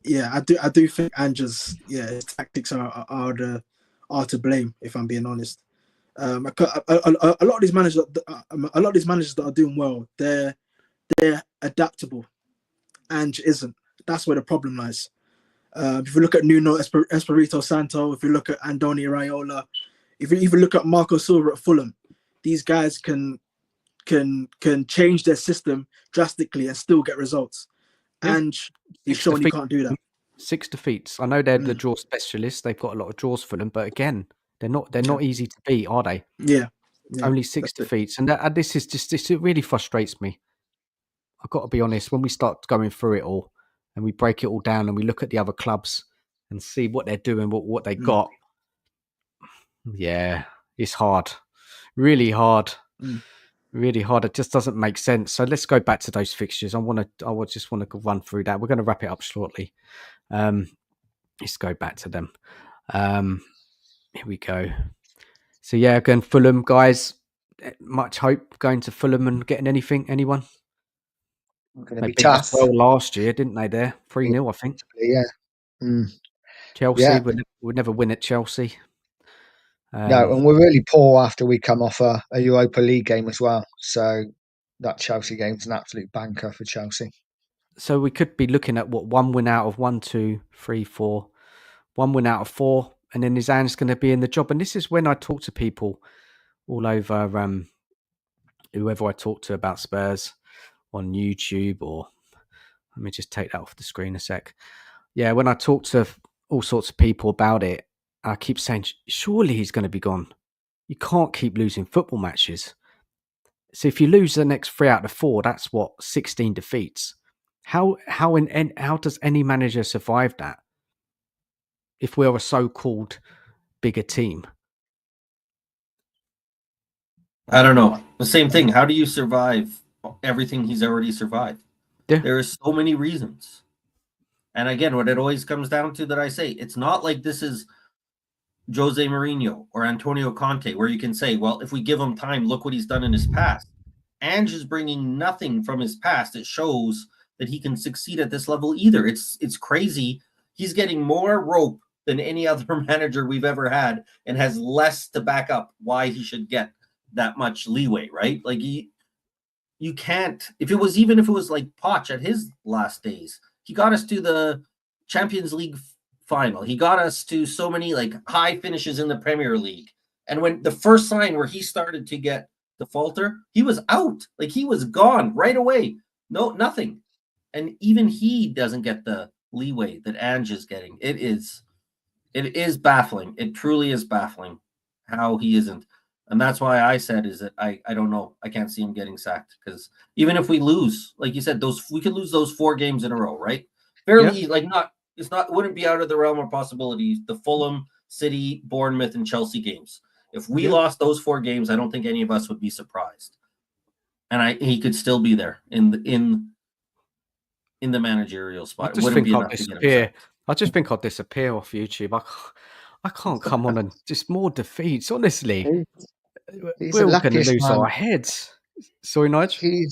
Yeah, I do think Ange's his tactics are to blame, if I'm being honest. A lot of these managers that are doing well, they're adaptable. Ange isn't. That's where the problem lies. If you look at Nuno Espirito Santo, if you look at Andoni Iraola, if you even look at Marco Silva at Fulham, these guys can change their system drastically and still get results. Ange, he's shown he can't do that. 6 defeats. I know they're the draw specialists. They've got a lot of draws for them, but again, they're not easy to beat, are they? Yeah. Only 6 defeats, and this it really frustrates me. I've got to be honest. When we start going through it all, and we break it all down, and we look at the other clubs and see what they're doing, what they got. Yeah, it's hard, really hard. Really hard. It just doesn't make sense. So let's go back to those fixtures. I just want to run through that. We're going to wrap it up shortly. Let's go back to them. Here we go. So yeah, again, Fulham guys. Much hope going to Fulham and getting anything? Anyone? Going to They be beat us tough. well last year, didn't they? There 3-0, I think. Yeah. Mm. Chelsea Yeah. would never win at Chelsea. No, and we're really poor after we come off a Europa League game as well. So that Chelsea game's an absolute banker for Chelsea. So we could be looking at what, 1 win out of 1, 2, 3, 4, 1 win out of 4, and then his Ange's going to be in the job. And this is when I talk to people all over, whoever I talk to about Spurs on YouTube, or let me just take that off the screen a sec. Yeah, when I talk to all sorts of people about it, I keep saying, surely he's going to be gone. You can't keep losing football matches. So if you lose the next 3 out of 4, that's what, 16 defeats. How does any manager survive that? If we're a so-called bigger team, I don't know. The same thing. How do you survive everything he's already survived? Yeah. There are so many reasons. And again, what it always comes down to that I say, it's not like this is Jose Mourinho or Antonio Conte, where you can say, well, if we give him time, look what he's done in his past. Ange is bringing nothing from his past that shows that he can succeed at this level either. It's crazy. He's getting more rope than any other manager we've ever had and has less to back up why he should get that much leeway, right? Like you can't, if it was like Poch at his last days, he got us to the Champions League final. He got us to so many like high finishes in the Premier League. And when the first sign where he started to get the falter, he was out. Like he was gone right away. No, nothing. And even he doesn't get the leeway that Ange is getting. It is baffling. It truly is baffling how he isn't. And that's why I said is that I don't know. I can't see him getting sacked, because even if we lose, like you said, we could lose those 4 games in a row, right? Fairly, like wouldn't be out of the realm of possibilities. The Fulham, City, Bournemouth, and Chelsea games. If we lost those 4 games, I don't think any of us would be surprised. And he could still be there in the managerial spot. It wouldn't be enough to get him sacked. I just think I'll disappear off YouTube. I can't come on and just more defeats. Honestly, He's we're the all going to luckiest lose man. our heads. Sorry, Nige.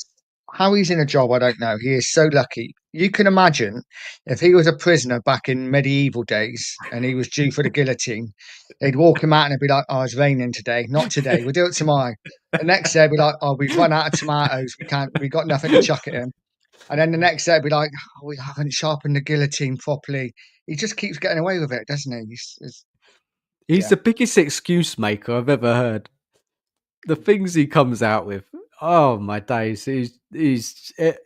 How he's in a job, I don't know. He is so lucky. You can imagine if he was a prisoner back in medieval days and he was due for the guillotine, they'd walk him out and it'd be like, "Oh, it's raining today. Not today. We'll do it tomorrow." The next day, it'd be like, "Oh, we've run out of tomatoes. We got nothing to chuck at him." And then the next day, it'd be like, "Oh, we haven't sharpened the guillotine properly." He just keeps getting away with it, doesn't he? He's the biggest excuse maker I've ever heard. The things he comes out with, oh my days, he's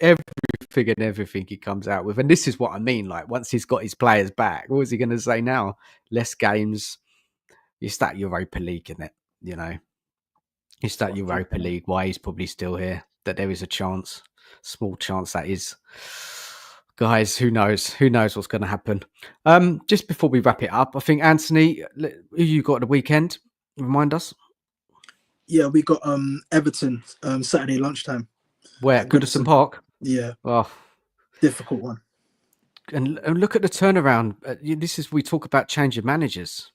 everything he comes out with. And this is what I mean, like once he's got his players back, what is he going to say now? Less games. It's that Europa League, isn't it? You know, it's that Europa League, why he's probably still here, that there is a chance, small chance that is. Guys, who knows what's going to happen. Just before we wrap it up, I think, Anthony, who you got at the weekend? Remind us. Yeah, we got Everton Saturday lunchtime. Where? Goodison Park? Yeah. Oh, difficult one. And look at the turnaround. We talk about changing managers.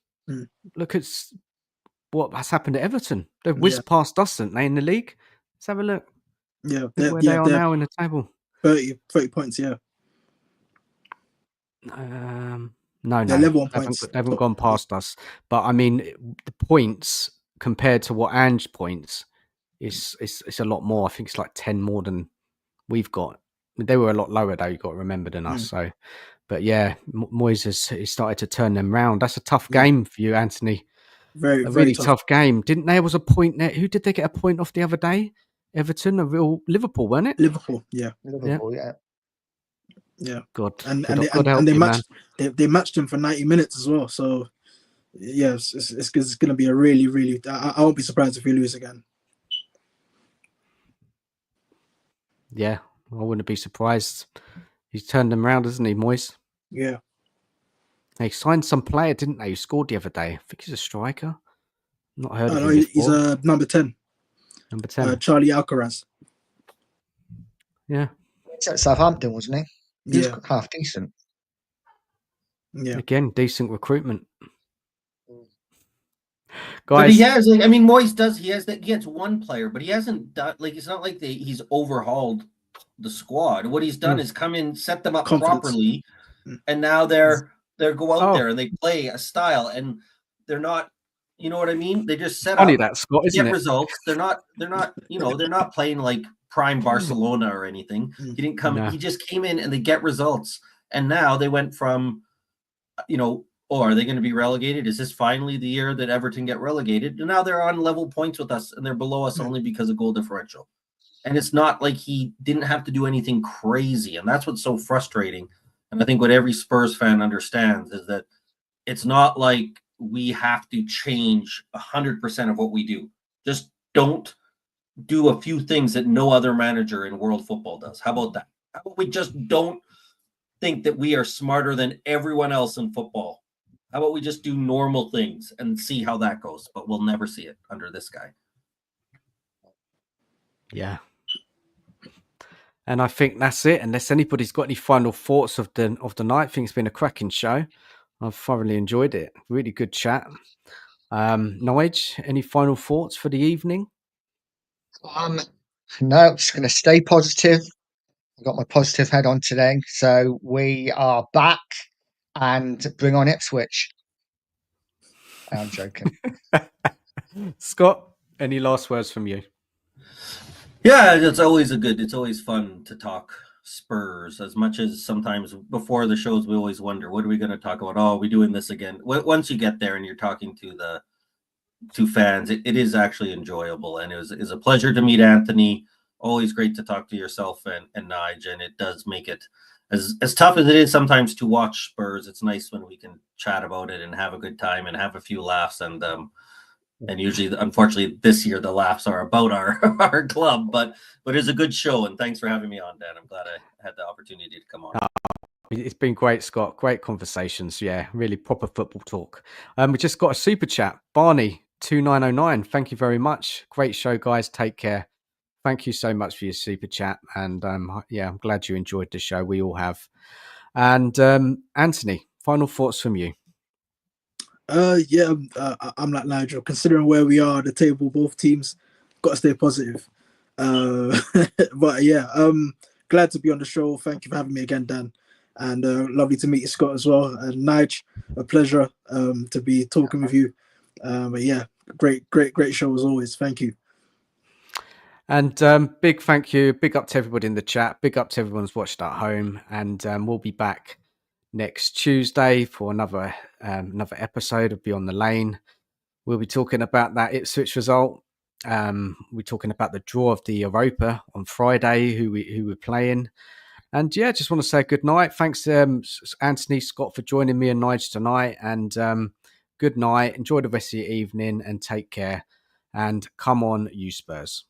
Look at what has happened to Everton. They've whizzed past us, haven't they, in the league? Let's have a look. Yeah. Where they are now in the table. 30 points, yeah. No, level points. They haven't gone past us. But I mean, the points compared to what Ange points is a lot more. I think it's like 10 more than we've got. They were a lot lower though. You got to remember than us. So, but yeah, Moyes has started to turn them round. That's a tough game for you, Anthony. Very really tough game. Didn't they? There was a point there. Who did they get a point off the other day? Everton, Liverpool, weren't it? Liverpool, yeah. Yeah. God, and they matched him for 90 minutes as well. So yeah, it's going to be a really, really. I won't be surprised if we lose again. Yeah, I wouldn't be surprised. He's turned them around, hasn't he, Moyes? Yeah. They signed some player, didn't they? Who scored the other day? I think he's a striker. Not heard of him before. He's number 10. Number 10. Charlie Alcaraz. Yeah. He's at Southampton, wasn't he? He was half decent. Yeah. Again, decent recruitment. Guys, but he has, like, I mean, Moyes does. He gets one player, but he hasn't done, like, it's not like he's overhauled the squad. What he's done is come in, set them up Confidence. properly, and now they're go out Oh. there and they play a style, and they're not, you know what I mean? They just set Funny up, that, Scott, isn't get it? results. They're not, you know, they're not playing like prime Barcelona or anything. He didn't come. No. He just came in and they get results. And now they went from, you know, oh, are they going to be relegated? Is this finally the year that Everton get relegated? And now they're on level points with us, and they're below us only because of goal differential. And it's not like he didn't have to do anything crazy. And that's what's so frustrating. And I think what every Spurs fan understands is that it's not like we have to change 100% of what we do. Just don't do a few things that no other manager in world football does. How about that? How about we just don't think that we are smarter than everyone else in football? How about we just do normal things and see how that goes? But we'll never see it under this guy. Yeah. And I think that's it. Unless anybody's got any final thoughts of the night, I think it's been a cracking show. I've thoroughly enjoyed it. Really good chat. Nige, any final thoughts for the evening? No, just going to stay positive. I've got my positive head on today. So we are back and bring on Ipswich. I'm joking. Scott, any last words from you? Yeah, it's always fun to talk Spurs, as much as sometimes before the shows we always wonder, what are we going to talk about? Oh, are we doing this again? Once you get there and you're talking to fans, it is actually enjoyable, and it was a pleasure to meet Anthony. Always great to talk to yourself and Nige, and it does make it as tough as it is sometimes to watch Spurs. It's nice when we can chat about it and have a good time and have a few laughs, and usually, unfortunately, this year the laughs are about our club, but it's a good show, and thanks for having me on, Dan. I'm glad I had the opportunity to come on. It's been great, Scott. Great conversations. Yeah, really proper football talk. We just got a super chat. Barney 2909. Thank you very much. Great show, guys. Take care. Thank you so much for your super chat. And yeah, I'm glad you enjoyed the show. We all have. And Anthony, final thoughts from you. Yeah, I'm like Nigel. Considering where we are, the table, both teams, got to stay positive. But yeah, glad to be on the show. Thank you for having me again, Dan. And lovely to meet you, Scott, as well. And Nige, a pleasure to be talking with you. But yeah, great show as always. Thank you. And big thank you. Big up to everybody in the chat. Big up to everyone who's watched at home. And we'll be back next Tuesday for another episode of Beyond the Lane. We'll be talking about that Ipswich result. We're talking about the draw of the Europa on Friday, who we're playing. And yeah, just want to say good night. Thanks, Anthony, Scott, for joining me and Nige tonight. And good night. Enjoy the rest of your evening and take care. And come on, you Spurs.